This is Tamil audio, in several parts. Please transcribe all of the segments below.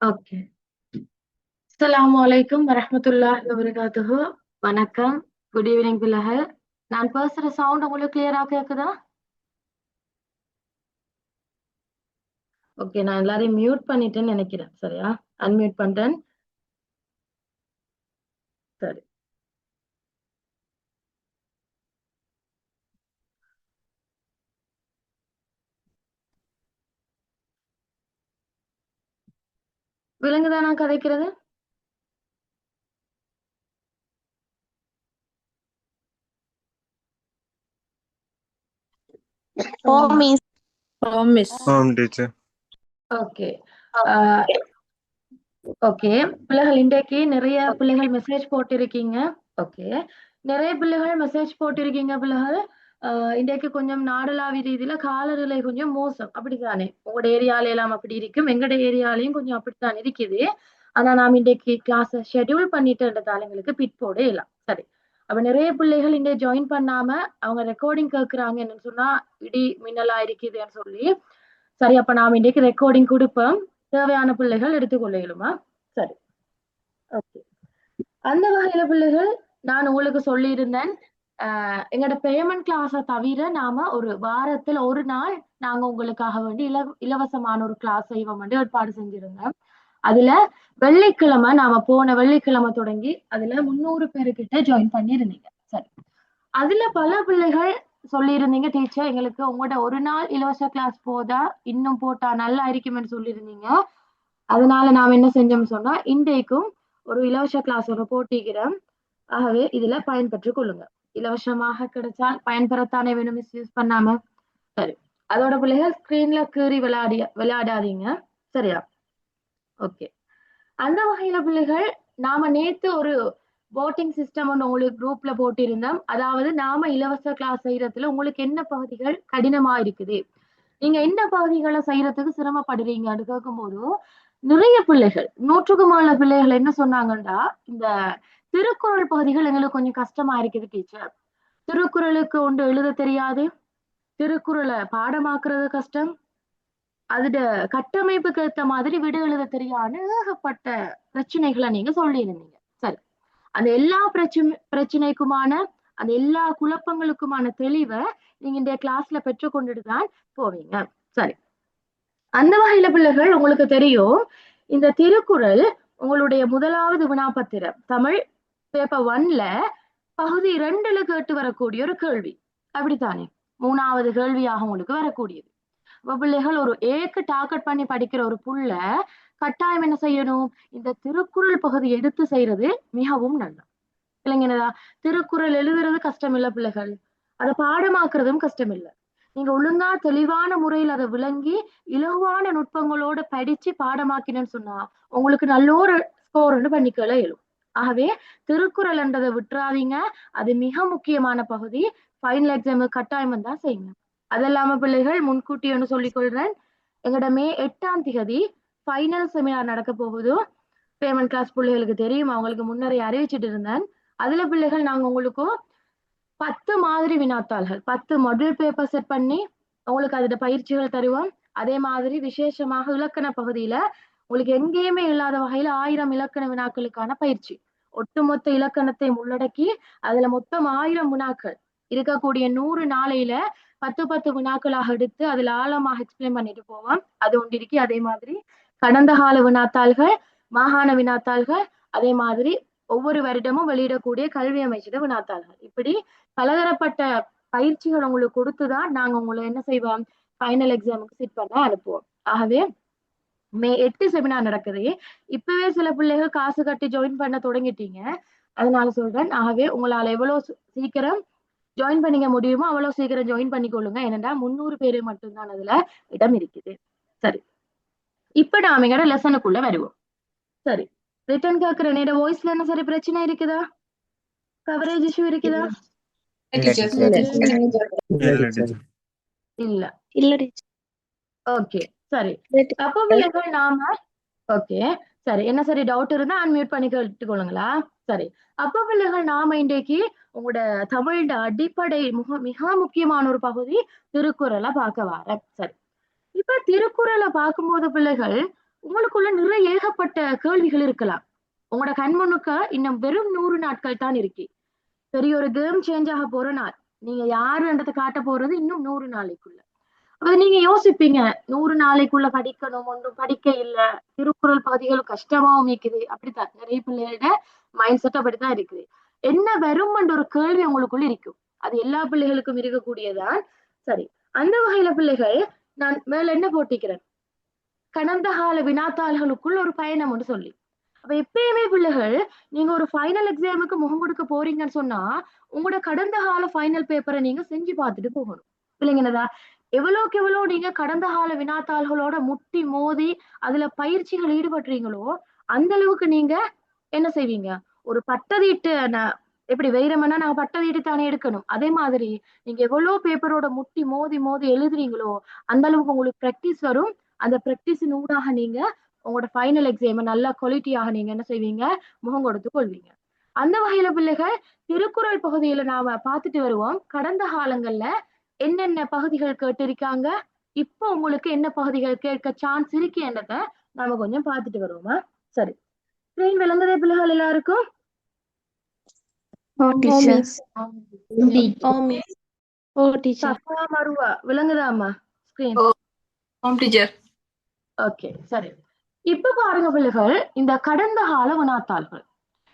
ஓகே. அஸ்ஸலாமு அலைக்கும் வரஹ்மத்துல்லாஹி வபரகாத்துஹு. வணக்கம். குட் ஈவினிங் பிள்ளைகள். நான் பேசுற சவுண்ட் உங்களுக்கு கிளியரா கேக்குதா? ஓகே, நான் எல்லாரையும் மியூட் பண்ணிட்டேன்னு நினைக்கிறேன். சரியா? அன்மியூட் பண்ணிட்டேன். சரி. விலங்குதா நான் கதைக்கிறது? Home is Home teacher. Okay. Ah okay. பிள்ளைகள் இன்றைக்கு நிறைய பிள்ளைகள் மெசேஜ் போட்டிருக்கீங்க. ஓகே. நிறைய பிள்ளைகள் மெசேஜ் போட்டிருக்கீங்க பிள்ளைகள். இன்றைக்கு கொஞ்சம் நாடளாவிய ரீதியில காலநிலை கொஞ்சம் மோசம். அப்படித்தானே? உங்களோட ஏரியால எல்லாம் அப்படி இருக்கும். எங்கட ஏரியாலையும் கொஞ்சம் அப்படித்தான் இருக்குது. ஆனா நாம் இன்றைக்கு கிளாஸ் ஷெட்யூல் பண்ணிட்டுன்றதால எங்களுக்கு பிட் போட இயலாம். சரி. அப்ப நிறைய பிள்ளைகள் இன்றைக்கு ஜாயின் பண்ணாம அவங்க ரெக்கார்டிங் கேட்கறாங்க என்னன்னு சொன்னா இடி மின்னலா இருக்குதுன்னு சொல்லி. சரி, அப்ப நாம் இன்றைக்கு ரெக்கார்டிங் கொடுப்போம். தேவையான பிள்ளைகள் எடுத்துக்கொள்ள இயலுமா? சரி. ஓகே. அந்த வகையில பிள்ளைகள் நான் உங்களுக்கு சொல்லியிருந்தேன், எங்களோட பேமெண்ட் கிளாஸை தவிர நாம ஒரு வாரத்துல ஒரு நாள் நாங்க உங்களுக்காக வேண்டி இலவசமான ஒரு கிளாஸ் செய்வோம் வந்து ஏற்பாடு செஞ்சிருந்தோம். அதுல வெள்ளிக்கிழமை நாம போன வெள்ளிக்கிழமை தொடங்கி அதுல 300 பேருக்கிட்ட ஜாயின் பண்ணியிருந்தீங்க. சரி. அதுல பல பிள்ளைகள் சொல்லியிருந்தீங்க, டீச்சர் எங்களுக்கு உங்களோட ஒரு நாள் இலவச கிளாஸ் போதா, இன்னும் போட்டா நல்லா இருக்கும்னு சொல்லியிருந்தீங்க. அதனால நாம் என்ன செஞ்சோம்னு சொன்னா இன்றைக்கும் ஒரு இலவச கிளாஸ் ஒன்று போட்டிக்கிறோம். ஆகவே இதுல பயன்பெற்றுக் கொள்ளுங்க. இலவசமாக கிடைச்சால் பயன்பெறத்தானே வேணும், மிஸ்யூஸ் பண்ணாம. சரி. அதோட பிள்ளைகள் ஸ்கிரீன்ல கீறி விளையாடாதீங்க. சரியா? ஓகே. அந்த வகையில பிள்ளைகள் நாம நேத்து ஒரு voting சிஸ்டம் ஒன்று உங்களுக்கு குரூப்ல போட்டிருந்தோம். அதாவது நாம இலவச கிளாஸ் செய்யறதுல உங்களுக்கு என்ன பகுதிகள் கடினமா இருக்குது, நீங்க என்ன பகுதிகளை செய்யறதுக்கு சிரமப்படுறீங்கன்னு கேட்கும்போது நிறைய பிள்ளைகள், நூற்றுக்கும் மேல பிள்ளைகள் என்ன சொன்னாங்கன்னா, இந்த திருக்குறள் பகுதிகள் எங்களுக்கு கொஞ்சம் கஷ்டமா இருக்குது டீச்சர். திருக்குறளுக்கு ஒன்று எழுத தெரியாது, திருக்குறளை பாடமாக்குறது கஷ்டம், அதோட கட்டமைப்புக்கு ஏத்த மாதிரி விடு எழுத தெரியான்னு ஏகப்பட்ட பிரச்சனைகளை நீங்க சொல்லியிருந்தீங்க. சரி. அந்த எல்லா பிரச்சனைக்குமான அந்த எல்லா குழப்பங்களுக்குமான தெளிவை நீங்க இந்த கிளாஸ்ல பெற்றுக்கொண்டுட்டு தான் போவீங்க. சரி. அந்த வகையில பிள்ளைகள் உங்களுக்கு தெரியும், இந்த திருக்குறள் உங்களுடைய முதலாவது வினாப்பத்திரம் தமிழ் பேப்பர் 1ல பகுதி 2ல கேட்டு வரக்கூடிய ஒரு கேள்வி. அப்படித்தானே? 3வது கேள்வியாக உங்களுக்கு வரக்கூடியது. அப்ப பிள்ளைகள் ஒரு ஏக்கு டார்கெட் பண்ணி படிக்கிற ஒரு புள்ள கட்டாயம் என்ன செய்யணும், இந்த திருக்குறள் பகுதி எடுத்து செய்யறது மிகவும் நல்லது. இல்லைங்கடா? திருக்குறள் எழுதுறது கஷ்டம் இல்ல பிள்ளைகள், அதை பாடமாக்குறதும் கஷ்டம் இல்ல. நீங்க ஒழுங்கா தெளிவான முறையில் அதை விளங்கி இலகுவான நுட்பங்களோட படிச்சு பாடமாக்கினு சொன்னா உங்களுக்கு நல்ல ஒரு ஸ்கோர் ஒன்று பண்ணிக்கல இயலும். ஆகவே திருக்குறள் என்றதை விட்டுறாதீங்க. அது மிக முக்கியமான பகுதி. ஃபைனல் எக்ஸாம் கட்டாயம் தான் செய்யுங்க. அதெல்லாம பிள்ளைகள் முன்கூட்டி ஒன்று சொல்லிக் கொள்றேன், எங்களோட மே 8ஆம் தேதி ஃபைனல் செமினார் நடக்க போகுது. பேமெண்ட் கிளாஸ் பிள்ளைகளுக்கு தெரியும், அவங்களுக்கு முன்னரே அறிவிச்சிட்டு இருந்தேன். அதுல பிள்ளைகள் நாங்க உங்களுக்கு 10 மாதிரி வினாத்தாள்கள் 10 மாடல் பேப்பர் செட் பண்ணி உங்களுக்கு அதோட பயிற்சிகள் தருவோம். அதே மாதிரி விசேஷமாக இலக்கண பகுதியில உங்களுக்கு எங்கேயுமே இல்லாத வகையில 1000 இலக்கண வினாக்களுக்கான பயிற்சி, ஒட்டுமொத்த இலக்கணத்தை உள்ளடக்கி அதுல மொத்தம் 1000 வினாக்கள் இருக்கக்கூடிய 100 நாளையில 10 வினாக்களாக எடுத்து அதுல ஆழமாக எக்ஸ்பிளைன் பண்ணிட்டு போவோம். அது ஒன்று இருக்கு. அதே மாதிரி கடந்த கால வினாத்தாள்கள், மாகாண வினாத்தாள்கள், அதே மாதிரி ஒவ்வொரு வருடமும் வெளியிடக்கூடிய கல்வி அமைச்சர் வினாத்தாள்கள், இப்படி பலதரப்பட்ட பயிற்சிகள் உங்களுக்கு கொடுத்துதான் நாங்க உங்களை என்ன செய்வோம், ஃபைனல் எக்ஸாமுக்கு சிட் பண்ண அனுப்புவோம். ஆகவே மே 8 செமினார் நடக்குது. இப்பவே சில பிள்ளைகள் காசு கட்டி ஜாயின் பண்ண தொடங்கிட்டீங்க. அதனால சொல்றேன், ஆகவே உங்களால எவ்வளவு சீக்கிரம் ஜாயின் பண்ணிக்க முடியுமோ அவ்வளவு சீக்கிரம் ஜாயின் பண்ணிக்கொள்ளுங்க. ஏனென்றா 300 பேரு மட்டும்தான் அதுல இடம் இருக்குது. சரி. இப்ப நாம எங்கட லெசனுக்குள்ள வருவோம். சரி. ரிட்டர்ன் கேட்கிற நேரம் வாய்ஸ்ல என்ன சரி பிரச்சனை இருக்குதா, கவரேஜ் இஷ்யூ இருக்குதா? இல்ல. ஓகே. சரி. அப்ப பிள்ளைகள் நாம ஓகே. சரி. என்ன சரி டவுட் இருந்தா அன்மியூட் பண்ணி கேட்டுக்கொள்ளுங்களா? சரி. அப்ப பிள்ளைகள் நாம இன்றைக்கு உங்களோட தமிழோட அடிப்படை மிக முக்கியமான ஒரு பகுதி திருக்குறளை பார்க்க வர. சரி. இப்ப திருக்குறளை பார்க்கும்போது பிள்ளைகள் உங்களுக்குள்ள நிறைய ஏகப்பட்ட கேள்விகள் இருக்கலாம். உங்களோட கண்முன்னுக்க இன்னும் வெறும் 100 நாட்கள் தான் இருக்கு. பெரிய ஒரு கேம் சேஞ்ச் ஆக போற நாள். நீங்க யாருன்றதை காட்ட போறது இன்னும் 100 நாளைக்குள்ள. அப்ப நீங்க யோசிப்பீங்க, 100 நாளைக்குள்ள படிக்கணும், ஒன்றும் படிக்க இல்ல, திருக்குறள் பகுதிகள் கஷ்டமாவும் இருக்குது. அப்படித்தான் நிறைய பிள்ளைகளோட மைண்ட் செட் அப்படித்தான் இருக்குது. என்ன வரும் என்ற ஒரு கேள்வி உங்களுக்குள்ள இருக்கும். அது எல்லா பிள்ளைகளுக்கும் இருக்கக்கூடியதான். சரி, அந்த வகையில பிள்ளைகள் நான் மேல என்ன போட்டிக்கிறேன், கடந்த கால வினாத்தாள்களுக்குள் ஒரு பயணம் ஒன்று சொல்லி. அப்ப எப்பயுமே பிள்ளைகள் நீங்க ஒரு ஃபைனல் எக்ஸாமுக்கு முகம் கொடுக்க போறீங்கன்னு சொன்னா உங்களோட கடந்த கால ஃபைனல் பேப்பரை நீங்க செஞ்சு பார்த்துட்டு போகணும். இல்லைங்கன்னதா? எவ்வளவுக்கு எவ்வளவு நீங்க கடந்த கால வினாத்தாள்களோட முட்டி மோதி அதுல பயிற்சிகள் ஈடுபடுறீங்களோ அந்த அளவுக்கு நீங்க என்ன செய்வீங்க, ஒரு பட்டதீட்டு எப்படி வைரமனா நாங்க பட்டதீட்டு தானே எடுக்கணும், அதே மாதிரி நீங்க எவ்வளவு பேப்பரோட முட்டி மோதி மோதி எழுதுறீங்களோ அந்த அளவுக்கு உங்களுக்கு பிராக்டிஸ் வரும். அந்த பிராக்டிஸின் ஊடாக நீங்க உங்களோட ஃபைனல் எக்ஸாம் நல்ல குவாலிட்டியாக நீங்க என்ன செய்வீங்க, முகம் கொடுத்து கொள்வீங்க. அந்த வகையில பிள்ளைகள் திருக்குறள் பகுதியில நாம பார்த்துட்டு வருவோம். கடந்த காலங்கள்ல என்னென்ன பகுதிகள் கேட்டிருக்காங்க, இப்போ உங்களுக்கு என்ன பகுதிகள் கேட்க சான்ஸ் இருக்கு என்னத நாம கொஞ்சம் பார்த்துட்டு வருவோமா? சரி, ஸ்கிரீன் விளங்குதே பிள்ளைகள் எல்லாருக்கும்? மருவா விளங்குதாமா ஸ்கிரீன்? ஓகே, சரி. இப்ப பாருங்க பிள்ளைகள், இந்த கடந்த கால வினாத்தாள்கள்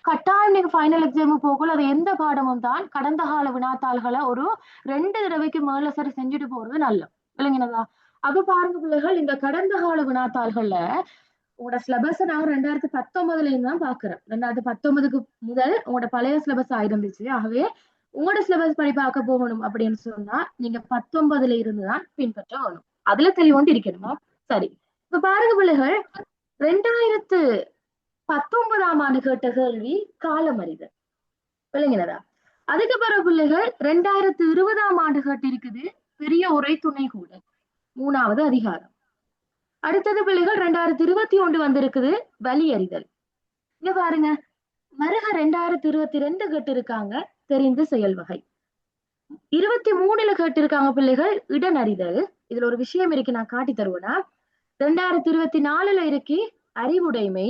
கட்டாயம் நீங்க ஃபைனல் எக்ஸாம் போகல அது எந்த பாடமும் தான் கடந்த கால வினாத்தாள்களை ஒரு 2 தடவைக்கு மேல சரி செஞ்சுட்டு போறது நல்லது. இல்லைங்கன்னதா? அப்ப பாருங்க பிள்ளைகள், இந்த கடந்த கால வினாத்தாள்கள்ல உங்களோட சிலபஸ் நான் 2019 இருந்து தான் பாக்குறேன். 2019க்கு முதல் உங்களோட பழைய சிலபஸ் ஆயிருந்துச்சு. ஆகவே உங்களோட சிலபஸ் படி பார்க்க போகணும் அப்படின்னு சொன்னா நீங்க 19ல இருந்து தான் பின்பற்ற வேணும். அதுல தெளிவோண்டு இருக்கணுமா? சரி, இப்ப பாருங்க பிள்ளைகள், 2019ஆம் ஆண்டு கேட்ட கேள்வி காலமறிதல். விளங்கினதா? அதுக்கு பிறகு பிள்ளைகள் 2020ஆம் ஆண்டு கேட்டிருக்குது பெரிய உரை துணை கூட 3வது அதிகாரம். அடுத்தது பிள்ளைகள் 2021 வந்திருக்குது வலி அறிதல். இங்க பாருங்க, மருக 2022 கேட்டிருக்காங்க தெரிந்து செயல் வகை. 23ல கேட்டிருக்காங்க பிள்ளைகள் இடனறிதல். இதுல ஒரு விஷயம் இருக்கு, நான் காட்டி தருவேனா. 2024ல இருக்கு அறிவுடைமை.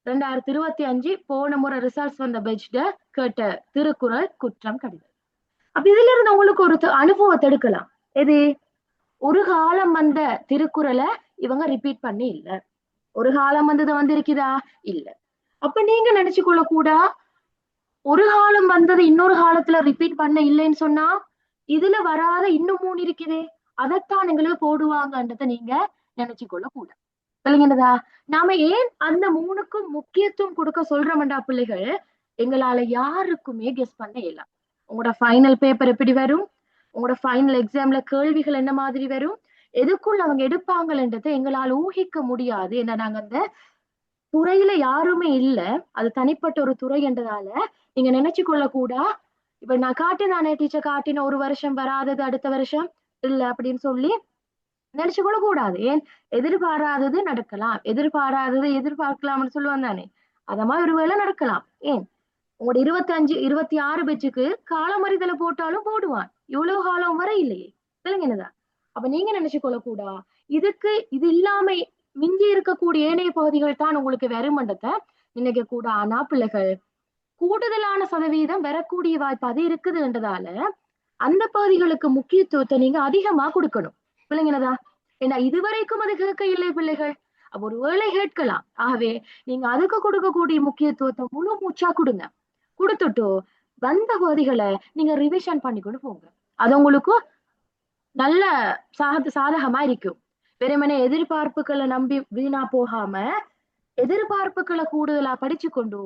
2025 போன முறை ரிசல்ட்ஸ் வந்த பெஜ்ட கேட்ட திருக்குறள் குற்றம் கடிதல். அப்ப இதுல இருந்து உங்களுக்கு ஒரு அனுபவத்தை எடுக்கலாம். எது, ஒரு காலம் வந்த திருக்குறளை இவங்க ரிப்பீட் பண்ணி இல்ல, ஒரு காலம் வந்தது வந்திருக்குதா இல்ல. அப்ப நீங்க நினைச்சுக்கொள்ள கூட ஒரு காலம் வந்தது இன்னொரு காலத்துல ரிப்பீட் பண்ண இல்லைன்னு சொன்னா இதுல வராத இன்னும் 3 இருக்குதே அதைத்தான் எங்களுக்கு போடுவாங்கன்றத நீங்க நினைச்சுக்கொள்ள கூட. இல்லைங்கதா? நாம ஏன் அந்த 3க்கும் முக்கியத்துவம் கொடுக்க சொல்றோம்டா பிள்ளைகள், எங்களால யாருக்குமே கெஸ் பண்ண இயலாம். உங்களோட ஃபைனல் பேப்பர் எப்படி வரும், உங்களோட ஃபைனல் எக்ஸாம்ல கேள்விகள் என்ன மாதிரி வரும், எதுக்குள்ள அவங்க எடுப்பாங்கன்றதை எங்களால் ஊகிக்க முடியாது. என்ன, நாங்க அந்த துறையில யாருமே இல்ல, அது தனிப்பட்ட ஒரு துறை என்றதால நீங்க நினைச்சு கொள்ள கூட. இப்ப நான் காட்டினானே டீச்சர் காட்டின ஒரு வருஷம் வராதது அடுத்த வருஷம் இல்ல அப்படின்னு சொல்லி நினைச்சு கொள்ள கூடாது. ஏன், எதிர்பாராதது நடக்கலாம், எதிர்பாராதது எதிர்பார்க்கலாம்னு சொல்லுவாங்க தானே, அத மாதிரி ஒரு வேளை நடக்கலாம். ஏன், உங்களோட 25 26 பெச்சுக்கு காலமறிதலை போட்டாலும் போடுவான், இவ்வளவு காலம் வரை இல்லையே. இல்லைங்கதா? அப்ப நீங்க நினைச்சு கொள்ள கூடா இதுக்கு இது இல்லாம மிஞ்சி இருக்கக்கூடிய ஏனைய பகுதிகள் தான் உங்களுக்கு வருமன்றத்தை நினைக்க கூட. ஆனா பிள்ளைகள் கூடுதலான சதவீதம் வரக்கூடிய வாய்ப்பு அது இருக்குதுன்றதால அந்த பகுதிகளுக்கு முக்கியத்துவத்தை நீங்க அதிகமா கொடுக்கணும். பிள்ளைங்கனதா? ஏன்னா இதுவரைக்கும் அது கேட்க இல்லை பிள்ளைகள், அப்ப ஒரு வேளை கேட்கலாம். ஆகவே நீங்க அதுக்கு கொடுக்கக்கூடிய முக்கியத்துவத்தை முழு மூச்சா கொடுங்க. கொடுத்துட்டு வந்த பகுதிகளை நீங்க ரிவிஷன் பண்ணிக்கொண்டு போங்க. அது உங்களுக்கு நல்ல சாதகமா இருக்கும். வெறுமனே எதிர்பார்ப்புகளை நம்பி வீணா போகாம எதிர்பார்ப்புகளை கூடுதலா படிச்சு கொண்டு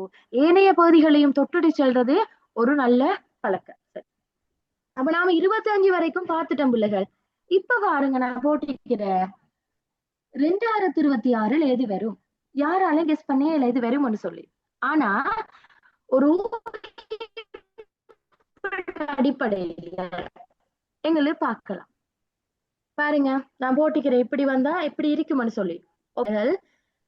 ஏனைய பகுதிகளையும் தொட்டுடி செல்றது ஒரு நல்ல பழக்கம். சரி, அப்ப நாம 25 வரைக்கும் பார்த்துட்டோம் பிள்ளைகள். இப்ப பாருங்க, நான் போட்டிருக்கிற 2026 எது வரும், யாராலும் கெஸ் பண்ணே இல்லை எது வரும்னு சொல்லி. ஆனா ஒரு அடிப்படையில எங்களுக்கு பார்க்கலாம். பாருங்க, நான் போட்டிக்கிறேன் இப்படி வந்தா எப்படி இருக்கும்னு சொல்லி.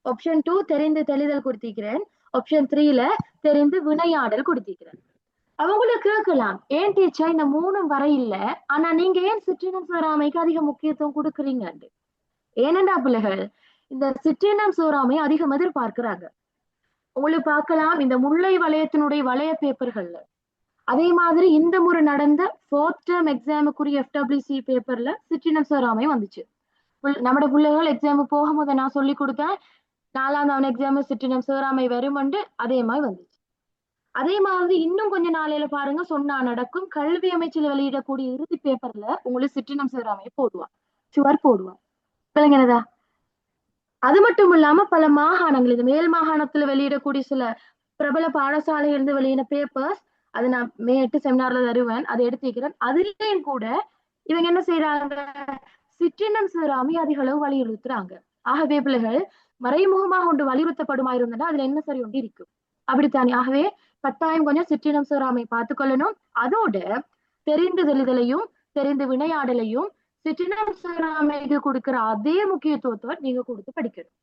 ஆப்ஷன் 2 தெரிந்து தெளிதல் கொடுத்திருக்கிறேன். ஆப்ஷன் 3ல தெரிந்து வினையாடல் கொடுத்திருக்கிறேன். அவங்களுக்கு கேட்கலாம், ஏன் டீச்சர் இந்த 3ம் வர இல்ல, ஆனா நீங்க ஏன் சிற்றினம் வராமைக்கு அதிக முக்கியத்துவம் கொடுக்குறீங்க? ஏனண்டா பிள்ளைகள், இந்த சிற்றினம் சோறாமை அதிகம் எதிர்பார்க்கிறாங்க. உங்களுக்கு பார்க்கலாம் இந்த முல்லை வலயத்தினுடைய வளைய பேப்பர்கள்ல. அதே மாதிரி இந்த முறை நடந்த ஃபோர்த் டேர்ம் எக்ஸாமுக்குரிய FWC பேப்பர்ல சிற்றினம் சோறாமை வந்துச்சு. நம்மட பிள்ளைகள் எக்ஸாமு போகும்போது நான் சொல்லி கொடுத்தேன் 4ஆம் எக்ஸாம் சிற்றினம் சேராமை வருமண்டு அதே மாதிரி வந்துச்சு. அதே மாதிரி இன்னும் கொஞ்ச நாளையில பாருங்க சொன்னா நடக்கும் கல்வி அமைச்சில் வெளியிடக்கூடிய இறுதி பேப்பர்ல உங்களுக்கு சிற்றினம் சேராமை போடுவா, சுவர் போடுவா. விளங்கினதா? அது மட்டும் இல்லாம பல மாகாணங்கள் இந்த மேல் மாகாணத்துல வெளியிடக்கூடிய சில பிரபல பாடசாலையிலிருந்து வெளியின பேப்பர்ஸ் அது நான் மே 8 செமினார்ல தருவேன், அதை எடுத்து வைக்கிறேன். அதுலயும் கூட இவங்க என்ன செய்யறாங்க, சிற்றினம் சேராமை அதிக அளவு வலியுறுத்துறாங்க. ஆகவே பிள்ளைகள் மறைமுகமாக ஒன்று வலியுறுத்தப்படுமா இருந்தனா அதுல என்ன சரி ஒன்று இருக்கும், அப்படித்தானே? ஆகவே கட்டாயம் கொஞ்சம் சிற்றினம் சேராமை பார்த்துக்கொள்ளணும். அதோட தெரிந்து தெளிதலையும் தெரிந்து வினையாடலையும் சிற்றினம் சேராமைக்கு கொடுக்கிற அதே முக்கியத்துவத்தை நீங்க கொடுத்து படிக்கணும்.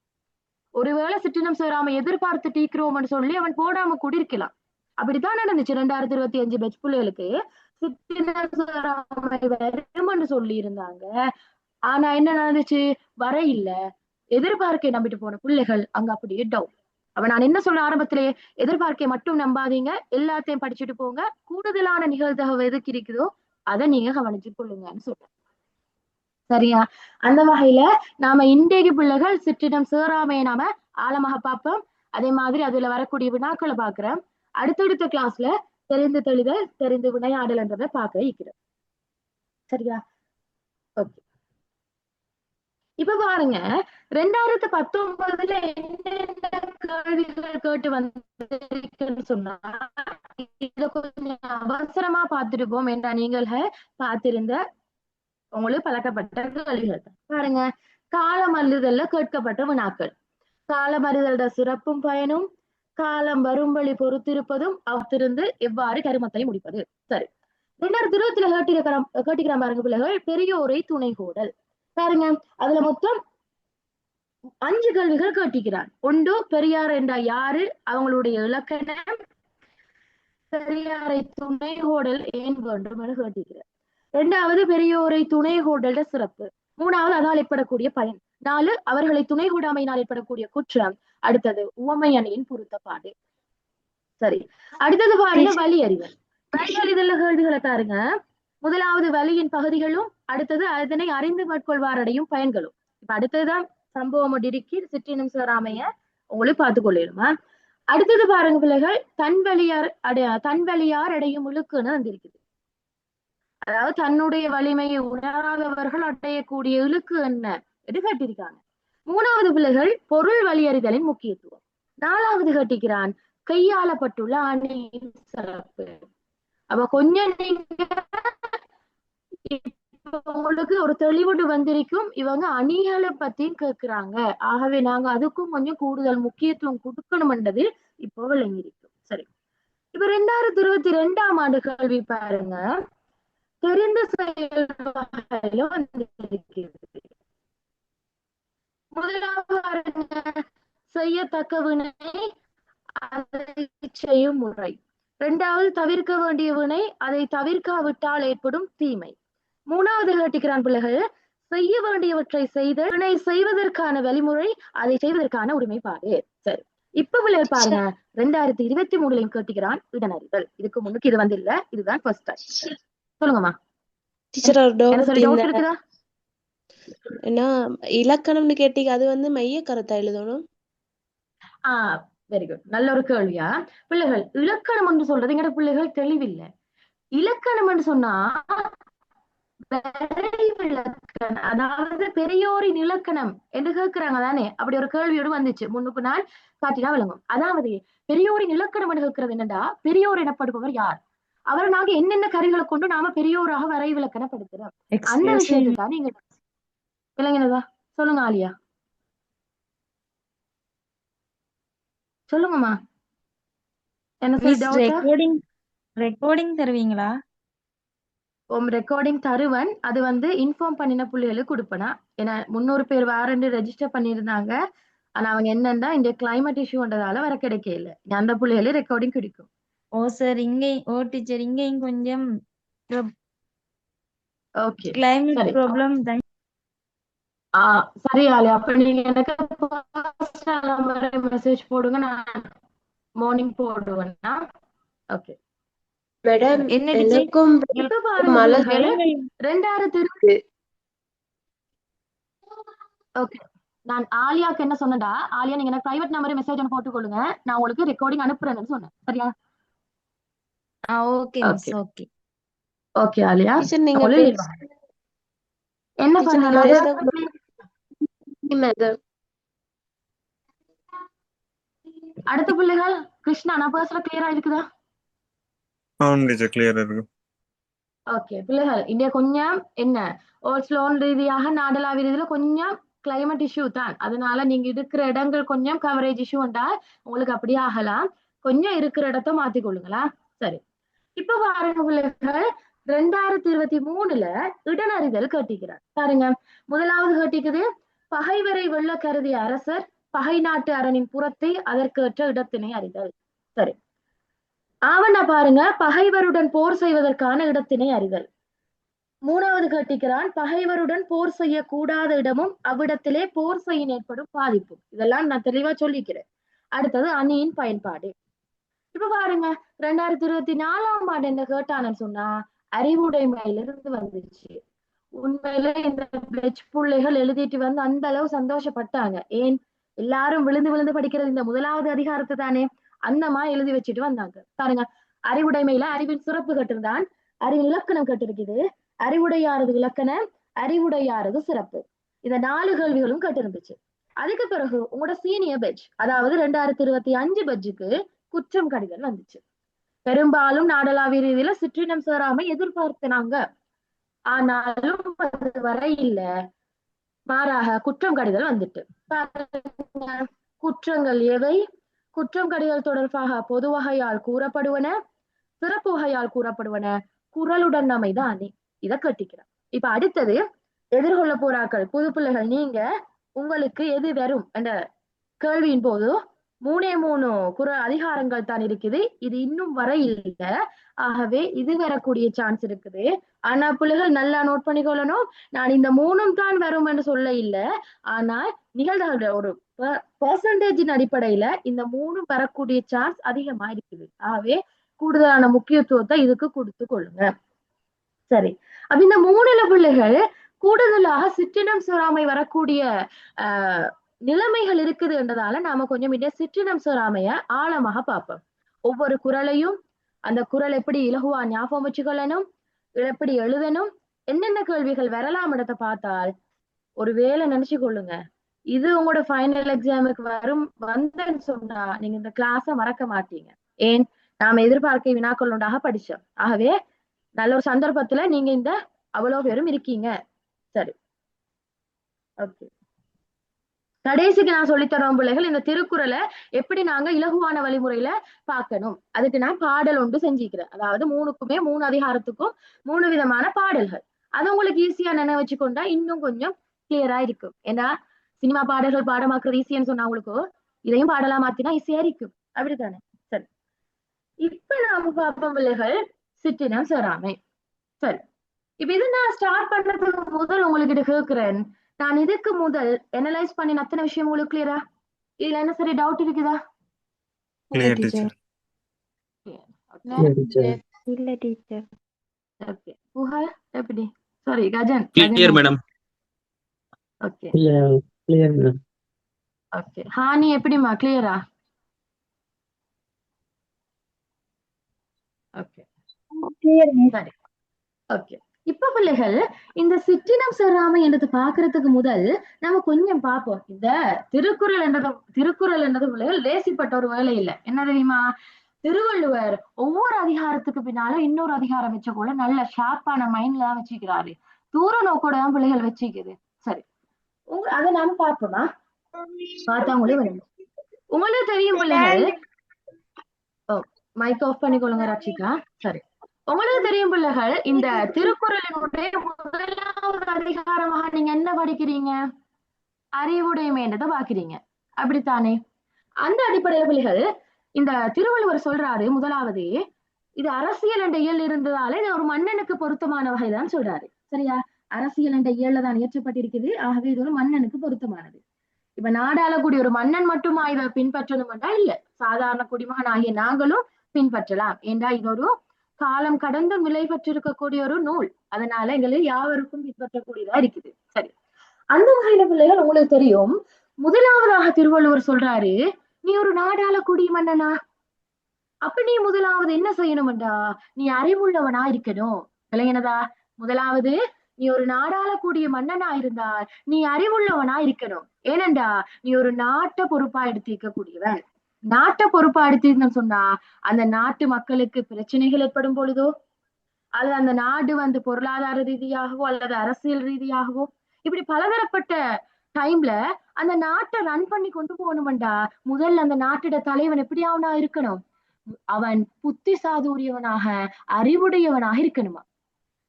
ஒருவேளை சிற்றினம் சேராமை எதிர்பார்த்து டீக்கிறோம்னு சொல்லி அவன் போடாம கூட இருக்கலாம். அப்படித்தான் நடந்துச்சு 2025 பெட்ச் பிள்ளைகளுக்கு சிற்றினம் சேராமை வரும்னு சொல்லி இருந்தாங்க. ஆனா என்ன நடந்துச்சு, வர இல்ல, எதிர்பார்க்கை நம்பிட்டு போன பிள்ளைகள் அங்க அப்படியே டவுன். அவ நான் என்ன சொல்ல ஆரம்பத்திலே, எதிர்பார்க்கை மட்டும் நம்பாதீங்க, எல்லாத்தையும் படிச்சுட்டு போங்க, கூடுதலான நிகழ்தகவு எதுக்கு இருக்குதோ அதை நீங்க கவனிச்சு கொள்ளுங்கன்னு சொல்றேன். சரியா? அந்த வகையில நாம இன்றைக்கு பிள்ளைகள் சிற்றினம் சேராமையை நாம ஆழமாக பார்ப்போம். அதே மாதிரி அதுல வரக்கூடிய வினாக்களை பாக்குறோம். அடுத்தடுத்த கிளாஸ்ல தெரிந்து தெளிதல் தெரிந்து வினையாடல்ன்றதை பார்க்க இருக்கிறோம். சரியா? ஓகே. இப்ப பாருங்க 2019 என்னென்ன கேள்விகள் கேட்டு வந்திருக்குன்னு சொன்னா இத கொஞ்சம் அவசரமா பார்த்துருப்போம் என்ற நீங்கள் பார்த்திருந்த உங்களுக்கு பழக்கப்பட்ட கேள்விகள் பாருங்க. காலம் அல்லுதல்ல கேட்கப்பட்ட வினாக்கள், காலம் அறிதலோட சிறப்பும் பயனும், காலம் வரும்படி பொறுத்திருப்பதும், அவற்றிருந்து எவ்வாறு கருமத்தை முடிப்பது. சரி, 2020 கேட்டிருக்கிற பாருங்க பிள்ளைகள், பெரியோரை துணைகோடல். பாருங்க அதுல மொத்தம் 5 கேள்விகள் கேட்டிருக்கிறான். ஒன்று, பெரியார் என்றா யாரு, அவங்களுடைய இலக்கணம், பெரியாரை துணைகோடல் ஏன் வேண்டும் என கேட்டிருக்கிறார். 2வது, பெரியோரை துணைகோடல் சிறப்பு. 3வது, அதனால் ஏற்படக்கூடிய பயன். 4, அவர்களை துணைகூடாமையினால் ஏற்படக்கூடிய குற்றம். அடுத்தது, உவமை அணியின் பொருத்தப்பாடு. சரி, அடுத்தது பாருங்க வலி அறிதல். வலி அறிதல் கேள்விகளை பாருங்க. முதலாவது வலியின் பகுதிகளும், அடுத்தது அதனை அறிந்து மேற்கொள்வாரடையும் பயன்களும். இப்ப அடுத்ததுதான் சம்பவம் ஒடிக்கி சிற்றினம் சேராமைய உங்களுக்கு பார்த்துக் கொள்ளிடுமா. அடுத்தது பாருங்க பிள்ளைகள், தன்வழியார் அடையும் இழுக்குன்னு வந்திருக்குது. அதாவது தன்னுடைய வலிமையை உணராதவர்கள் அடையக்கூடிய இழுக்கு என்ன என்று கேட்டிருக்காங்க. 3வது பிள்ளைகள் பொருள் வலியறிதலின் முக்கியத்துவம். 4வது கேட்டிருக்கிறான் கையாளப்பட்டுள்ள அணியின் சிறப்பு. அப்ப கொஞ்சம் நீங்க உங்களுக்கு ஒரு தெளிவுடு வந்திருக்கும், இவங்க அணிகளை பத்தியும் கேட்கிறாங்க, ஆகவே நாங்க அதுக்கும் கொஞ்சம் கூடுதல் முக்கியத்துவம் கொடுக்கணும்ன்றது இப்போ விளங்கியிருக்கும். சரி, இப்ப 2022ஆம் ஆண்டு கேள்வி பாருங்க. தெரிந்த செயல் வகையில வந்திருக்கிறது. முதலாவது பாருங்க, செய்யத்தக்க வினை அதை செய்யும் முறை. 2வது, தவிர்க்க வேண்டிய வினை அதை தவிர்க்காவிட்டால் ஏற்படும் தீமை. 3வது கேட்டிருக்கிறான் பிள்ளைகள், செய்ய வேண்டியவற்றை செய்த வினை செய்வதற்கான வழிமுறை அதை செய்வதற்கான உரிமைப்பாடு. சரி, இப்ப பிள்ளைகள் பாருங்க 2023 கேட்டிருக்கிறான் இடனறிதல். இதுக்கு முன்னுக்கு இது வந்து இல்ல, இதுதான் ஃபர்ஸ்ட் டைம். சொல்லுங்கம்மா. ஏன்னா இலக்கணம்னு கேட்டீங்க, அது வந்து மைய கருத்தா எழுதணும். வெரி குட், நல்ல ஒரு கேள்வியா. பிள்ளைகள் இலக்கணம் என்று சொல்றது எங்கட பிள்ளைகள் தெளிவில்லை. இலக்கணம் என்று சொன்னா அதாவது பெரியோரின் இலக்கணம் என்று கேட்கிறாங்க தானே, அப்படி ஒரு கேள்வியோடு வந்துச்சு, முன்னுக்கு நான் காட்டினா விளங்கும். அதாவது பெரியோரின் இலக்கணம் என்று கேட்கிறது என்னடா, பெரியோர் எனப்படுபவர் யார், அவரை நாங்க என்னென்ன கருவிகளை கொண்டு நாம பெரியோராக வரை விலக்கணப்படுத்துறோம், அந்த விஷயத்தை தான் நீங்க விளங்கினதா? சொல்லுங்க ஆலியா, சொல்லுங்கம்மா. என்ன ரெக்கார்டிங் தருவீங்களா? ரெக்கார்டிங் தருவன், அது வந்து இன்ஃபார்ம் பண்ணின பிள்ளைகளுக்கு கொடுப்பேனா. ஏன்னா 300 பேர் வாரண்டு ரெஜிஸ்டர் பண்ணியிருந்தாங்க, ஆனா அவங்க என்னன்னா இந்த கிளைமேட் இஷ்யூன்றதால வர கிடைக்கல, அந்த பிள்ளைகளும் ரெக்கார்டிங் கிடைக்கும். ஓ சார், இங்க டீச்சர் இங்கேயும் கொஞ்சம் ஓகே கிளைமேட் ப்ராப்ளம் தான். சரி ஆலி, அப்ப நீங்க எனக்கு பர்சனல் நம்பர் மெசேஜ் போடுங்க, நான் மார்னிங் போடுவேன்னா. ஓகே மேடம் என்ன டீச்சர்? எனக்கும் இப்ப பாருங்க மழை பிள்ளைகள், 2000 ஓகே. நான் ஆலியாக்கு என்ன சொன்னடா, ஆலியா நீங்க எனக்கு பிரைவேட் நம்பர் மெசேஜ் ஒன்று போட்டுக்கொள்ளுங்க, நான் உங்களுக்கு ரெக்கார்டிங் அனுப்புறேன்னு சொன்னேன். சரியா? Okay miss. Okay okay okay Aliya, teacher நீங்க சொல்லிடுவா. என்ன டீச்சர் நீங்க பண்ணலாம்? மேடம் அடுத்த பிள்ளைகள் கிருஷ்ணா, நான் பேசுற கிளியரா இருக்குதா? అవును టీచర్ క్లియర్ இருக்கு. ஓகே பிள்ளைகள், இந்தியா கொஞ்சம் என்ன ஸ்லோன் ரீதியாக நாடளாவிய ரீதியில கொஞ்சம் கிளைமேட் இஷ்யூ தான். அதனால நீங்க இருக்கிற இடங்கள் கொஞ்சம் கவரேஜ் இஷ்யூ உண்டா, உங்களுக்கு அப்படியே ஆகலாம். கொஞ்சம் இருக்கிற இடத்த மாத்திக்கொள்ளுங்களா. சரி, இப்ப பாருங்க பிள்ளைகள், 2023 இடனறிதல் கேட்டிக்கிறார். பாருங்க, முதலாவது கேட்டிக்குது, பகைவரை வெல்ல கருதிய அரசர் பகை நாட்டு அரணின் புறத்தை அதற்கேற்ற இடத்தினை அறிதல். சரி, ஆவண பாருங்க, பகைவருடன் போர் செய்வதற்கான இடத்தினை அறிதல். மூணாவது கேட்டிக்கிறான், பகைவருடன் போர் செய்யக்கூடாத இடமும் அவ்விடத்திலே போர் செய்ய ஏற்படும் பாதிப்பும். இதெல்லாம் நான் தெளிவா சொல்லிக்கிறேன். அடுத்தது அணியின் பயன்பாடு. இப்ப பாருங்க, 2024 ஆண்டு என்ன கேட்டானு சொன்னா, அறிவுடைமையிலிருந்து வந்துச்சு. உண்மையில இந்த பெச் பிள்ளைகள் எழுதிட்டு வந்து அந்த அளவு சந்தோஷப்பட்டாங்க. ஏன், எல்லாரும் விழுந்து விழுந்து படிக்கிறது இந்த முதலாவது அதிகாரத்தை தானே, அந்த மாதிரி எழுதி வச்சுட்டு வந்தாங்க. பாருங்க, அறிவுடைமையில அறிவின் சிறப்பு கட்டிருந்தான், அறிவின் இலக்கணம் கட்டிருக்குது, அறிவுடையாரது இலக்கணம், அறிவுடையாரது சிறப்பு. இந்த 4 கேள்விகளும் கட்டிருந்துச்சு. அதுக்கு பிறகு உங்களோட சீனியர் பெட்ச், அதாவது 2025 பெட்ஜுக்கு குற்றம் கடிதல் வந்துச்சு. பெரும்பாலும் நாடளாவிய ரீதியில சிற்றினம் சேராமை எதிர்பார்த்தினாங்க, ஆனாலும் அது வரை இல்ல, மாறாக குற்றம் கடிதல் வந்துட்டு. குற்றங்கள் எவை? குற்றம் கடிதல் தொடர்பாக பொது வகையால் கூறப்படுவன, சிறப்பு வகையால் கூறப்படுவன, குரலுடன் அமைதான் இதை கட்டிக்கிறேன். இப்ப அடுத்தது எதிர்கொள்ள போறாக்கள் புது பிள்ளைகள், நீங்க உங்களுக்கு எது வரும் என்ற கேள்வியின் போது 3 குரல் அதிகாரங்கள் தான் இருக்குது, இது இன்னும் வர இல்லை. ஆகவே இது வரக்கூடிய சான்ஸ் இருக்குது. ஆனா பிள்ளைகள் நல்லா நோட் பண்ணிக்கொள்ளணும், நான் இந்த 3 தான் வரும் என்று சொல்ல இல்லை, ஆனால் நிகழ்வுகள் ஒரு பெர்சன்டேஜின் அடிப்படையில இந்த 3 வரக்கூடிய சான்ஸ் அதிகமா இருக்குது. ஆகவே கூடுதலான முக்கியத்துவத்தை இதுக்கு கொடுத்து கொள்ளுங்க. சரி, அப்ப இந்த 3 பிள்ளைகள் கூடுதலாக சிற்றினம் சேராமை வரக்கூடிய நிலைமைகள் இருக்குது என்றதால நாம கொஞ்சம் இந்த சிற்றினம் சேராமைய ஆழமாக பார்ப்போம். ஒவ்வொரு குறளையும் அந்த குறள் எப்படி இலகுவா ஞாபகம் வச்சுக்கொள்ளணும், எப்படி எழுதணும், என்னென்ன கேள்விகள் வரலாம் இடத்தை பார்த்தால் ஒரு வேலை நினைச்சு கொள்ளுங்க, இது உங்களோட ஃபைனல் எக்ஸாமுக்கு வந்தேன்னு சொன்னா நீங்க இந்த கிளாஸ மறக்க மாட்டீங்க. ஏன், நாம எதிர்பார்க்க வினாக்கள் உண்டாக படிச்சோம். ஆகவே நல்ல ஒரு சந்தர்ப்பத்துல நீங்க இந்த அவ்வளவு பேரும் இருக்கீங்க. சரி, ஓகே. கடைசிக்கு நான் சொல்லித்தரோம் பிள்ளைகள், இந்த திருக்குறளை எப்படி நாங்க இலகுவான வழிமுறையில பார்க்கணும், அதுக்கு நான் பாடல் ஒன்று செஞ்சுக்கிறேன். அதாவது 3க்குமே 3 அதிகாரத்துக்கும் 3 விதமான பாடல்கள். அது உங்களுக்கு ஈஸியா நினைவு வச்சுக்கொண்டா இன்னும் கொஞ்சம் கிளியரா இருக்கும். ஏன்னா சினிமா பாடல்கள் பாடமாக்குறது ஈஸியான்னு சொன்னா உங்களுக்கு இதையும் பாடலா மாத்தினா ஈஸியா இருக்கும், அப்படித்தானே? சரி, இப்ப நாம பார்ப்போம் பிள்ளைகள் சிற்றினம் சேராமை. சரி, இப்ப இது நான் ஸ்டார்ட் பண்றதுக்கு முதல் உங்களுக்கு கேட்கிறேன், நான் இதுக்கு முதல் அனலைஸ் பண்ணி அத்தனை விஷயம் உங்களுக்கு கிளியரா? இதுல என்ன சரி டவுட் இருக்குதா? Clear teacher. இல்ல டீச்சர். ஓகே, புகழ் எப்படி? Sorry Gajan. Clear madam. Okay clear madam. Okay, Hani எப்படிமா, கிளியரா? ஓகே சரி, ஓகே. இப்ப பிள்ளைகள் இந்த சிற்றினம் சேராமை என்றது பாக்குறதுக்கு முதல் நம்ம கொஞ்சம் பார்ப்போம். இந்த திருக்குறள் என்றது பிள்ளைகள் லேசிப்பட்ட ஒரு வேலை இல்லை. என்ன தெரியுமா, திருவள்ளுவர் ஒவ்வொரு அதிகாரத்துக்கு பின்னால இன்னொரு அதிகாரம் வச்ச கூட நல்ல ஷார்ப்பான மைண்ட்ல தான் வச்சுக்கிறாரு, தூர நோக்கோட தான் பிள்ளைகள் வச்சுக்குது. சரி, அதை நாம பார்ப்போமா? பார்த்தா உங்களுக்கு தெரியும் பிள்ளைகள். மைக் ஆஃப் பண்ணிக்கொள்ளுங்க ரட்சிகா. சரி, உங்களுக்கு தெரியும் பிள்ளைகள், இந்த திருக்குறளினுடைய முதலாவது அதிகாரமாக நீங்க என்ன படிக்கிறீங்க? அறிவுடைமைன்றதை பாக்குறீங்க, அப்படித்தானே? அந்த அடிப்படையில பிள்ளைகள் இந்த திருவள்ளுவர் சொல்றாரு, முதலாவது இது அரசியல் என்ற இயல் இருந்ததால இது ஒரு மன்னனுக்கு பொருத்தமான வகைதான் சொல்றாரு. சரியா? அரசியல் என்ற இயல்ல தான் இயற்றப்பட்டிருக்குது. ஆகவே இது ஒரு மன்னனுக்கு பொருத்தமானது. இப்ப நாடாளக்கூடிய ஒரு மன்னன் மட்டுமா இதை பின்பற்றணும்டா இல்ல, சாதாரண குடிமகன் ஆகிய நாங்களும் பின்பற்றலாம். ஏண்டா இது ஒரு காலம் கடந்து நிலை பெற்றிருக்கக்கூடிய ஒரு நூல். அதனால எங்களை யாவருக்கும் பின்பற்றக்கூடியதா இருக்குது. சரி, அந்த வகையில பிள்ளைகள் உங்களுக்கு தெரியும், முதலாவதாக திருவள்ளுவர் சொல்றாரு, நீ ஒரு நாடாளக்கூடிய மன்னனா, அப்ப நீ முதலாவது என்ன செய்யணும்டா, நீ அறிவுள்ளவனா இருக்கணும். விளங்கினதா? முதலாவது நீ ஒரு நாடாளக்கூடிய மன்னனா இருந்தால் நீ அறிவுள்ளவனா இருக்கணும். ஏனென்றா நீ ஒரு நாட்டை பொறுப்பா எடுத்திருக்க கூடியவன். நாட்டை பொறுப்பா எடுத்திருந்தன்னு சொன்னா அந்த நாட்டு மக்களுக்கு பிரச்சனைகள் ஏற்படும் பொழுதோ, அல்லது அந்த நாடு பொருளாதார ரீதியாகவோ அல்லது அரசியல் ரீதியாகவோ இப்படி பலதரப்பட்ட டைம்ல அந்த நாட்டை ரன் பண்ணி கொண்டு போகணும்டா, முதல்ல அந்த நாட்டோட தலைவன் எப்படி அவனா இருக்கணும், அவன் புத்தி சாதுரியவனாக அறிவுடையவனாக இருக்கணுமா.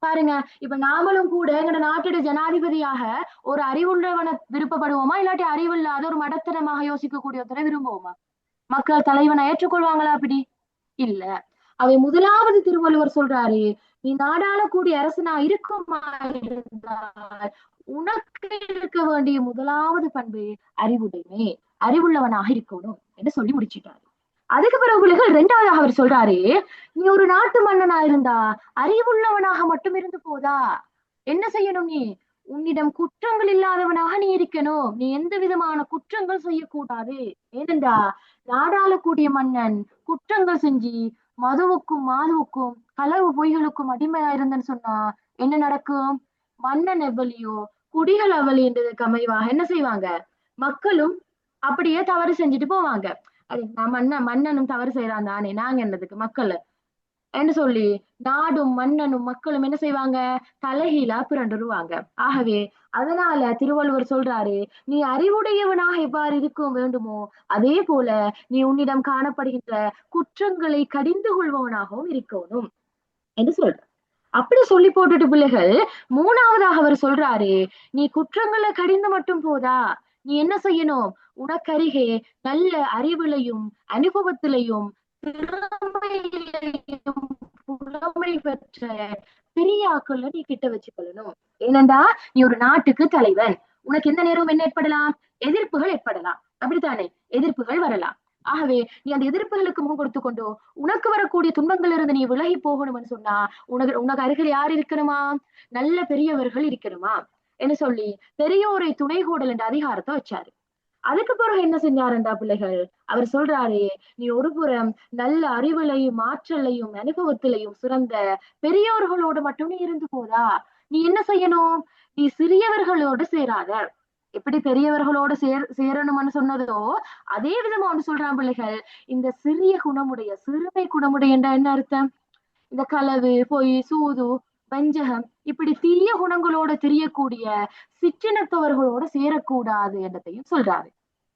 பாருங்க, இப்ப நாமளும் கூட எங்க நாட்டோட ஜனாதிபதியாக ஒரு அறிவுள்ளவனை விருப்பப்படுவோமா, இல்லாட்டி அறிவில்லாத ஒரு மடத்தனமாக யோசிக்கக்கூடியவரை விரும்புவோமா? மக்கள் தலைவனை ஏற்றுக்கொள்வாங்களா? அப்படி இல்ல. அவை முதலாவது திருவள்ளுவர் சொல்றாரு, நீ நாடாளக்கூடிய அரசனா இருக்குமா இருந்தால் உனக்கு இருக்க வேண்டிய முதலாவது பண்பு அறிவுடைமை, அறிவுள்ளவனாக இருக்கணும் என்று சொல்லி முடிச்சிட்டாரு. அதுக்கு பிறகு பிள்ளைகள் இரண்டாவதாக அவர் சொல்றாரு, நீ ஒரு நாட்டு மன்னனா இருந்தா அறிவுள்ளவனாக மட்டும் இருந்து போதா, என்ன செய்யணும், நீ உன்னிடம் குற்றங்கள் இல்லாதவனாக நீ இருக்கணும். நீ எந்த விதமான குற்றங்கள் செய்யக்கூடாது. ஏனென்றா நாடாளக்கூடிய மன்னன் குற்றங்கள் செஞ்சு மதுவுக்கும் மாதுவுக்கும் களவு பொய்களுக்கும் அடிமையா இருந்தன்னு சொன்னா என்ன நடக்கும்? மன்னன் எவ்வளியோ குடிகள் எவ்வளி என்றதுக்கு அமைவாக என்ன செய்வாங்க, மக்களும் அப்படியே தவறு செஞ்சுட்டு போவாங்க. அது மன்னனும் தவறு செய்யறான் தானே, நாங்க என்னதுக்கு மக்கள் என்று சொல்லி நாடும் மன்னனும் மக்களும் என்ன செய்வாங்க, தலைகீழா பிறண்டுருவாங்க. ஆகவே அதனால திருவள்ளுவர் சொல்றாரு, நீ அறிவுடையவனாக எவ்வாறு இருக்க வேண்டுமோ அதே போல நீ உன்னிடம் காணப்படுகின்ற குற்றங்களை கடிந்து கொள்பவனாகவும் இருக்கணும் என்று சொல்ற. அப்படி சொல்லி போட்டுட்டு பிள்ளைகள் மூணாவதாக அவர் சொல்றாரு, நீ குற்றங்களை கடிந்து மட்டும் போதா, நீ என்ன செய்யணும், உனக்கருகே நல்ல அறிவிலையும் அனுபவத்திலையும் திறமையிலையும் புலமை பெற்ற பெரியாக்களை நீ கிட்ட வச்சுக்கொள்ளணும். ஏனென்றா நீ ஒரு நாட்டுக்கு தலைவன். உனக்கு எந்த நேரம் என்ன ஏற்படலாம், எதிர்ப்புகள் ஏற்படலாம். அப்படித்தானே, எதிர்ப்புகள் வரலாம். ஆகவே நீ அந்த எதிர்ப்புகளுக்கு முகம் கொடுத்து கொண்டோ உனக்கு வரக்கூடிய துன்பங்கள் இருந்து நீ விலகி போகணும்னு சொன்னா உனக்கு அருகில் யார் இருக்கணுமா, நல்ல பெரியவர்கள் இருக்கணுமா என்று சொல்லி பெரியோரை துணை கூடல் என்ற அதிகாரத்தை வச்சாரு. அதுக்கு பிறகு என்ன செஞ்சாருண்டா பிள்ளைகள், அவர் சொல்றாரு, நீ ஒரு புறம் நல்ல அறிவிலையும் ஆற்றலையும் அனுபவத்திலையும் சிறந்த பெரியோர்களோடு மட்டும் நீ இருந்து போதா, நீ என்ன செய்யணும், நீ சிறியவர்களோடு சேராத. எப்படி பெரியவர்களோடு சேரணும்னு சொன்னதோ அதே விதமா ஒன்று சொல்றான் பிள்ளைகள், இந்த சிறிய குணமுடைய சிறுமை குணமுடைய என்ன அர்த்தம், இந்த களவு பொய் சூது வஞ்சகம் இப்படி தீய குணங்களோட தெரியக்கூடிய சிற்றினத்தவர்களோட சேரக்கூடாது என்றதையும் சொல்றாரு.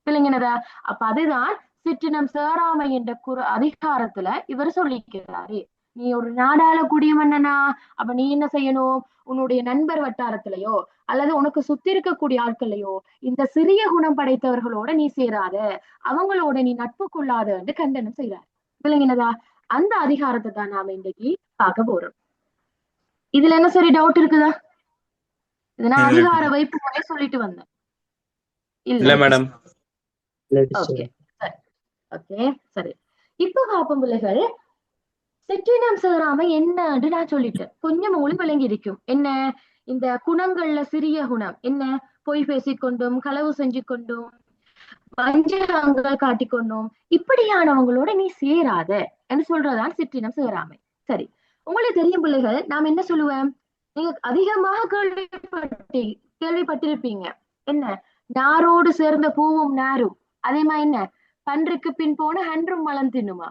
இல்லைங்கனதா? அப்ப அதுதான் சிற்றினம் சேராமை என்ற அதிகாரத்துல இவர் சொல்லிக்கிறாரு. நீ ஒரு நாடாளக்கூடிய மன்னனா, அப்ப நீ என்ன செய்யணும், உன்னுடைய நண்பர் வட்டாரத்திலேயோ அல்லது உனக்கு சுத்தி இருக்கக்கூடிய ஆட்களையோ இந்த சிறிய குணம் படைத்தவர்களோட நீ சேராத, அவங்களோட நீ நட்பு கொள்ளாத என்று கண்டனம் செய்யறாரு. இல்லைங்கனதா? அந்த அதிகாரத்தை தான் நாம இன்னைக்கு பார்க்க போறோம். இதுல என்ன சரி டவுட் இருக்குதா? இதை நான் அதிகார வைப்பு முறை சொல்லிட்டு வந்தேன். இல்ல மேடம். ஓகே சரி, ஓகே சரி. இப்ப பாப்போம் பிள்ளைகள், சிற்றினம் சேராம என்னன்னு நான் சொல்லிட்டேன். கொஞ்சம் உங்களுக்கு விளங்கி இருக்கும். என்ன, இந்த குணங்கள்ல சிறிய குணம் என்ன, பொய் பேசிக்கொண்டும் களவு செஞ்சு கொண்டும் வஞ்சகங்கள் காட்டிக்கொண்டும் இப்படியானவங்களோட நீ சேராத என்று சொல்றதான் சிற்றினம் சேராமை. சரி, உங்களுக்கு தெரியும் பிள்ளைகள், நாம் என்ன சொல்லுவேன், நீங்க அதிகமாக கேள்விப்பட்டிருப்பீங்க, என்ன, நாரோடு சேர்ந்த பூவும் நாரும், அதே மாதிரி என்ன, பன்றுக்கு பின் போன அன்றும் மலம் தின்னுமா.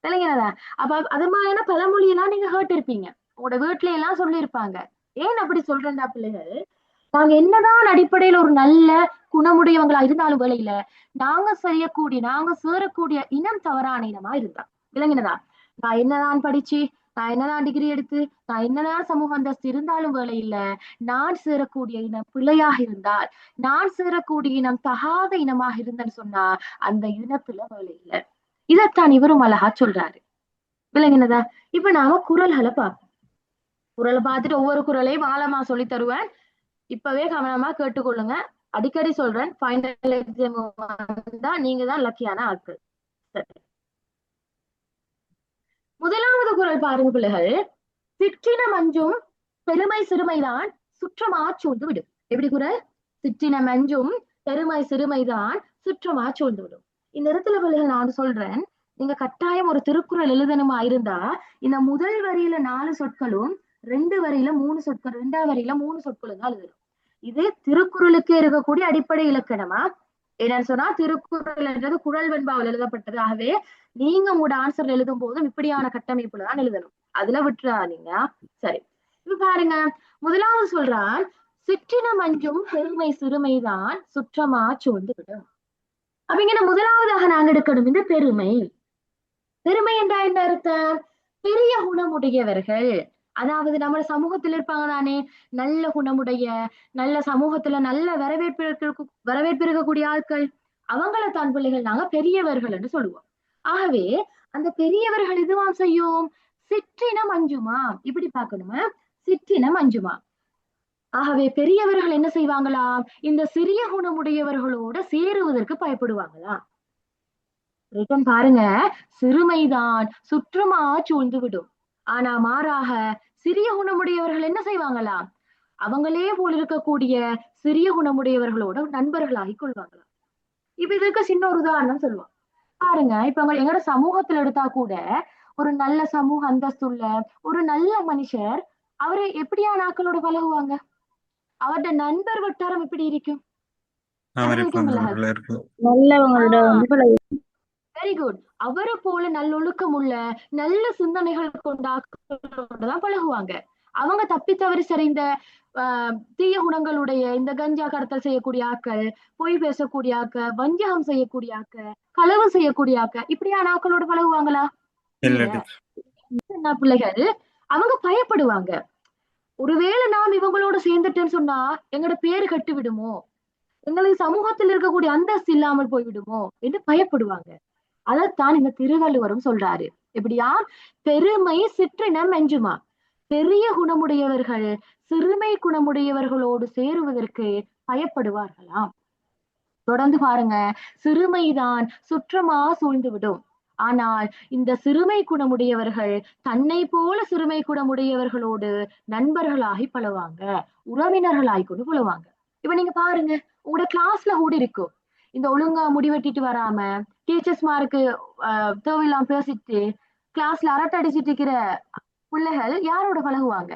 இல்லைங்களா? அப்ப அது மாதிரியான பழமொழியெல்லாம் நீங்க கேட்டு இருப்பீங்க, உங்களோட வீட்டுல எல்லாம் சொல்லியிருப்பாங்க. ஏன் அப்படி சொல்றேன்டா பிள்ளைகள், நாங்க என்னதான் அடிப்படையில ஒரு நல்ல குணமுடையவங்களா இருந்தாலும் வேலையில நாங்க சேரக்கூடிய இனம் தவறான இனமா இருந்தா. விளங்கினதா? நான் என்னதான் படிச்சு, நான் என்னதான் டிகிரி எடுத்து, நான் என்னதான் சமூக அந்தஸ்து இருந்தாலும் வேலை இல்ல, நான் சேரக்கூடிய இனம் பிள்ளையாக இருந்தால், நான் சேரக்கூடிய இனம் தகாத இனமாக இருந்தேன்னு சொன்னா அந்த இனத்துல வேலை இல்லை. இதைத்தான் இவரும் அழகா சொல்றாரு. விளங்கினதா? இப்ப நாம குறள்களை பார்ப்போம். குரலை பார்த்துட்டு ஒவ்வொரு குரலையும் ஆழமா சொல்லி தருவேன். இப்பவே கவனமா கேட்டுக்கொள்ளுங்க. அடிக்கடி சொல்றேன், ஃபைனல் எக்ஸாம் வந்தா நீங்க தான் லக்கியான ஆட்கள். சரி. முதலாவது குரல் பாருங்க பிள்ளைகள். சிற்றின மஞ்சும் பெருமை சிறுமைதான் சுற்றமா சூழ்ந்து விடும். எப்படி குரல்? சிற்றின மஞ்சும் பெருமை சிறுமைதான் சுற்றமா சூழ்ந்து விடும். இந்த இடத்துல பிள்ளைகள் நான் சொல்றேன், நீங்க கட்டாயம் ஒரு திருக்குறள் எழுதணுமா இருந்தா இந்த முதல் வரியில 4 சொற்களும் 2 வரியில 3 சொற்கள், 2ஆவது வரியில 3 சொற்களும் தான் எழுதணும். இது திருக்குறளுக்கு இருக்கக்கூடிய அடிப்படை இலக்கணமா. என்னன்னு சொன்னா திருக்குறள் என்றது குறள் வெண்பாவில் எழுதப்பட்டது. ஆகவே நீங்க உங்களோட ஆன்சர் எழுதும் போதும் இப்படியான கட்டமைப்புல தான் எழுதணும். அதுல விட்டுறாதீங்க. சரி, இப்ப பாருங்க, முதலாவது சொல்றான், சிற்றின மஞ்சும் பெருமை சிறுமைதான் சுற்றமா சூழ்ந்து விடும். அப்படிங்கிற முதலாவதாக நாங்க எடுக்கணும் இந்த பெருமை. பெருமை என்றா என்ன அர்த்தம்? பெரிய குணமுடையவர்கள், அதாவது நம்ம சமூகத்தில் இருப்பாங்க தானே, நல்ல குணமுடைய, நல்ல சமூகத்துல நல்ல வரவேற்பு இருக்கக்கூடிய ஆட்கள், அவங்கள தான் பிள்ளைகள் நாங்க பெரியவர்கள் என்று சொல்லுவோம். ஆகவே அந்த பெரியவர்கள் இதுவாம் செய்யும், சிற்றினம் அஞ்சுமா. இப்படி பார்க்கணுமா, சிற்றினம் அஞ்சுமா. ஆகவே பெரியவர்கள் என்ன செய்வாங்களாம், இந்த சிறிய குணமுடையவர்களோட சேருவதற்கு பயப்படுவாங்களாம். ரிட்டன் பாருங்க, சிறுமைதான் சுற்றமா சூழ்ந்து விடும். ஆனா மாறாக சிறிய குணமுடையவர்கள் என்ன செய்வாங்களாம், அவங்களே போல் இருக்கக்கூடிய சிறிய குணமுடையவர்களோட நண்பர்களாகி கொள்வாங்களாம். இப்ப இதுக்கு சின்ன ஒரு உதாரணம் சொல்லுவோம் பாருங்க. இப்ப எங்களோட சமூகத்துல எடுத்தா கூட ஒரு நல்ல சமூக அந்தஸ்துள்ள ஒரு நல்ல மனுஷர், அவரு எப்படியான ஆட்களோட பழகுவாங்க, அவருடைய நண்பர் வட்டாரம் எப்படி இருக்கும்? Very good. அவரை போல நல்லொழுக்கம் உள்ள நல்ல சிந்தனைகள் கொண்ட ஆட்களோடதான் பழகுவாங்க. அவங்க தப்பி தவறி சரிந்த தீய குணங்களுடைய இந்த கஞ்சா கடத்தல் செய்யக்கூடிய ஆக்கள், பொய் பேசக்கூடிய ஆக்க, வஞ்சகம் செய்யக்கூடிய ஆக்க, களவு செய்யக்கூடிய ஆக்க, இப்படியான ஆக்களோட பழகுவாங்களா? என்ன பிள்ளைகள், அவங்க பயப்படுவாங்க. ஒருவேளை நாம் இவங்களோட சேர்ந்துட்டேன்னு சொன்னா எங்களோட பேரு கட்டு விடுமோ, எங்களுக்கு சமூகத்தில் இருக்கக்கூடிய அந்தஸ்து இல்லாமல் போய்விடுமோ என்று பயப்படுவாங்க. அதைத்தான் இந்த திருவள்ளுவரும் சொல்றாரு. எப்படியா, பெருமை சிற்றினம் மெஞ்சுமா. பெரிய குணமுடையவர்கள் சிறுமை குணமுடையவர்களோடு சேருவதற்கு பயப்படுவார்களாம். தொடர்ந்து பாருங்க, சிறுமைதான் சுற்றமா சூழ்ந்து விடும். ஆனால் இந்த சிறுமை குணமுடையவர்கள் தன்னை போல சிறுமை குணமுடையவர்களோடு நண்பர்களாகி பழவாங்க, உறவினர்களாகி கொண்டு பழவாங்க. இப்ப நீங்க பாருங்க, உங்களோட கிளாஸ்ல கூட இருக்கும் இந்த ஒழுங்கா முடிவெட்டிட்டு வராம டீச்சர்ஸ் மாருக்கு தேவையில்லாம பேசிட்டு கிளாஸ்ல அரட்டை அடிச்சிட்டு இருக்கிற பிள்ளைகள் யாரோட பழகுவாங்க?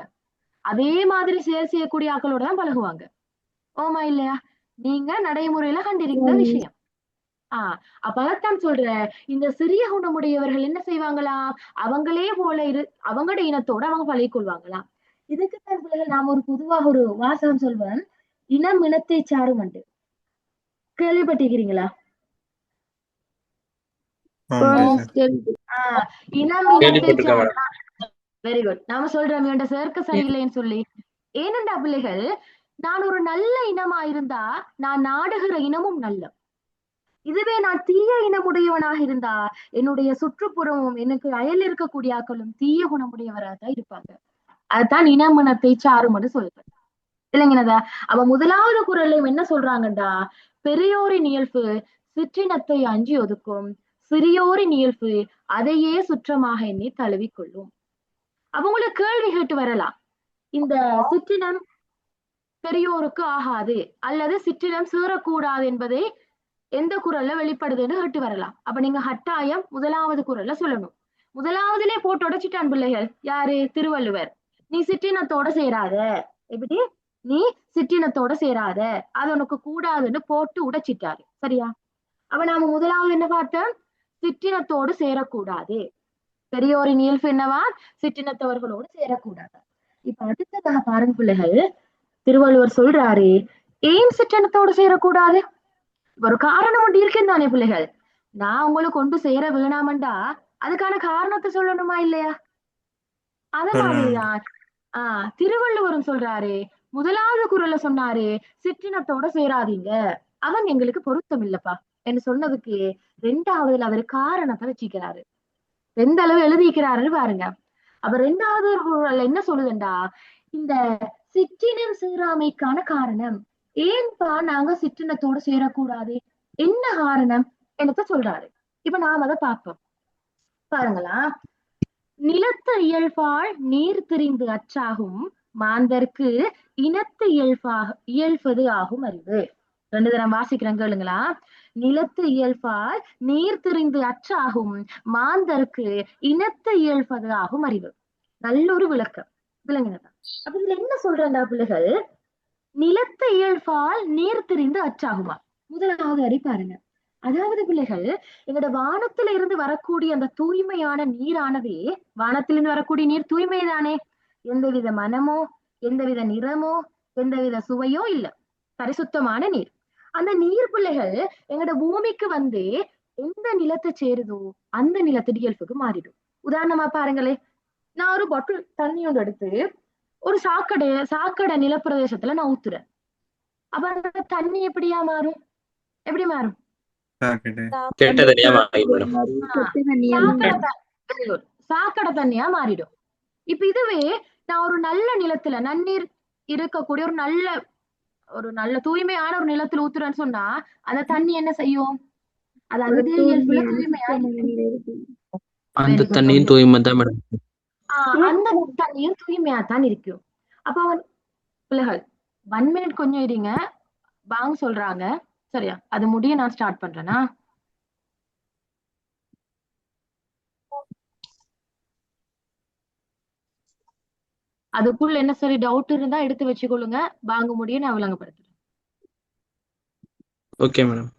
அதே மாதிரி சேர் செய்யக்கூடிய ஆக்களோட தான் பழகுவாங்க. ஓமா இல்லையா? நீங்க நடைமுறையில கண்டிருக்கிற விஷயம். அப்ப அதைத்தான் சொல்ற, இந்த சிறிய குணமுடையவர்கள் என்ன செய்வாங்களாம், அவங்களே போல அவங்களோட இனத்தோட அவங்க பழகி கொள்வாங்களாம். இதுக்குத்தான் பிள்ளைகள் நாம ஒரு பொதுவாக ஒரு வாசகம் சொல்வேன், இனம் இனத்தை சாரும் உண்டு. கேள்விப்பட்டிருக்கிறீங்களா? இனம் இனத்தை சாரும். Very good. நாம சொல்றோம் இவன் சேர்க்க சரியில்லைன்னு சொல்லி. ஏனென்றா பிள்ளைகள், நான் ஒரு நல்ல இனமா இருந்தா நான் நாடுகிற இனமும் நல்ல. இதுவே நான் தீய இனமுடையவனாக இருந்தா என்னுடைய சுற்றுப்புறமும் எனக்கு அயல் இருக்கக்கூடிய ஆக்களும் தீய குணமுடையவராக தான் இருப்பாங்க. அதுதான் இனம் இனத்தை சாரும் என்று சொல்றேன் இல்லைங்கனதா. அவ முதலாவது குரல்ல என்ன சொல்றாங்கடா, பெரியோரின் இயல்பு சிற்றினத்தை அஞ்சி ஒதுக்கும், சிறியோரின் இயல்பு அதையே சுற்றமாக எண்ணி தழுவிக்கொள்ளும். அவங்களுக்கு கேள்வி கேட்டு வரலாம், இந்த சிற்றினம் பெரியோருக்கு ஆகாது அல்லது சிற்றினம் சேரக்கூடாது என்பதை எந்த குரல்ல வெளிப்படுதுன்னு கேட்டு வரலாம். அப்ப நீங்க கட்டாயம் முதலாவது குரல்ல சொல்லணும். முதலாவதுலே போட்டு உடைச்சிட்டான் பிள்ளைகள் யாரு? திருவள்ளுவர். நீ சிற்றினத்தோட சேராத, எப்படி நீ சிற்றினத்தோட சேராத, அது உனக்கு கூடாதுன்னு போட்டு உடைச்சிட்டாரு. சரியா? அப்ப நாம முதலாவது என்ன பார்த்தோம், சிற்றினத்தோடு சேரக்கூடாது. பெரியோரின் இயல்பு என்னவா, சிற்றினத்தவர்களோடு சேரக்கூடாது. இப்ப அடுத்ததாக பாருங்க பிள்ளைகள், திருவள்ளுவர் சொல்றாரு, ஏன் சிற்றினத்தோடு சேரக்கூடாது? ஒரு காரணம் ஒன்று இருக்கேன் தானே பிள்ளைகள். நான் உங்களுக்கு கொண்டு சேர வேணாமண்டா அதுக்கான காரணத்தை சொல்லணுமா இல்லையா? அத மாதிரிதான் திருவள்ளுவரும் சொல்றாரு, முதலாவது குரல்ல சொன்னாரு, சிற்றினத்தோட சேராதீங்க, அவன் எங்களுக்கு பொருத்தம் இல்லப்பா என்று சொன்னதுக்கு 2ஆவதுல அவரு காரணத்தை வச்சிக்கிறாரு. எந்த அளவு எழுதிக்கிறாருன்னு பாருங்க. அப்ப ரெண்டாவது குறள் என்ன சொல்லுதுண்டா, இந்த சிற்றினம் சேராமைக்கான காரணம் ஏன்பா நாங்க சிற்றினத்தோடு சேரக்கூடாது, என்ன காரணம் என்னத்த சொல்றாரு. இப்ப நாம் அதை பார்ப்போம். பாருங்களா, நிலத்து இயல்பால் நீர் திரிந்து அச்சாகும் மாந்தர்க்கு இனத்து இயல்பது ஆகும் அறிவு. 2 தரம் வாசிக்கிறேன் கேளுங்களா. நிலத்து இயல்பால் நீர் திரிந்து அச்சாகும் மாந்தர்க்கு இனத்து இயல்பது ஆகும் அறிவு. நல்ல ஒரு விளக்கம், விளங்கினதா? அப்ப இதுல என்ன சொல்றா பிள்ளைகள், நிலத்து இயல்பால் நீர் திரிந்து அச்சாகுமா. முதலாவது அடி பாருங்க. அதாவது பிள்ளைகள், எங்களோட வானத்துல இருந்து வரக்கூடிய அந்த தூய்மையான நீரானதே, வானத்திலிருந்து வரக்கூடிய நீர் தூய்மை தானே, எந்தவித மனமோ எந்தவித நிறமோ எந்தவித சுவையோ இல்ல, பரிசுத்தமான நீர். அந்த நீர் பிள்ளைகள் எங்களோட பூமிக்கு வந்து எந்த நிலத்தை சேருதோ அந்த நிலத்தடி இயல்புக்கு மாறிடும். உதாரணமா பாருங்களே, நான் ஒரு பாட்டில் தண்ணி ஒன்று எடுத்து ஒரு சாக்கடை நிலப்பிரதேசத்துல நான் ஊத்துறேன். அப்ப அந்த தண்ணி எப்படியா மாறும், எப்படி மாறும்? கெட்ட தண்ணியா மாறிடும். சாக்கடை தண்ணியா மாறிடும். இப்ப இதுவே நான் ஒரு நல்ல நிலத்துல, நன்னீர் இருக்கக்கூடிய ஒரு நல்ல தூய்மையான ஒரு நிலத்துல ஊத்துறேன்னு சொன்னா அந்த தண்ணி என்ன செய்யும், அதாவது தூய்மையா அந்த தண்ணியும் தூய்மை தான் மேடம். அந்த தண்ணியும் தூய்மையா தான் இருக்கும். அப்ப பிள்ளைகள் 1 மினிட் கொஞ்சம் இருங்க, வாங்க சொல்றாங்க, சரியா? அது முடிய நான் ஸ்டார்ட் பண்றேனா? அதுக்குள்ள என்ன சரி டவுட் இருந்தா எடுத்து வச்சுக்கொள்ளுங்க, வாங்க முடிய நான் விளங்கப்படுத்துறேன். Okay madam.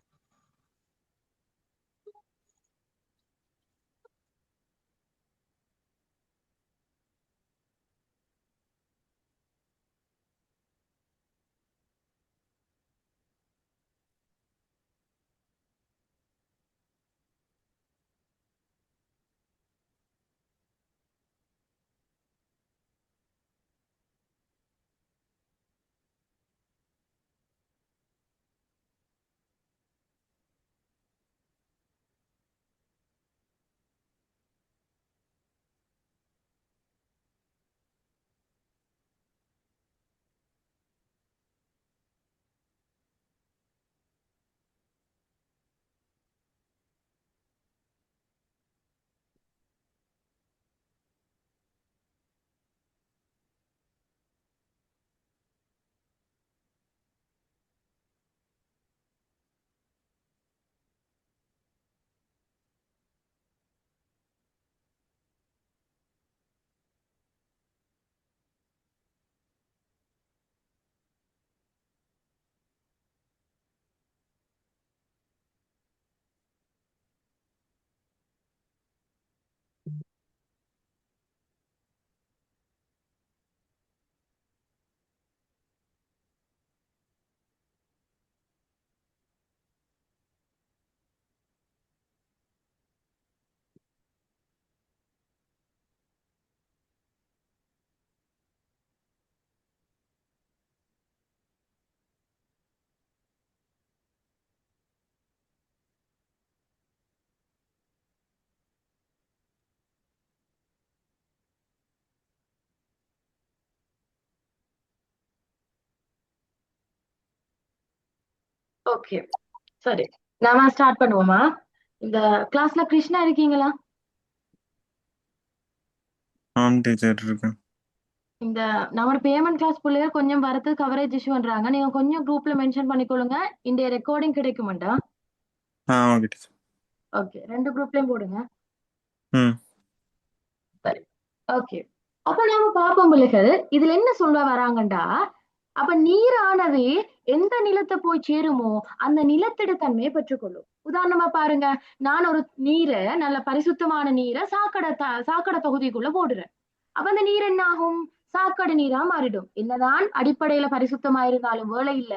ஓகே, சரி, நாம ஸ்டார்ட் பண்ணுவோமா? இந்த கிளாஸ்ல கிருஷ்ணா இருக்கீங்களா? ஆம் டீச்சர் இருக்கேன். இந்த நம்ம பேமெண்ட் கிளாஸ் பிள்ளைங்க கொஞ்சம் வரது கவரேஜ் இஷ்யூ பண்றாங்க, நீங்க கொஞ்சம் குரூப்ல மென்ஷன் பண்ணிக்கொள்ளுங்க. இந்த ரெக்கார்டிங் கிடைக்குமாண்டா? Okay teacher. ஓகே, 2 குரூப்லயும் போடுங்க. சரி, ஓகே. அப்ப நாம பாப்போம் பிள்ளைகள், இதுல என்ன சொல்ல வராங்கண்டா, அப்ப நீரானது எந்த நிலத்தை போய் சேருமோ அந்த நிலத்திட தன்மையை பெற்றுக்கொள்ளும். உதாரணமா பாருங்க, நான் ஒரு நீரை, நல்ல பரிசுத்தமான நீரை சாக்கடை தொகுதிக்குள்ள போடுறேன். அப்ப அந்த நீர் என்ன ஆகும், சாக்கடை நீரா மாறிடும். என்னதான் அடிப்படையில பரிசுத்தமா இருந்தாலும் வேலையில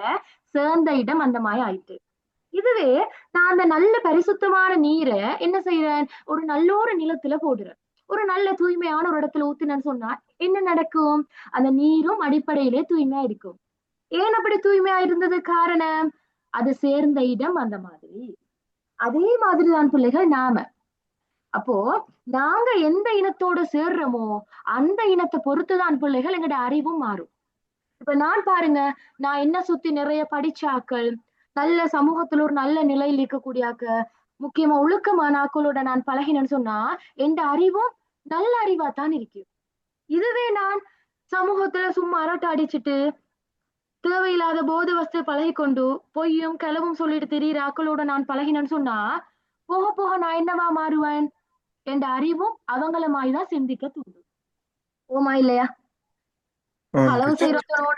சேர்ந்த இடம் அந்த மாதிரி ஆயிட்டு. இதுவே நான் அந்த நல்ல பரிசுத்தமான நீரை என்ன செய்யறேன், ஒரு நல்ல ஒரு நிலத்துல போடுறேன், ஒரு நல்ல தூய்மையான ஒரு இடத்துல ஊத்தினேன்னு சொன்னா என்ன நடக்கும், அந்த நீரும் அடிப்படையிலே தூய்மையா இருக்கும். ஏன் அப்படி தூய்மையா இருந்தது காரணம், அது சேர்ந்த இடம் அந்த மாதிரி. அதே மாதிரிதான் பிள்ளைகள் நாம அப்போ நாங்க எந்த இனத்தோட சேர்றோமோ அந்த இனத்தை பொறுத்துதான் பிள்ளைகள் எங்களோட அறிவும் மாறும். இப்ப நான் பாருங்க, நான் என்ன சுத்தி நிறைய படிச்சாக்கள், நல்ல சமூகத்துல ஒரு நல்ல நிலையில் இருக்கக்கூடிய ஆக்கள், முக்கியமா ஒழுக்கமான ஆக்களோட நான் பழகினேன்னு சொன்னா என் அறிவும் நல்ல அறிவா தான் இருக்கு. இதுவே நான் சமூகத்துல சும்மா அரட்டை அடிச்சுட்டு தேவையில்லாத போதை வஸ்து பழகி கொண்டு பொய்யும் கிளவும் சொல்லிட்டு திரியிற ஆக்களோட நான் பழகினேன்னு சொன்னா போக போக நான் என்னவா மாறுவேன்? என் அறிவும் அவங்கள மாதிரிதான் சிந்திக்க தூண்டும். ஓமா இல்லையா? ஆம் களவு டீச்சர். செய்யறதனோட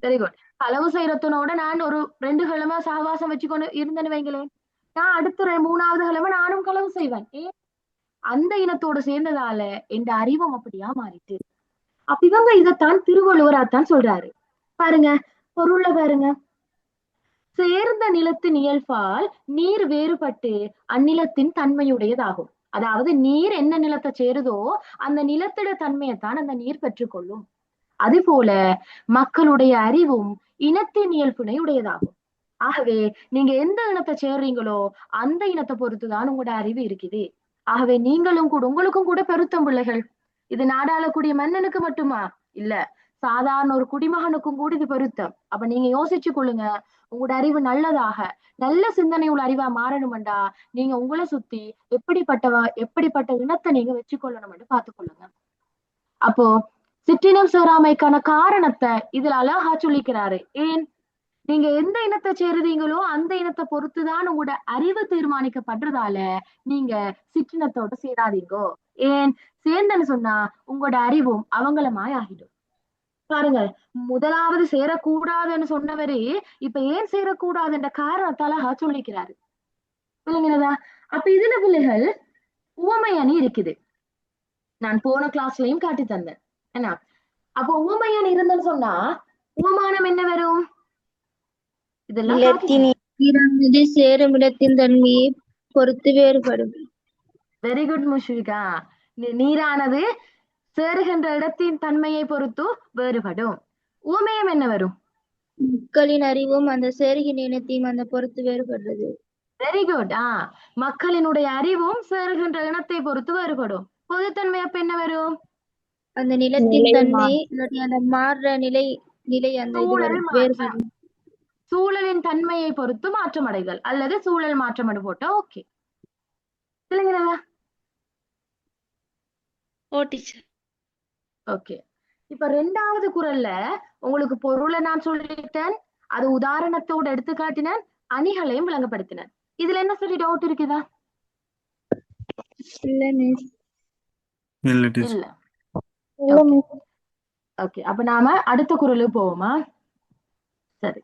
very good. களவு செய்யறதனோட நான் ஒரு 2 கிழமை சகவாசம் வச்சுக்கொண்டு இருந்தேன்னு வைங்களேன், நான் அடுத்த 3வது கிழமை நானும் களவு செய்வேன். ஏன்? அந்த இனத்தோட சேர்ந்ததால என் அறிவும் அப்படியா மாறிட்டு. அப்ப இவங்க இதைத்தான் திருவள்ளுவராத்தான் சொல்றாரு. பாருங்க, பொருள்ல பாருங்க, சேர்ந்த நிலத்தின் இயல்பால் நீர் வேறுபட்டு அந்நிலத்தின் தன்மையுடையதாகும். அதாவது நீர் என்ன நிலத்தை சேருதோ அந்த நிலத்திட தன்மையைத்தான் அந்த நீர் பெற்றுக்கொள்ளும். அது போல மக்களுடைய அறிவும் இனத்தின் இயல்பினை உடையதாகும். ஆகவே நீங்க எந்த இனத்தை சேர்றீங்களோ அந்த இனத்தை பொறுத்துதான் உங்களோட அறிவு இருக்குது. ஆகவே நீங்களும் கூட, உங்களுக்கும் கூட பெருத்தம் பிள்ளைகள். இது நாடாளக்கூடிய மன்னனுக்கு மட்டுமா இல்ல, சாதாரண ஒரு குடிமகனுக்கும் கூட இது பெருத்தம். அப்ப நீங்க யோசிச்சு கொள்ளுங்க, உங்களோட அறிவு நல்லதாக நல்ல சிந்தனை உள்ள அறிவா மாறணும்டா நீங்க உங்களை சுத்தி எப்படிப்பட்ட இனத்தை நீங்க வச்சுக்கொள்ளணும்னு பார்த்துக்கொள்ளுங்க. அப்போ சிற்றினம் சேராமைக்கான காரணத்தை இதுல அழகா சொல்லிக்கிறாரு. ஏன்? நீங்க எந்த இனத்தை சேருறீங்களோ அந்த இனத்தை பொறுத்துதான் உங்களோட அறிவு தீர்மானிக்கப்படுறதால நீங்க சிற்றினத்தோட சேராதீங்கோ. ஏன்? சேர்ந்தன்னு சொன்னா உங்களோட அறிவும் அவங்களமாய் ஆகிடும். பாருங்க, முதலாவது சேரக்கூடாதுன்னு சொன்னவரே இப்ப ஏன் சேரக்கூடாதுன்ற காரணத்தை அழகா சொல்லிக்கிறாரு. இல்லைங்களா? அப்ப இதுல பிள்ளைகள் உவமை அணி இருக்குது. நான் போன கிளாஸ்லயும் காட்டி தந்தேன். என்ன? அப்போ உவமை அணி இருந்தேன்னு சொன்னா உவமானம் என்ன வரும்? இதெல்லாம் நிலத்தின் ஈரானது சேரும் இடத்தின் தன்மையை பொறுத்து வேறுபடும். Very good Mushvika. நீரானது சேருகின்ற இடத்தின் தன்மையை பொறுத்து வேறுபடும். உவமயம் என்ன வரும்? மக்களின் அறிவும் அந்த சேருகின்ற இனத்தையும் அந்த பொறுத்து வேறுபடுறது. Very good. மக்களினுடைய அறிவும் சேருகின்ற இனத்தை பொறுத்து வேறுபடும். பொதுத்தன்மை அப்ப என்ன வரும்? அந்த நிலத்தின் தன்மை அந்த மாறுற நிலை அந்த இது சூழல் வரும், மாற்றம். வேறுபடும். சூழலின் தன்மையை பொறுத்து மாற்றம் அடைதல் அல்லது சூழல் மாற்றம் அடு போட்டா ஓகே. இல்லைங்களா? ஓ டீச்சர். ஓகே. இப்ப 2வது குறள்ல உங்களுக்கு பொருளை நான் சொல்லிட்டேன், அது உதாரணத்தோட எடுத்து காட்டினேன், அணிகளையும் விளங்கப்படுத்தினேன். இதுல என்ன சரி டவுட் இருக்குதா? இல்ல டீச்சர். இல்ல. ஓகே, அப்ப நாம அடுத்த குறளுக்கு போவோமா? சரி.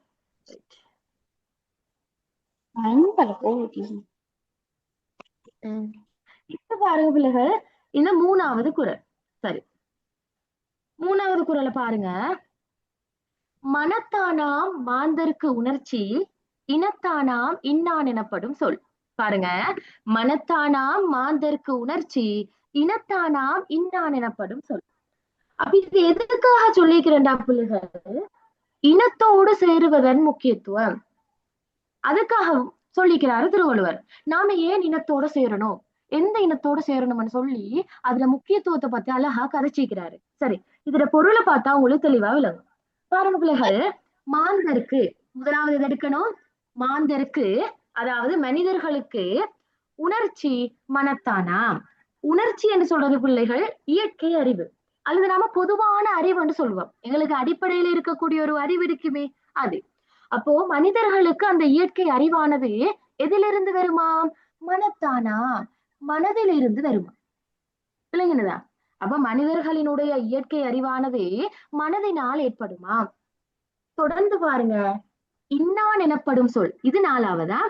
இப்ப பாருங்க பிள்ளைகள், இந்த 3வது குறள். சரி, 3வது குறளை பாருங்க. மனத்தானாம் மாந்தருக்கு உணர்ச்சி இனத்தானாம் இன்னான் எனப்படும் சொல். பாருங்க, மனத்தானாம் மாந்தருக்கு உணர்ச்சி இனத்தானாம் இன்னான் எனப்படும் சொல். அப்ப இது எதுக்காக சொல்லிக்கிறேன்டா பிள்ளைகள்? இனத்தோடு சேருவதன் முக்கியத்துவம் அதுக்காக சொல்லிக்கிறாரு திருவள்ளுவர். நாம ஏன் இனத்தோட சேரணும், எந்த இனத்தோட சேரணும்னு சொல்லி அதுல முக்கியத்துவத்தை பத்தி அழகா கதைச்சிக்கிறாரு. சரி, இதுல பொருளை பார்த்தா உங்களுக்கு தெளிவா விளங்கும். பாருங்க பிள்ளைகள், மாந்தருக்கு முதலாவது எது எடுக்கணும்? மாந்தருக்கு, அதாவது மனிதர்களுக்கு உணர்ச்சி மனத்தானா. உணர்ச்சி என்று சொல்றது பிள்ளைகள் இயற்கை அறிவு அல்லது நாம பொதுவான அறிவு என்று சொல்லுவோம். எங்களுக்கு அடிப்படையில இருக்கக்கூடிய ஒரு அறிவு இருக்குமே அது. அப்போ மனிதர்களுக்கு அந்த இயற்கை அறிவானது எதிலிருந்து வருமா? மனத்தானா, மனதில் இருந்து வருமா? இல்லைங்கதா? அப்ப மனிதர்களினுடைய இயற்கை அறிவானது மனதினால் ஏற்படுமா? தொடர்ந்து பாருங்க, இன்னான் எனப்படும் சொல், இது 4வதா.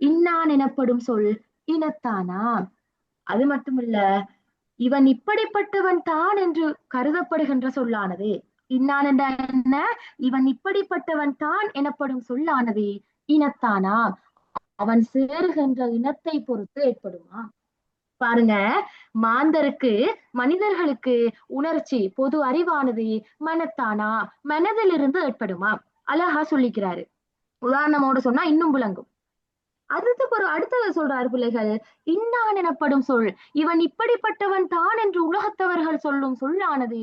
இன்னான் எனப்படும் சொல் இனத்தானா. அது மட்டுமில்ல, இவன் இப்படிப்பட்டவன் தான் என்று கருதப்படுகின்ற சொல்லானது. இன்னான் என்ற என்ன? இவன் இப்படிப்பட்டவன் தான் எனப்படும் சொல்லானது இனத்தானா. அவன் சேருகின்ற இனத்தை பொறுத்து ஏற்படுமா? பாருங்க, மாந்தருக்கு, மனிதர்களுக்கு உணர்ச்சி பொது அறிவானது மனத்தானா, மனதிலிருந்து ஏற்படுமா? அழகா சொல்லிக்கிறாரு. உதாரணமோட சொன்னா இன்னும் விளங்கும். அடுத்தது சொல்றாரு பிள்ளைகள், இன்னான் எனப்படும் சொல் இவன் இப்படிப்பட்டவன் தான் என்று உலகத்தவர்கள் சொல்லும் சொல்லானது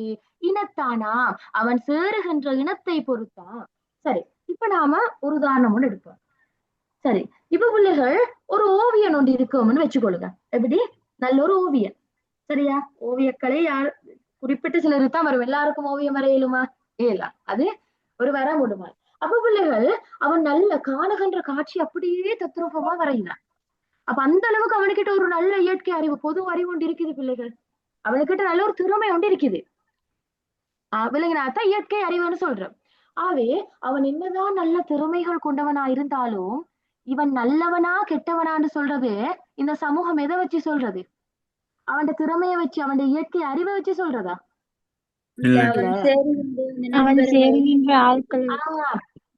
இனத்தானா அவன் சேருகின்ற இனத்தை பொறுத்தான். சரி, இப்ப நாம ஒரு உதாரணம் ஒண்ணு எடுப்போம். சரி, இப்ப பிள்ளைகள் ஒரு ஓவியன் ஒன்று இருக்கோம்னு வச்சுக்கொள்ளுங்க. எப்படி? நல்ல ஒரு ஓவியன். சரியா? ஓவியக்கலை யார் குறிப்பிட்ட சிலருக்கு தான் வரும். எல்லாருக்கும் ஓவியம் வரையலுமா? ஏலா. அது ஒரு வர முடியுமா? அப்ப பிள்ளைகள் அவன் நல்ல காணுகின்ற காட்சி அப்படியே தத்ரூபமா வரையினான். அப்ப அந்த அளவுக்கு அவனுக்கிட்ட ஒரு நல்ல இயற்கை அறிவு, பொது அறிவு ஒன்று இருக்குது பிள்ளைகள். அவனுக்கிட்ட நல்ல ஒரு திறமை ஒன்று இருக்குது. விளங்கினாத்தான் இயற்கை அறிவுன்னு சொல்றேன். ஆகவே அவன் என்னதான் நல்ல திறமைகள் கொண்டவனா இருந்தாலும் இவன் நல்லவனா கெட்டவனான்னு சொல்றது இந்த சமூகம் எதை வச்சு சொல்றது? அவன் திறமைய வச்சு, அவன் இயற்கை அறிவை வச்சு சொல்றதா? இல்ல, இல்ல. அவன் சேருகின்ற ஆட்கள்.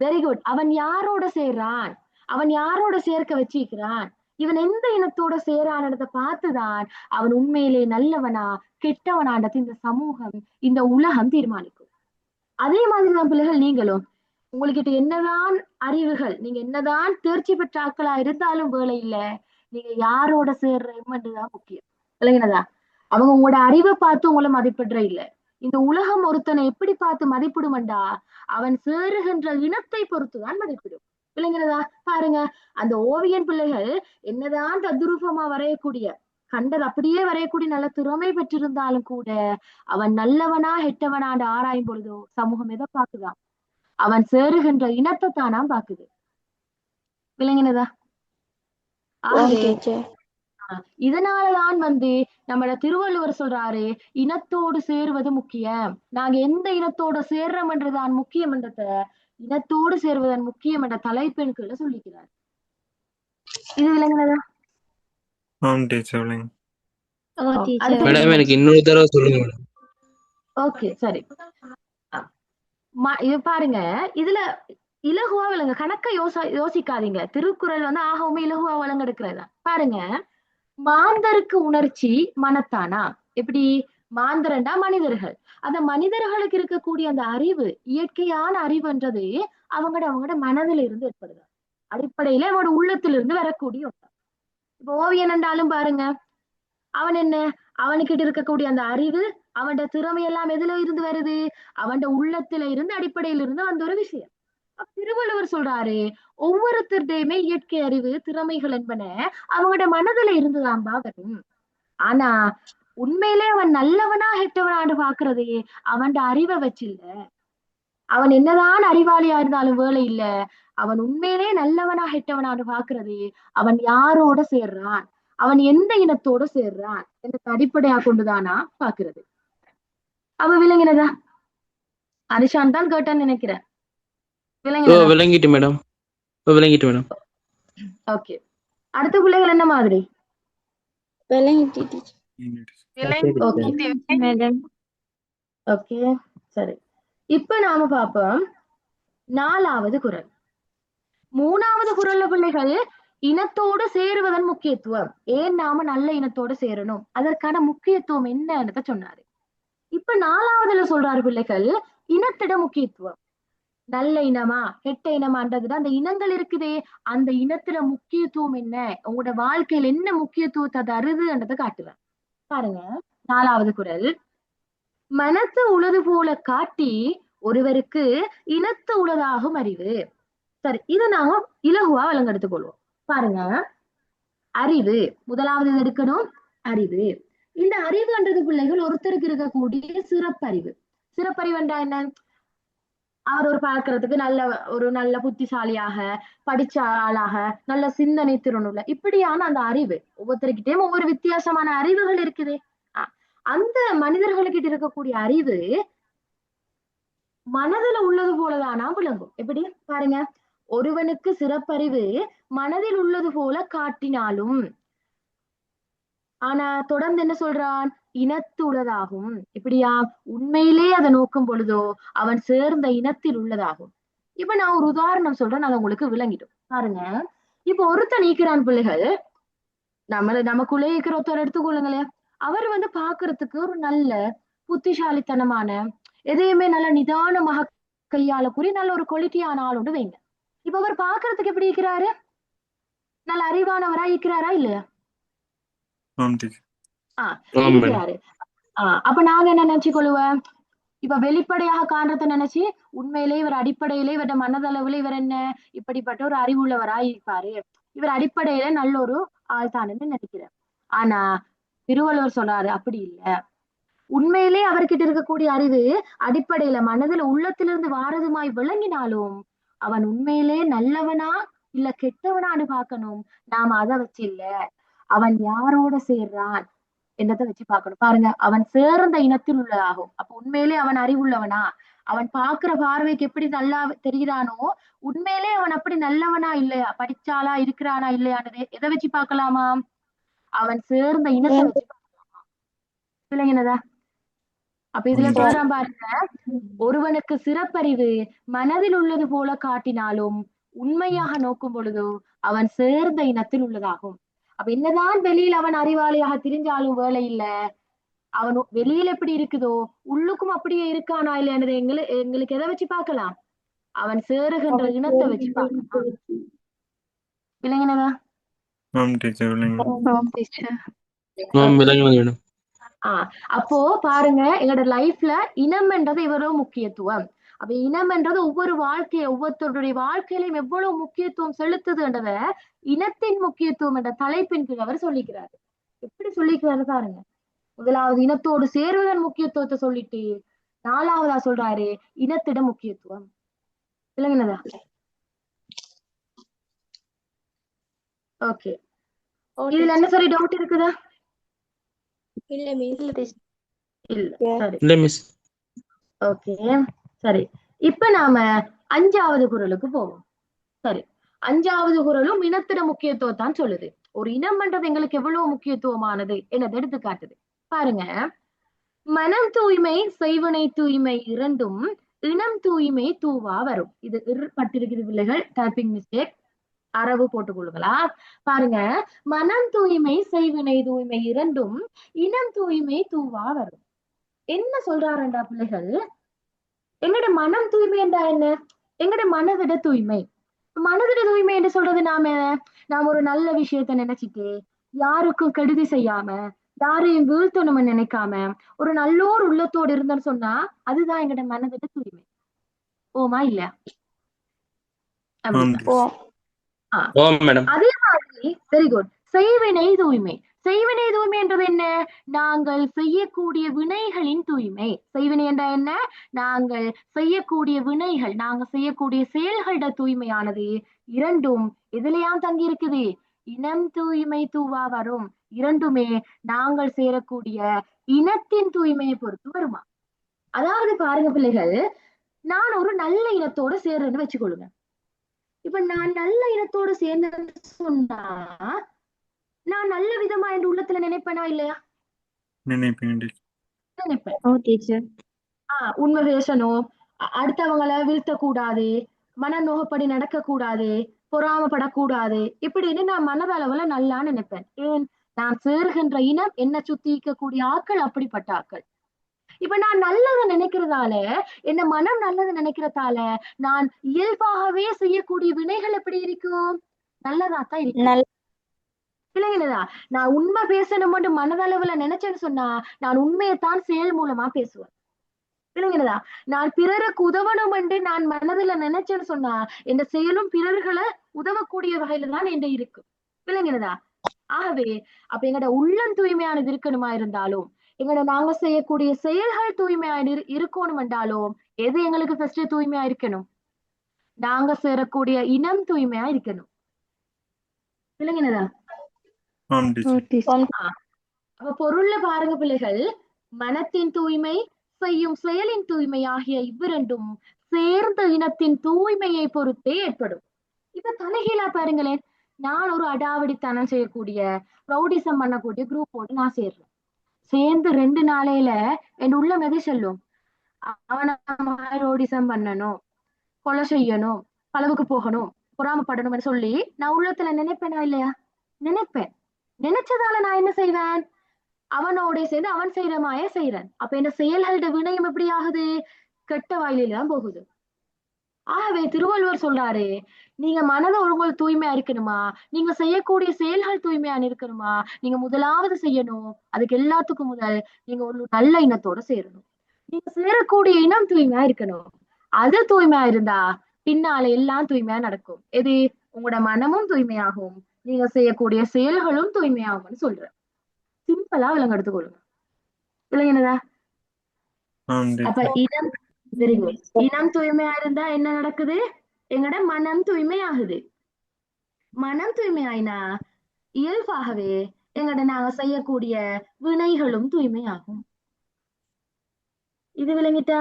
Very good. அவன் யாரோட சேர்றான், அவன் யாரோட சேர்க்க வச்சிருக்கிறான், இவன் எந்த இனத்தோட சேரானதை பார்த்துதான் அவன் உண்மையிலே நல்லவனா கெட்டவனான்றது இந்த சமூகம், இந்த உலகம் தீர்மானிக்கும். அதே மாதிரிதான் பிள்ளைகள் நீங்களும். உங்ககிட்ட என்னதான் அறிவுகள், நீங்க என்னதான் தேர்ச்சி பெற்ற ஆட்களா இருந்தாலும் வேலை இல்ல, நீங்க யாரோட சேர்றதுதான் முக்கியம். விளங்கினதா? அவங்க உங்களோட அறிவை பார்த்து உங்களை மதிப்பிடுற இல்ல. இந்த உலகம் ஒருத்தனை எப்படி பார்த்து மதிப்பிடுமெண்டா அவன் சேருகின்ற இனத்தை பொறுத்துதான் மதிப்பிடும். விளங்கினதா? பாருங்க, அந்த ஓவியன் பிள்ளைகள் என்னதான் தத்ரூபமா வரையக்கூடிய, கண்டது அப்படியே வரையக்கூடிய நல்ல திறமை பெற்றிருந்தாலும் கூட அவன் நல்லவனா கெட்டவனான்னு ஆராயும் பொழுதோ சமூகம் எதை பார்க்குதான்? அவன் சேருகின்ற இனத்தை தானா பாக்குது. விளங்கினதா? ஆகவே இதனாலதான் நம்மள திருவள்ளுவர் சொல்றாரு, இனத்தோடு சேருவது முக்கியம், நாங்க எந்த இனத்தோட சேர்றோம் என்றுதான் முக்கியம் என்றத இனத்தோடு சேர்வதன் முக்கியம் என்ற தலைப்பெண் கீழே சொல்லிக்கிறார். இது விளங்கினதா? மேடம் எனக்கு இன்னொரு தடவை சொல்லுங்க மேடம். ஓகே, சரி. இது பாருங்க, இதுல இலகுவா விளங்க, கணக்க யோசிக்காதீங்க. திருக்குறள் ஆகவும் இலகுவா விளங்கெடுக்கிறதா. பாருங்க, மாந்தருக்கு உணர்ச்சி மனத்தானா? எப்படி? மாந்தரண்டா மனிதர்கள். அந்த மனிதர்களுக்கு இருக்கக்கூடிய அந்த அறிவு, இயற்கையான அறிவுன்றது அவங்களோட மனதில இருந்து ஏற்படுது. அடிப்படையில அவனோட உள்ளத்திலிருந்து வரக்கூடிய ஒன்று. இப்ப ஓவியன் என்றாலும் பாருங்க, அவன் என்ன, அவனுக்கிட்ட இருக்கக்கூடிய அந்த அறிவு, அவனோட திறமை எல்லாம் எதுல இருந்து வருது? அவனோட உள்ளத்துல இருந்து, அடிப்படையில இருந்து அந்த ஒரு விஷயம். திருவள்ளுவர் சொல்றாரு, ஒவ்வொருத்தருடையுமே இயற்கை அறிவு திறமைகள் என்பன அவங்களோட மனதுல இருந்துதான்பா வரும். ஆனா உண்மையிலே அவன் நல்லவனா கெட்டவனான்னு பாக்குறது அவன் அறிவை வச்சில்ல. அவன் என்னதான் அறிவாளியா இருந்தாலும் வேலை இல்ல, அவன் உண்மையிலே நல்லவனா கெட்டவனான்னு பாக்குறது அவன் யாரோட சேர்றான், அவன் எந்த இனத்தோட சேர்றான் எனக்கு அடிப்படையா கொண்டுதானா பாக்குறது. அவ விளங்கினதா? அரிஷான் தான் கேட்டான்னு நினைக்கிறேன். விளங்கிட்டு மேடம். ஓகே, அடுத்த பிள்ளைகள் என்ன மாதிரி? ஓகே, சரி. இப்ப நாம பார்ப்போம் 4வது குறள். 3வது குறள்ல பிள்ளைகள் இனத்தோடு சேருவதன் முக்கியத்துவம், ஏன் நாம நல்ல இனத்தோடு சேரணும், அதற்கான முக்கியத்துவம் என்னன்னு சொன்னாரு. இப்ப 4வதுல சொல்றாரு பிள்ளைகள் இனத்திட முக்கியத்துவம். நல்ல இனமா கெட்ட இனமான்றதுல அந்த இனங்கள் இருக்குதே, அந்த இனத்துல முக்கியத்துவம் என்ன, உங்களோட வாழ்க்கையில என்ன முக்கியத்துவத்தை தருதுன்றதை காட்டுவேன். பாருங்க, 4வது குறள். மனத்து உளது போல காட்டி ஒருவருக்கு இனத்து உளதாகும் அறிவு. சரி, இதை நாம இலகுவா விளங்கெடுத்துக் கொள்வோம். பாருங்க, அறிவு முதலாவது எடுக்கணும். அறிவு, இந்த அறிவுன்றது பிள்ளைகள் ஒருத்தருக்கு இருக்கக்கூடிய சிறப்பறிவு. சிறப்பறிவு என்றா என்ன? அவர் பார்க்கறதுக்கு நல்ல புத்திசாலியாக, படிச்ச ஆளாக, நல்ல சிந்தனை திறனுள்ள, இப்படியான அந்த அறிவு. ஒவ்வொருத்தருக்கிட்டையும் ஒவ்வொரு வித்தியாசமான அறிவுகள் இருக்குது. அந்த மனிதர்களுக்கிட்ட இருக்கக்கூடிய அறிவு மனதுல உள்ளது போலதானா விளங்கும். எப்படி? பாருங்க, ஒருவனுக்கு சிறப்பறிவு மனதில் உள்ளது போல காட்டினாலும், ஆனா தொடர்ந்து என்ன சொல்றான்? இனத்து உள்ளதாகும். இப்படியா? உண்மையிலே அதை நோக்கும் பொழுதோ அவன் சேர்ந்த இனத்தில் உள்ளதாகும். இப்ப நான் ஒரு உதாரணம் சொல்றேன், அதை உங்களுக்கு விளங்கிடும். பாருங்க, இப்ப ஒருத்தன் நீக்கிறான் பிள்ளைகள், நமக்குள்ளே இருக்கிற ஒருத்தர் எடுத்துக்கொள்ளுங்களேன். அவர் பாக்குறதுக்கு ஒரு நல்ல புத்திசாலித்தனமான, எதையுமே நல்ல நிதானமாக கையாளக்கூடிய நல்ல ஒரு குவாலிட்டியான ஆள் உண்டு வைங்க. இப்ப அவர் பாக்குறதுக்கு எப்படி இருக்கிறாரு? நல்ல அறிவானவரா இருக்கிறாரா இல்லையா? ஆம் டீச்சர். ஆம் மேடம். இருக்கிறாரு. அப்ப நாங்க என்ன நினைச்சு கொள்ளுவேன், இப்ப வெளிப்படையாக காண்றத நினைச்சு உண்மையிலே இவர் அடிப்படையிலே இவர மனதளவுல இவர் என்ன இப்படிப்பட்ட ஒரு அறிவுள்ளவரா இருப்பாரு, இவர் அடிப்படையில நல்ல ஒரு ஆள் தானுன்னு நினைக்கிறேன். ஆனா திருவள்ளுவர் சொல்றாரு அப்படி இல்ல. உண்மையிலே அவர்கிட்ட இருக்கக்கூடிய அறிவு அடிப்படையில மனதுல உள்ளத்திலிருந்து வாரதுமாய் விளங்கினாலும் அவன் உண்மையிலே நல்லவனா இல்ல கெட்டவனான்னு பார்க்கணும். நாம அதை வச்சு இல்ல, அவன் யாரோட சேர்றான் என்னதை வச்சு பார்க்கணும். பாருங்க, அவன் சேர்ந்த இனத்தில் உள்ளதாகும். அப்ப உண்மையிலே அவன் அறிவுள்ளவனா, அவன் பார்க்கிற பார்வைக்கு எப்படி நல்லா தெரிகிறானோ உண்மையிலே அவன் அப்படி நல்லவனா இல்லையா, படிச்சாலா இருக்கிறானா இல்லையான்னு எதை வச்சு பார்க்கலாமா? அவன் சேர்ந்த இனத்தை வச்சு பார்க்கலாமா? இல்லைங்கனதா? அப்ப இதுல சொல்றான் பாருங்க, ஒருவனுக்கு சிறப்பறிவு மனதில் உள்ளது போல காட்டினாலும் உண்மையாக நோக்கும் பொழுதோ அவன் சேர்ந்த இனத்தில் உள்ளதாகும். அப்ப என்னதான் வெளியில் அவன் அறிவாளியாக திரிஞ்சாலும் வேலை இல்ல, அவன் வெளியில எப்படி இருக்குதோ உள்ளுக்கும் அப்படியே இருக்கானா இல்லையானது எங்களுக்கு எதை வச்சு பார்க்கலாம்? அவன் சேருகின்ற இனத்தை வச்சு பார்க்கலாம். இல்லைங்கனதா? ஆம் டீச்சர். மேடம். அப்போ பாருங்க, எங்களோட லைஃப்ல இனம் என்றது எவ்வளவு முக்கியத்துவம். அப்ப இனம் என்றது ஒவ்வொருத்தருடைய வாழ்க்கையிலும் எவ்வளவு முக்கியத்துவம் செலுத்துதுன்றத இனத்தின் முக்கியத்துவம் என்ற தலைப்பின் கீழ் அவர் சொல்லிக்கிறாரு. எப்படி சொல்லிக்கிறாரு பாருங்க. முதலாவது இனத்தோடு சேர்வதன் முக்கியத்துவத்தை சொல்லிட்டு 4வதா சொல்றாரு இனத்திட முக்கியத்துவம். இல்லைங்கனதா? ஓகே, இதுல என்ன சரி டவுட் இருக்குதா? இல்ல மிஸ். இல்ல, சரி. இல்ல மிஸ். ஓகே, சரி. இப்ப நாம 5வது குறளுக்கு போவோம். சரி, 5வது குறளும் இனத்திட முக்கியத்துவத்தான் சொல்லுது. ஒரு இனம் பண்றது எங்களுக்கு எவ்வளவு முக்கியத்துவமானது என்னது எடுத்து காட்டுது. பாருங்க, மனம் தூய்மை செய்வனை தூய்மை இரண்டும் இனம் தூய்மை தூவா வரும். இது பட்டிருக்குது பிள்ளைகள், டைப்பிங் மிஸ்டேக், அரவு போட்டுக் கொள்ளுங்களா. பாருங்க, மனம் தூய்மை செய்வினை தூய்மை இரண்டும் இனம் தூய்மை தூவா வரும். என்ன சொல்றாருண்டா பிள்ளைகள், எங்கட மனம் தூய்மை என்றா என்ன? எங்கட மனதிட தூய்மை. மனதிட தூய்மை என்று சொல்றது நாம் ஒரு நல்ல விஷயத்த நினைச்சிட்டு யாருக்கும் கெடுதி செய்யாம யாரையும் வீழ்த்தணும்னு நினைக்காம ஒரு நல்லோர் உள்ளத்தோடு இருந்தேன்னு சொன்னா அதுதான் எங்கட மனதிட தூய்மை. ஓமா இல்ல? அதே மாதிரி வெரி குட், செய்வினை தூய்மை. செய்வினை தூய்மை என்றது என்ன? நாங்கள் செய்யக்கூடிய வினைகளின் தூய்மை. செய்வினை என்ற என்ன? நாங்கள் செய்யக்கூடிய வினைகள், நாங்க செய்யக்கூடிய செயல்களோட தூய்மையானது இரண்டும் எதுலயாம் தங்கி இருக்குது? இனம் தூய்மை தூவா வரும். இரண்டுமே நாங்கள் சேரக்கூடிய இனத்தின் தூய்மையை பொறுத்து வருமா. அதாவது பாருங்க பிள்ளைகள், நான் ஒரு நல்ல இனத்தோட சேர்றேன்னு வச்சுக்கொள்ளுங்க. இப்ப நான் நல்ல இனத்தோட சேர்ந்தேன்னு சொன்னா நான் நல்ல விதமா என் உள்ளத்துல நினைப்பேனா இல்லையா? நினைப்பேன். உண்மை பேசணும், அடுத்தவங்களை வீழ்த்த கூடாது, மன நோகப்படி நடக்க கூடாது, பொறாமப்படக்கூடாது, இப்படின்னு நான் மனதளவுல நல்லா நினைப்பேன். ஏன்? நான் சேருகின்ற இனம் என்ன சுத்தி இருக்கக்கூடிய ஆட்கள் அப்படிப்பட்ட ஆட்கள். இப்ப நான் நல்லதை நினைக்கிறதால, என்ன மனம் நல்லதை நினைக்கிறதால நான் இயல்பாகவே செய்யக்கூடிய வினைகள் எப்படி இருக்கும்? நல்லதாத்தான் இருக்கும். இல்லைங்களா? நான் உண்மை பேசணும்னு மனதளவுல நினைச்சேன்னு சொன்னா நான் உண்மையைத்தான் செயல் மூலமா பேசுவேன். இல்லைங்களா? நான் பிறருக்கு உதவணும் என்று நான் மனதுல நினைச்சேன்னு சொன்னா என் செயலும் பிறர்களை உதவக்கூடிய வகையில தான் என் இருக்கும். இல்லைங்களா? ஆகவே அப்ப எங்களோட உள்ளம் தூய்மையானது இருக்கணுமா இருந்தாலும் எங்களோட நாங்க செய்யக்கூடிய செயல்கள் தூய்மையா இருக்கணும் என்றாலும் எது எங்களுக்கு ஃபர்ஸ்ட் தூய்மையா இருக்கணும்? நாங்க சேரக்கூடிய இனம் தூய்மையா இருக்கணும். இல்லைங்களா? அப்ப பொருள்ல பாருங்க பிள்ளைகள், மனத்தின் தூய்மை செய்யும் செயலின் தூய்மை ஆகிய இவ்விரண்டும் சேர்ந்த இனத்தின் தூய்மையை பொறுத்தே ஏற்படும். இப்ப தலைகீழா பாருங்களேன், நான் ஒரு அடாவடித்தனம் செய்யக்கூடிய ரவுடிசம் பண்ணக்கூடிய குரூப் போட்டு நான் சேர்றேன். சேர்ந்து 2 நாளையில என் உள்ளம் எது சொல்லும்? அவனை ரவுடிசம் பண்ணணும், கொலை செய்யணும், களவுக்கு போகணும், பொறாமப்படணும்னு சொல்லி நான் உள்ளத்துல நினைப்பேனா இல்லையா? நினைப்பேன். நினைச்சதால நான் என்ன செய்வேன்? அவனோட சேர்ந்து அவன் செய்யற மாய செய்யறேன். அப்ப என்ன செயல்களோட வினயம் எப்படி ஆகுது? கெட்ட வாயிலாம் போகுது. ஆகவே திருவள்ளுவர் சொல்றாரு, நீங்க மனத ஒருங்கல் தூய்மையா இருக்கணுமா, நீங்க செய்யக்கூடிய செயல்கள் தூய்மையா இருக்கணுமா, நீங்க முதலாவது செய்யணும், அதுக்கு எல்லாத்துக்கும் முதல் நீங்க ஒரு நல்ல இனத்தோட சேரணும். நீங்க சேரக்கூடிய இனம் தூய்மையா இருக்கணும். அது தூய்மையா இருந்தா பின்னால எல்லாம் தூய்மையா நடக்கும். எது? உங்களோட மனமும் தூய்மையாகும், நீங்க செய்யக்கூடிய செயல்களும் தூய்மையாகும்னு சொல்றேன். சிம்பிளா விலங்கு எடுத்துக்கொள்ளுங்க. விலங்கினதா? ஆம் அப்ப டீச்சர். இனம் வெரி குட். இனம் தூய்மையா இருந்தா என்ன நடக்குது? எங்கட மனம் தூய்மையாகுது. மனம் தூய்மையாயினா இயல்பாகவே எங்கட நாங்க செய்யக்கூடிய வினைகளும் தூய்மையாகும். இது விளங்கிட்டா?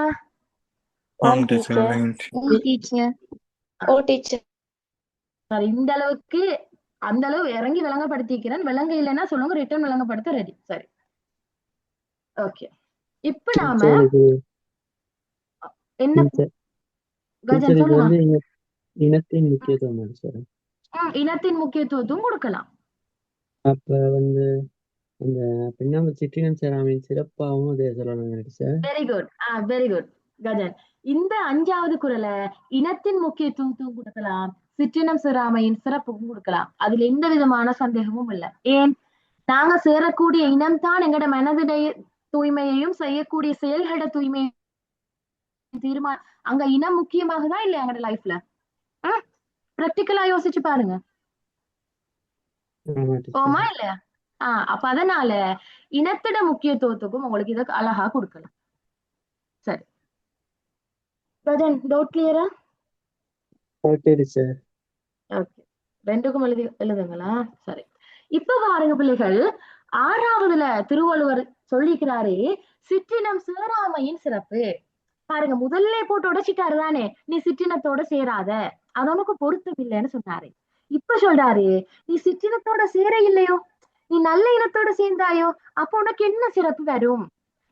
ஆம் டீச்சர் விளங்கிட்டு. டீச்சர் ஓ டீச்சர். சரி, இந்த அளவுக்கு அந்த அளவு இறங்கி விளங்கப்படுத்திக்கிறேன். விளங்க இல்லைன்னா சொல்லுங்க, ரிட்டர்ன் விளங்கப்படுத்த ரெடி. சரி, ஓகே. இப்ப நாம டீச்சர் இது என்ன டீச்சர் கஜன் டீச்சர் இது சொல்லுங்க. வந்து இனத்தின் முக்கியத்துவம் டீச்சர். இனத்தின் முக்கியத்துவத்துவம் கொடுக்கலாம். அப்ப வந்து அந்த பின்னாம சிற்றினம் சேராமையின் சிறப்பாகவும் அதே சொல்லலாம் teacher. Very good. Very good Gajan. இந்த 5வது குறளை இனத்தின் முக்கியத்துவத்துவம் கொடுக்கலாம், சிற்றினம் சேராமையின் சிறப்புக்கும் கொடுக்கலாம். அதுல எந்த விதமான சந்தேகமும் இல்லை. ஏன்? நாங்க சேரக்கூடிய இனம் தான் எங்கட மனதிடைய தூய்மையையும் செய்யக்கூடிய செயல்களோட தூய்மையை தீர்மானம். அங்க இனம் முக்கியமாகதான் இல்லையா எங்கட லைஃப்ல? பிராக்டிக்கலா யோசிச்சு பாருங்க. ஆமா டீச்சர். ஓமா இல்லையா? அப்ப அதனால இனத்திட முக்கியத்துவத்துக்கும் உங்களுக்கு இதை அழகா கொடுக்கலாம். சரி கஜன், டவுட் கிளியரா? Okay teacher. ஓகே, ரெண்டுக்கும் எழுதுங்களா? சரி, இப்ப பாருங்க பிள்ளைகள், 6வதுல திருவள்ளுவர் சொல்லிக்கிறாரு சிற்றினம் சேராமையின் சிறப்பு. பாருங்க, முதல்ல போட்டு உடைச்சிட்டாரு தானே, நீ சிற்றினத்தோட சேராத, அது உனக்கு பொருத்தம் இல்லைன்னு சொன்னாரு. இப்ப சொல்றாரு, நீ சிற்றினத்தோட சேர இல்லையோ, நீ நல்ல இனத்தோட சேர்ந்தாயோ, அப்ப உனக்கு என்ன சிறப்பு வரும்,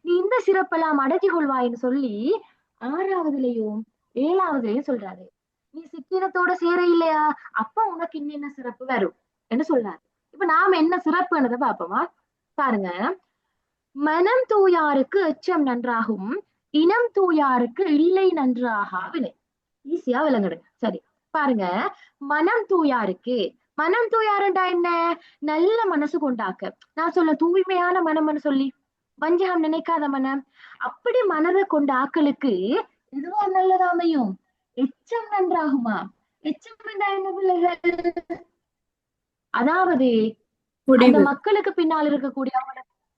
நீ இந்த சிறப்பெல்லாம் அடைஞ்சு கொள்வாயின்னு சொல்லி 6வதுலயும் 7வதுலயும் சொல்றாரு. நீ சிற்றினத்தோட சேர இல்லையா, அப்ப உனக்கு இன்னென்ன சிறப்பு வரும் என்று சொல்றாரு. இப்ப நாம என்ன சிறப்புன்றதை பார்ப்போமா? பாருங்க, மனம் தூயாருக்கு எச்சம் நன்றாகும், இனம் தூயாருக்கு இல்லை நன்றாக வினை. ஈஸியா விளங்குடுங்க. சரி பாருங்க, மனம் தூயாருக்கு, மனம் தூயாருண்டா என்ன? நல்ல மனசு கொண்டாக்க. நான் சொல்ல தூய்மையான மனம்னு சொல்லி வஞ்சகம் நினைக்காத மனம். அப்படி மனதை கொண்ட ஆக்களுக்கு எதுவா நல்லதாமையும்? எச்சம் நன்றாகுமா? எச்சம் என்றா என்ன பிள்ளைகள்? அதாவது அந்த மக்களுக்கு பின்னால் இருக்கக்கூடிய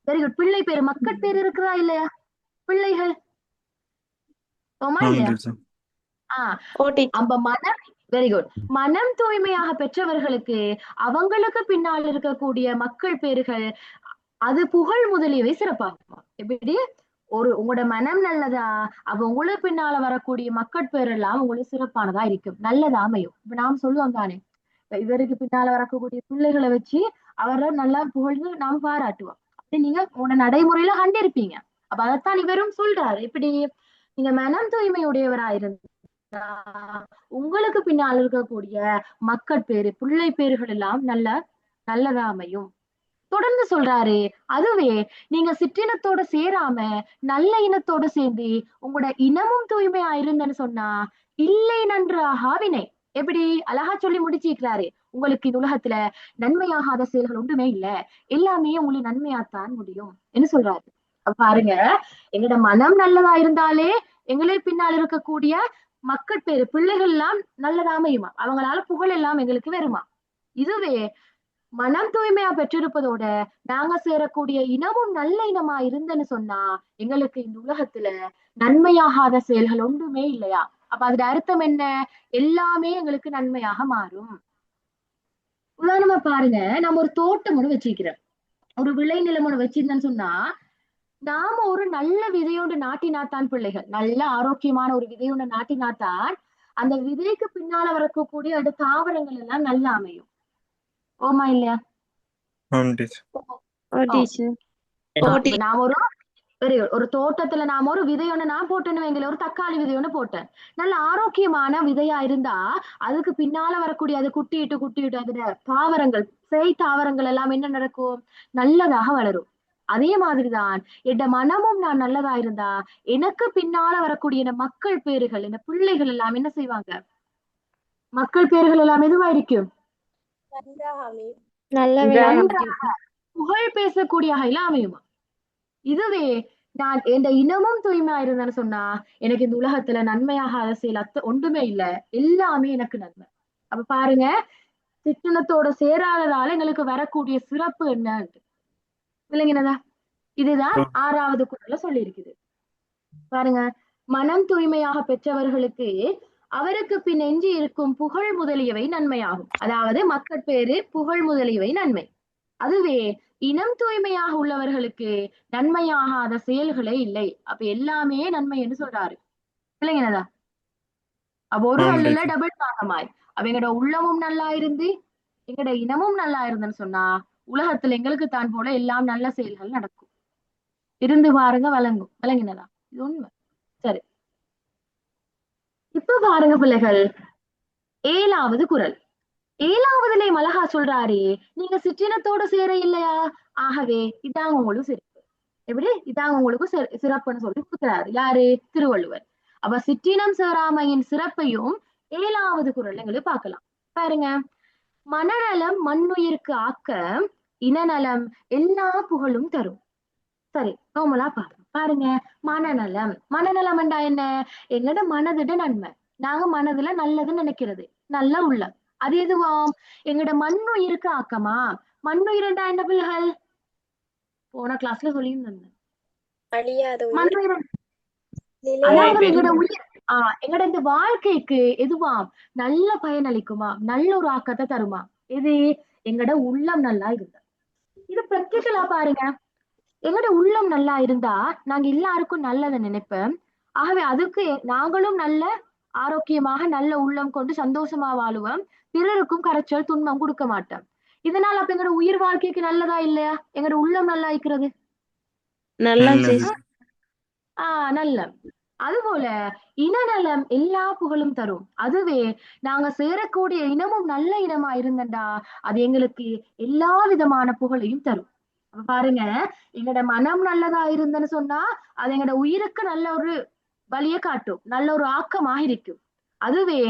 வெரி குட் பிள்ளை பேரு, மக்கள் பேர் இருக்குதா இல்லையா பிள்ளைகள்? ஓமா ஆம் இல்லையா? டீச்சர். ஓ டீச்சர். அப்ப மனம் வெரி குட், மனம் தூய்மையாக பெற்றவர்களுக்கு அவங்களுக்கு பின்னால் இருக்கக்கூடிய மக்கள் பேர்கள் அது புகழ் முதலியவை சிறப்பாகுமா? எப்படி? உங்களோட மனம் நல்லதா, அப்ப உங்களுக்கு பின்னால வரக்கூடிய மக்கள் பேர் எல்லாம் உங்களுக்கு சிறப்பானதா இருக்கும், நல்லதா அமையும். இப்ப நாம் சொல்லுவோம் தானே, இவருக்கு பின்னால வரக்கூடிய பிள்ளைகளை வச்சு அவரை நல்லா புகழ்ந்து நாம் பாராட்டுவோம். அப்படி நீங்க உங்களோட நடைமுறையில கண்டிருப்பீங்க. அப்ப அதைத்தான் இவரும் சொல்றாரு. இப்படி நீங்க மனம் தூய்மையுடையவரா இருந்தா உங்களுக்கு பின்னால் இருக்கக்கூடிய மக்கள் பேரு பிள்ளை பேர்கள் எல்லாம் நல்லதா அமையும். தொடர்ந்து சொல்றாரு, அதுவே நீங்க சிற்றினத்தோட சேராம நல்ல இனத்தோட சேர்ந்து உங்களோட இனமும் தூய்மையா இருந்தன்னு சொன்னா இல்லை நன்றாக வினை. எப்படி அழகா சொல்லி முடிச்சிருக்கிறாரு, உங்களுக்கு இந்த உலகத்துல நன்மையாகாத செயல்கள் ஒன்றுமே இல்ல, எல்லாமே உங்களுக்கு நன்மையாத்தான் முடியும் என்று சொல்றாரு. பாருங்க, எங்களோட மனம் நல்லதா இருந்தாலே எங்களுக்கு பின்னால் இருக்கக்கூடிய மக்கள் பேரு பிள்ளைகள் எல்லாம் நல்லதா அமையுமா, அவங்களால புகழ் எல்லாம் எங்களுக்கு வருமா. இதுவே மனம் தூய்மையா பெற்றிருப்பதோட நாங்க சேரக்கூடிய இனமும் நல்ல இனமா இருந்தேன்னு சொன்னா எங்களுக்கு இந்த உலகத்துல நன்மையாகாத செயல்கள் ஒன்றுமே இல்லையா. அப்ப அதுல அர்த்தம் என்ன? எல்லாமே எங்களுக்கு நன்மையாக மாறும். உதாரணமா பாருங்க, நம்ம ஒரு தோட்டம் ஒண்ணு வச்சிருக்கிறோம், ஒரு விளை நிலம் ஒண்ணு வச்சிருந்தேன்னு சொன்னா நாம ஒரு நல்ல விதையோடு நாட்டினாத்தான் பிள்ளைகள், நல்ல ஆரோக்கியமான ஒரு விதையோட நாட்டினாத்தான் அந்த விதைக்கு பின்னால வரக்கூடிய அந்த தாவரங்கள் எல்லாம் நல்லா அமையும். ஓமா இல்லையா? ஆம் டீச்சர். ஓ டீச்சர் நாம ஒரு தோட்டத்துல நாம ஒரு விதையொன்னு நான் போட்டேன்னு வைங்களேன், ஒரு தக்காளி விதையொன்னு போட்டேன், நல்ல ஆரோக்கியமான விதையா இருந்தா அதுக்கு பின்னால வரக்கூடிய அது குட்டிட்டு அதுல தாவரங்கள் தாவரங்கள் எல்லாம் என்ன நடக்கும்? நல்லதாக வளரும். அதே மாதிரிதான் என் மனமும் நான் நல்லதா இருந்தா எனக்கு பின்னால வரக்கூடிய என் மக்கள் பேர்கள் என் பிள்ளைகள் எல்லாம் என்ன செய்வாங்க? மக்கள் பேர்கள் எல்லாம் எதுவாயிருக்கும்? நன்றாக புகழ் பேசக்கூடிய வகையில அமையுமா? இதுவே நான் எந்த இனமும் தூய்மையா இருந்தேன்னு சொன்னா எனக்கு இந்த உலகத்துல நன்மையாக அரசியல் ஒன்றுமே இல்ல, எல்லாமே எனக்கு நன்மை. அப்ப பாருங்க, சிற்றினத்தோட சேராததால எங்களுக்கு வரக்கூடிய சிறப்பு என்னன்னு விளங்கினதா? இதுதான் 6வது குறள்ல சொல்லி இருக்குது. பாருங்க, மனம் தூய்மையாக பெற்றவர்களுக்கு அவருக்கு பின் எஞ்சி இருக்கும் புகழ் முதலியவை நன்மையாகும். அதாவது மக்கட்பேறு, புகழ் முதலியவை நன்மை. அதுவே இனம் தூய்மையாக உள்ளவர்களுக்கு நன்மையாகாத செயல்களே இல்லை. அப்ப எல்லாமே நன்மை என்று சொல்றாரு. இல்லைங்கனதா? அப்ப ஒரு அல்ல டபுள் பாகமாய் அப்ப எங்களோட உள்ளமும் நல்லா இருந்து எங்களோட இனமும் நல்லா இருந்துன்னு சொன்னா உலகத்துல எங்களுக்கு தான் போல எல்லாம் நல்ல செயல்கள் நடக்கும். இருந்து பாருங்க, வழங்கும். விளங்கினதா? இது உண்மை. சரி, இப்ப பாருங்க பிள்ளைகள், 7வது குறள். 7வதுல மலகா சொல்றாரு, நீங்க சிற்றினத்தோட சேர இல்லையா, ஆகவே இதாங்க உங்களுக்கு சிறப்பு. எப்படி? இதாங்க உங்களுக்கு சிறப்புன்னு சொல்லி கொடுக்கிறாரு. யாரு? திருவள்ளுவர். அப்ப சிற்றினம் சேராமையின் சிறப்பையும் 7வது குறள் எங்களுக்கு பார்க்கலாம். பாருங்க, மனநலம் மண்ணுயிருக்கு ஆக்க, இனநலம் எல்லா புகழும் தரும். சரி, நார்மலா பாருங்க, மனநலம். மனநலம் என்றா என்ன? எங்கட மனதிட நன்மை, நாங்க மனதுல நல்லதுன்னு நினைக்கிறது, நல்ல உள்ளம். அது எதுவாம்? எங்கட மண்ணுயிருக்கு ஆக்கமா. மண்ணுயிரண்டா என்ன பிள்ளைகள்? போன கிளாஸ்ல சொல்லியிருந்தேன். மண்ணுயிர் அதாவது எங்கட உயிர் எங்கட இந்த வாழ்க்கைக்கு எதுவாம்? நல்ல பயனளிக்குமா, நல்ல ஒரு ஆக்கத்தை தருமா. இது எங்கட உள்ளம் நல்லா இருந்தா. இது பிராக்டிகலா பாருங்க, எங்கட உள்ளம் நல்லா இருந்தா நாங்க எல்லாருக்கும் நல்லதை நினைப்போம். ஆகவே அதுக்கு நாங்களும் நல்ல ஆரோக்கியமாக நல்ல உள்ளம் கொண்டு சந்தோஷமா வாழுவோம். பிறருக்கும் கரைச்சல் துன்பம் கொடுக்க மாட்டோம். இதனால அப்ப எங்களோட உயிர் வாழ்க்கைக்கு நல்லதா இல்லையா? எங்களோட உள்ளம் நல்லா இருக்கிறது நல்லா நல்ல. அதுபோல இனநலம் எல்லா புகழும் தரும். அதுவே நாங்க சேரக்கூடிய இனமும் நல்ல இனமா இருந்தண்டா அது எங்களுக்கு எல்லா விதமான புகழையும் தரும். பாருங்க, எங்களோட மனம் நல்லதா இருந்தன்னு சொன்னா அது எங்களோட உயிருக்கு நல்ல ஒரு வழிய காட்டும், நல்ல ஒரு ஆக்கமாக இருக்கும். அதுவே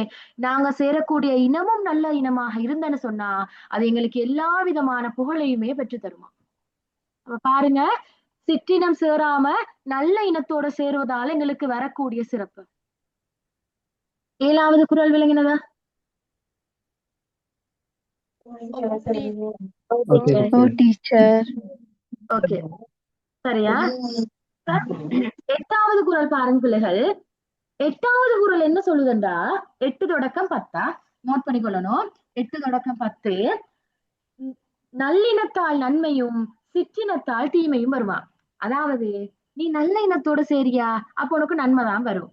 நாங்க சேரக்கூடிய இனமும் நல்ல இனமாக இருந்தன்னு சொன்னா அது எங்களுக்கு எல்லா விதமான புகழையுமே பெற்று தருமா. அப்ப பாருங்க, சிற்றினம் சேராம நல்ல இனத்தோட சேருவதால எங்களுக்கு வரக்கூடிய சிறப்பு. 7வது குறள் விளங்கினதா? ஓகே, சரியா? 8வது குறள் பாருங்க பிள்ளைகள். 8வது குறள் என்ன சொல்லுதுண்டா, 8 தொடக்கம் 10 நோட் பண்ணிக்கொள்ளணும். 8 தொடக்கம் 10, நல்லினத்தால் நன்மையும் சிற்றினத்தால் தீமையும் வருமா. அதாவது நீ நல்ல இனத்தோட சேரியா அப்ப உனக்கு நன்மைதான் வரும்.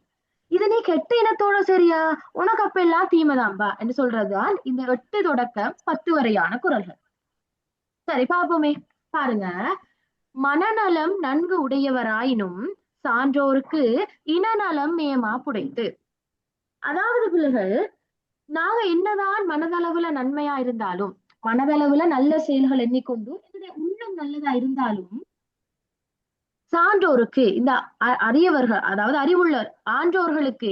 இது நீ கெட்ட இனத்தோட சரியா உனக்கு அப்ப எல்லாம் தீமைதான்பா என்று சொல்றதுதான் இந்த 8 தொடக்கம் 10 வரையான குறள்கள். சரி, பாப்போமே. பாருங்க, மனநலம் நன்கு உடையவராயினும் சான்றோருக்கு இனநலம் மேமா புடைத்து. அதாவது பிள்ளைகள், நாங்க என்னதான் மனதளவுல நன்மையா இருந்தாலும், மனதளவுல நல்ல செயல்கள் எண்ணிக்கொண்டு என்னுடைய உள்ளம் நல்லதா இருந்தாலும் சான்றோருக்கு, இந்த அறியவர்கள் அதாவது அறிவுள்ள ஆன்றோர்களுக்கு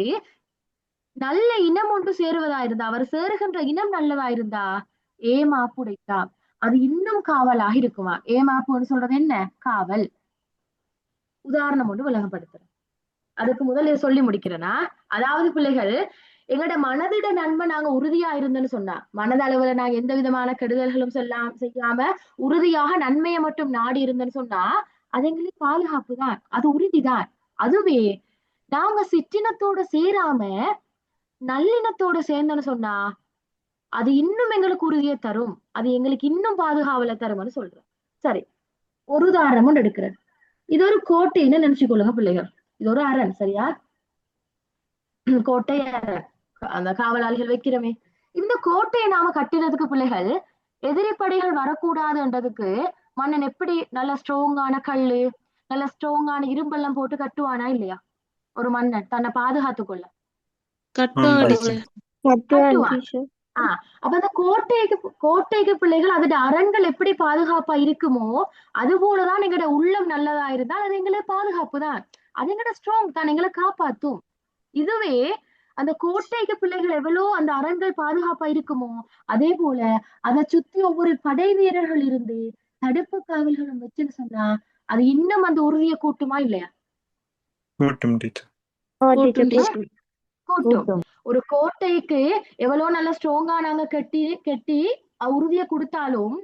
நல்ல இனம் ஒன்று சேருவதா இருந்தா, அவர் சேருகின்ற இனம் நல்லதா இருந்தா ஏமாப்பு உடைத்தா அது இன்னும் காவலாக இருக்குமா. ஏமாப்புன்னு சொல்றது என்ன? காவல். உதாரணம் ஒன்று விளங்கப்படுத்துறேன். அதுக்கு முதல்ல சொல்லி முடிக்கிறேன்னா, அதாவது பிள்ளைகள், எங்களோட மனதிட நன்மை நாங்க உறுதியா இருந்தேன்னு சொன்னா, மனதளவுல நாங்க எந்த விதமான கெடுதல்களும் செய்யாம உறுதியாக நன்மையை மட்டும் நாடி இருந்தேன்னு சொன்னா அது எங்களுக்கு பாதுகாப்பு தான், அது உறுதிதான். அதுவே நாங்க சிற்றினத்தோட சேராம நல்லினத்தோட சேர்ந்தோன்னு சொன்னா அது இன்னும் எங்களுக்கு உறுதியை தரும், அது எங்களுக்கு இன்னும் பாதுகாவலை தரும்னு சொல்றேன். சரி, ஒரு உதாரணம் எடுக்கிறேன். இது ஒரு கோட்டைன்னு நினைச்சுக்கொள்ளுங்க பிள்ளைகள். இது ஒரு அரண், சரியா? கோட்டை அரண், அந்த காவலாளிகள் வைக்கிறோமே. இந்த கோட்டையை நாம கட்டினதுக்கு பிள்ளைகள் எதிரி படைகள் வரக்கூடாதுன்றதுக்கு மன்னன் எப்படி நல்ல ஸ்ட்ராங்கான கல்லு, நல்ல ஸ்ட்ராங்கான இரும்பெல்லாம் போட்டு கட்டுவானா இல்லையா? ஒரு மன்னன் தன்னை பாதுகாத்து கொள்ள கட்டுவான். அப்ப அந்த கோட்டைக்கு பிள்ளைகள் அதோட அரண்கள் எப்படி பாதுகாப்பா இருக்குமோ அது போலதான் எங்களோட உள்ளம் நல்லதா இருந்தால் அது எங்களுக்கு பாதுகாப்பு தான். அது எங்களோட ஸ்ட்ராங் தான், எங்களை காப்பாத்தும். இதுவே அந்த கோட்டைக்கு பிள்ளைகள் எவ்வளோ அந்த அரண்கள் பாதுகாப்பா இருக்குமோ அதே போல அதை சுத்தி ஒவ்வொரு படை வீரர்கள் இருந்து தடுப்பு காவல்களும் வச்சுன்னு சொன்னா அது இன்னும் அந்த உறுதியை கூட்டுமா இல்லையா? கூட்டும் டீச்சர். கூட்டும். ஒரு கோட்டைக்கு எவ்வளவு நல்ல ஸ்ட்ராங்கா நாங்க கட்டி உறுதியை கொடுத்தாலும்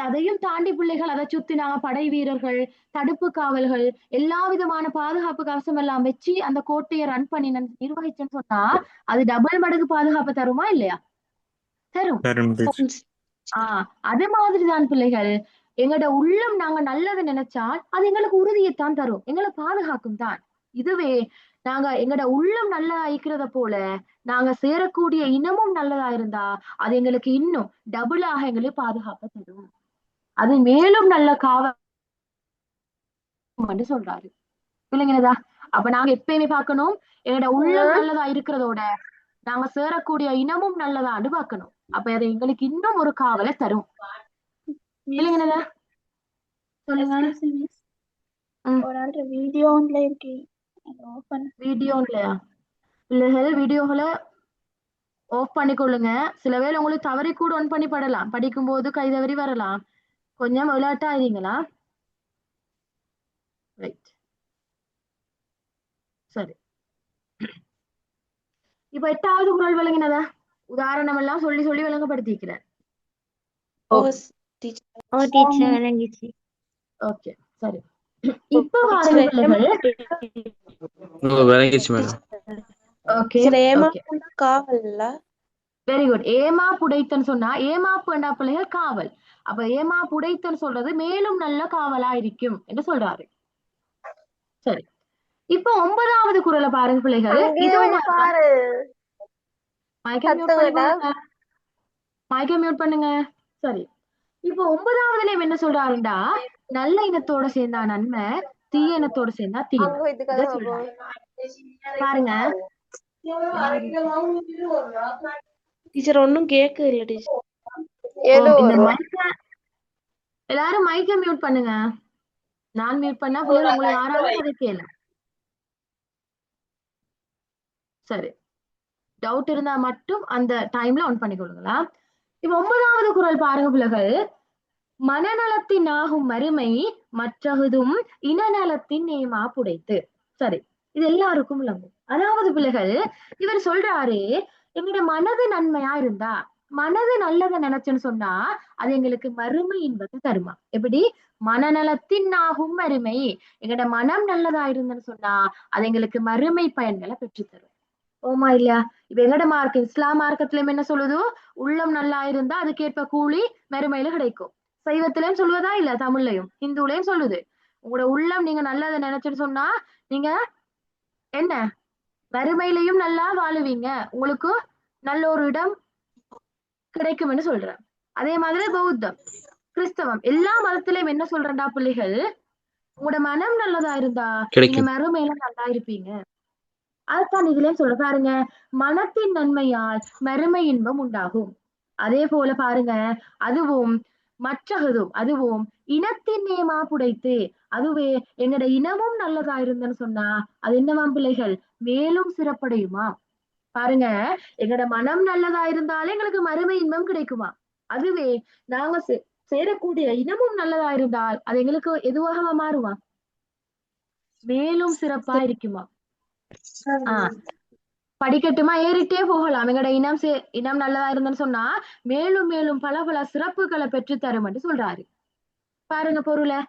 அதையும் தாண்டி பிள்ளைகள் அதை சுத்தி நாங்க படை வீரர்கள் தடுப்பு காவல்கள் எல்லா விதமான பாதுகாப்பு கவசம் எல்லாம் வச்சு அந்த கோட்டையை ரன் பண்ணி நிர்வகிச்சேன்னு சொன்னா அது டபுள் மடங்கு பாதுகாப்பு தருமா இல்லையா? தரும். அது மாதிரிதான் பிள்ளைகள் எங்களோட உள்ளம் நாங்க நல்லது நினைச்சால் அது எங்களுக்கு உறுதியைத்தான் தரும், எங்களை பாதுகாக்கும் தான். இதுவே நாங்க எங்களோட உள்ளம் நல்லா இருக்கிறத போல நாங்க சேரக்கூடிய இனமும் நல்லதா இருந்தா அது எங்களுக்கு இன்னும் டபுளாக எங்களுக்கு பாதுகாப்ப தரும். அது மேலும் நல்ல காவல் சொல்றாரு இல்லைங்களா? அப்ப நாங்க எப்பயுமே பார்க்கணும் எங்களோட உள்ளம் நல்லதா இருக்கிறதோட நாங்க சேரக்கூடிய இனமும் நல்லதான்னு பார்க்கணும். அப்ப அது எங்களுக்கு இன்னும் ஒரு காவலை தரும் இல்லைங்களா? சொல்லுங்க. வீடியோன்லயா? பிள்ளைகள் வீடியோகளை ஆஃப் பண்ணிக்கொள்ளுங்க. சில வேளை உங்களுக்கு தவறி கூட ஒன் பண்ணி படலாம், படிக்கும்போது கை தவறி வரலாம். கொஞ்சம் விளையாட்டா இருந்தீங்களா? ரைட், சரி. இப்ப 8வது குறள் விளங்கினதா? உதாரணம் எல்லாம் சொல்லி சொல்லி விளங்கப்படுத்திக்கிறேன். ஓகே, சரி. இப்ப பிள்ளைகள் வெரி குட். ஏமா புடைத்தன்னு சொன்னா ஏமாப்புண்டா பிள்ளைகள் காவல். அப்ப ஏமா புடைத்தன்னு சொல்றது மேலும் நல்ல காவலா இருக்கும் என்று சொல்றாரு. சரி, இப்ப 9வது குறளை பாருங்க பிள்ளைகள். மைக்க மியூட் பண்ணுங்க. சரி, இப்போ 9வதுல என்ன சொல்றாருண்டா நல்ல இனத்தோட சேர்ந்தா நன்மை, தீய இனத்தோட சேர்ந்தா தீமை சொல்றாரு. பாருங்க டீச்சர் ஒன்னும் கேக்கு இல்ல டீச்சர். இந்த மைக்க எல்லாரும் மைக்க மியூட் பண்ணுங்க. நான் மியூட் பண்ணா பிள்ளைகள் உங்களை யாராலும் அதை கேளு. சரி, டவுட் இருந்தா மட்டும் அந்த டைம்ல ஆன் பண்ணிக்கொள்ளுங்களா. இப்ப 9வது குறள் பாருங்க பிள்ளைகள். மனநலத்தின் ஆகும் மறுமை மற்றகுதும் இனநலத்தின் நேமா புடைத்து. சரி, இது எல்லாருக்கும் விளங்கும். அதாவது பிள்ளைகள் இவர் சொல்றாரு எங்களுடைய மனது நன்மையா இருந்தா, மனது நல்லதை நினைச்சுன்னு சொன்னா அது எங்களுக்கு மறுமை இன்பத்தை தருமா. எப்படி? மனநலத்தின் ஆகும் மறுமை, எங்களோட மனம் நல்லதா இருந்துன்னு சொன்னா அது எங்களுக்கு மறுமை பயன்களை பெற்று தரும். ஓமா இல்லையா? இப்ப எங்கட மார்க்கம் இஸ்லாம் மார்க்கத்திலும் என்ன சொல்லுதோ உள்ளம் நல்லா இருந்தா அதுக்கேற்ப கூலி மறுமையில கிடைக்கும். சைவத்திலையும் சொல்லுவதா இல்ல, தமிழ்லையும் ஹிந்துலையும் சொல்லுது. உங்களோட உள்ளம் நீங்க நல்லதை நினைச்சுன்னு சொன்னா நீங்க என்ன மறுமையிலையும் நல்லா வாழுவீங்க, உங்களுக்கு நல்ல ஒரு இடம் கிடைக்கும்னு சொல்றேன். அதே மாதிரி பௌத்தம் கிறிஸ்தவம் எல்லா மதத்திலையும் என்ன சொல்றேன்டா பிள்ளைகள், உங்களோட மனம் நல்லதா இருந்தா நீங்க மறுமையில நல்லா இருப்பீங்க. அதுதான் இதுலயும் சொல்ற பாருங்க, மனத்தின் நன்மையால் மறுமை இன்பம் உண்டாகும். அதே போல பாருங்க, அதுவும் மற்றதும் அதுவும் இனத்தின் நேமா புடைத்து, அதுவே எங்கட இனமும் நல்லதா இருந்தன்னு சொன்னா அது என்னவா பிள்ளைகள் மேலும் சிறப்படையுமா. பாருங்க, எங்கட மனம் நல்லதா இருந்தாலே எங்களுக்கு மறுமை இன்பம் கிடைக்குமா. அதுவே நாங்க சேரக்கூடிய இனமும் நல்லதா இருந்தால் அது எங்களுக்கு எதுவாக மாறுமா, மேலும் சிறப்பா இருக்குமா. படிக்கட்டுமா ஏறிட்டே போகலாம். எங்கட இனம் நல்லதா இருந்தன்னு சொன்னா மேலும் மேலும் பல பல சிறப்புகளை பெற்று தரும் என்று சொல்றாரு. பாருங்க பொருளை,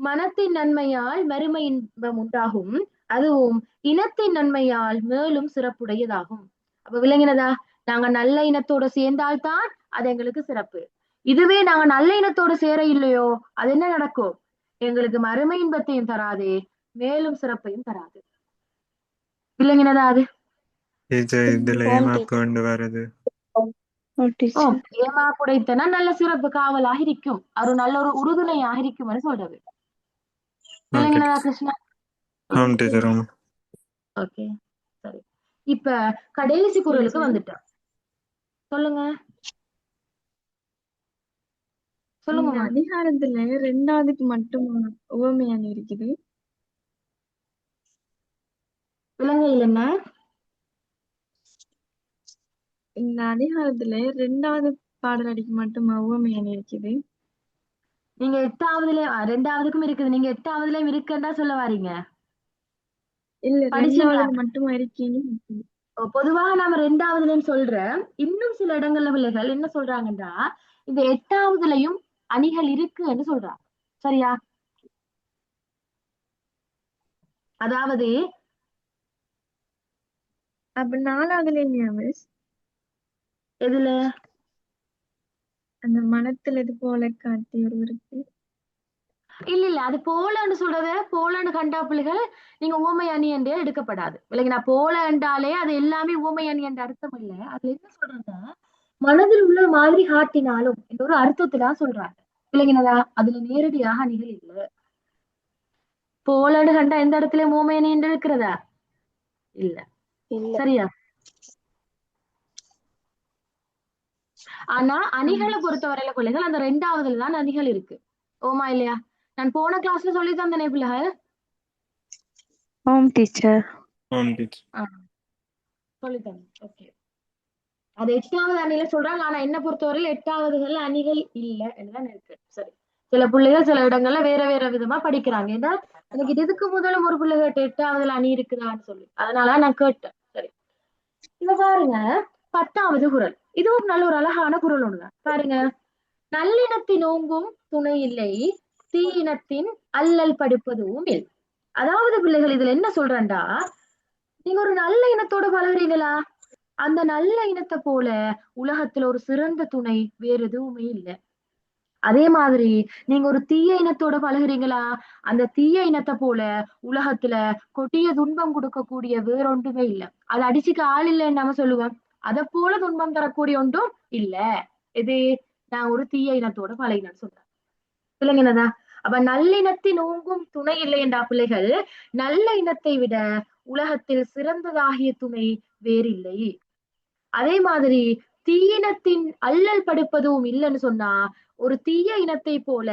மனத்தின் நன்மையால் மறுமை இன்பம் உண்டாகும், அதுவும் இனத்தின் நன்மையால் மேலும் சிறப்புடையதாகும். அப்ப விளங்கினதா? நாங்க நல்ல இனத்தோட சேர்ந்தால்தான் அது எங்களுக்கு சிறப்பு. இதுவே நாங்க நல்ல இனத்தோட சேர இல்லையோ அது என்ன நடக்கும், எங்களுக்கு மறுமை இன்பத்தையும் தராது மேலும் சிறப்பையும் தராது. விளங்கினதா? அது இதுல ஏமாப்பு கொண்டு வருது. ஏமாப்புடைத்தனா நல்ல சிறப்பு காவலாக இருக்கும், அது நல்ல ஒரு உறுதுணையாக இருக்கும் சொல்றது. விளங்கினதா கிருஷ்ணா? ஓகே, சரி. இப்ப கடைசி குறளுக்கு வந்துட்டோம். சொல்லுங்க இந்த சொல்லுங்கம்மா. அதிகாரத்துல 2வதுக்கு மட்டும் உவமையான இருக்குது. விலங்கையில் என்ன? இந்த அதிகாரத்துல 2வது பாடலடிக்கு மட்டும் உவமையான இருக்குது. நீங்க 8வதுல 2வதுக்கும் இருக்குது. நீங்க 8வதுலயும் இருக்குன்னா சொல்ல வாரீங்க. இல்ல படிச்சீங்களா? 2வதுல மட்டும் இருக்கீங்க. பொதுவாக நாம 2வதுலன்னு சொல்றேன். இன்னும் சில இடங்கள்ல பிள்ளைகள் என்ன சொல்றாங்கன்னா இந்த 8வதுலயும் அணிகள் இருக்குன்னு சொல்றாங்க. சரியா? அதாவது அப்ப 4வதுல இல்லையா மிஸ்? எதுல? அந்த மனத்துல இது போல காட்டி ஒருவருக்கு. இல்ல அது போலன்னு சொல்றத போலன்னு கண்டா பிள்ளைகள் நீங்க ஊமை அணி என்றே எடுக்கப்படாது. இல்லைங்க, நான் போல என்றாலே அது எல்லாமே ஊமை அணி என்ற அர்த்தம் இல்ல. அதுல என்ன சொல்றேன்னா மனதில் உள்ள மாதிரி காட்டினாலும் என்ற ஒரு அர்த்தத்துல சொல்றாங்க. இல்லைங்கனதா? அதுல நேரடியாக அணிகள் இல்லை. போலன்னு கண்டா எந்த இடத்துல ஊமை அணி என்று இருக்கிறதா? இல்ல. சரியா? ஆனா அணிகளை பொறுத்தவரையில பிள்ளைகள் அந்த 2வதுல தான் அணிகள் இருக்கு. ஓமா இல்லையா? நான் போன கிளாஸ்ல சொல்லி தந்தனே பிள்ளைகள். ஆம் டீச்சர். ஆம் டீச்சர். சொல்லித்தந்தேன். ஓகே. அது 8வது அணில சொல்றாங்க. ஆனா என்ன பொறுத்தவரையில 8வதுகள்ல அணிகள் இல்ல என்றுதான் இருக்கு. சரி, சில பிள்ளைகள் சில இடங்கள்ல வேற வேற விதமா படிக்கிறாங்க. ஏன்னா எனக்கு இதுக்கு முதலும் ஒரு பிள்ளை கேட்டு 8வதுல அணி இருக்குதான்னு சொல்லி, அதனால நான் கேட்டேன். சரி, இத பாருங்க. 10வது குறள். இதுவும் நல்ல ஒரு அழகான குறள் ஒண்ணுதான். பாருங்க. நல்லினத்தின் ஓங்கும் துணை இல்லை, தீயினத்தின் அல்லல் படுப்பதும் இல்லை. அதாவது பிள்ளைகள் இதுல என்ன சொல்றேன்டா, நீங்க ஒரு நல்ல இனத்தோட பழகுறீங்களா, அந்த நல்ல இனத்தை போல உலகத்துல ஒரு சிறந்த துணை வேற எதுவுமே இல்லை. அதே மாதிரி நீங்க ஒரு தீய இனத்தோட பழகுறீங்களா, அந்த தீய இனத்தை போல உலகத்துல கொடிய துன்பம் கொடுக்கக்கூடிய வேறொன்றுமே இல்லை. அதை அடிச்சுக்க ஆள் இல்லைன்னு நாம சொல்லுவோம். அதை போல துன்பம் தரக்கூடிய ஒன்றும் இல்ல. இது நான் ஒரு தீய இனத்தோட பழகினேன்னு சொல்றேன். இல்லைங்கனதா? அப்ப நல்லினத்தின் ஓங்கும் துணை இல்லை என்றா பிள்ளைகள் நல்ல இனத்தை விட உலகத்தில் சிறந்ததாகிய துணை வேறில்லை. அதே மாதிரி தீயினத்தின் அல்லல் படுப்பதும் இல்லைன்னு சொன்னா ஒரு தீய இனத்தை போல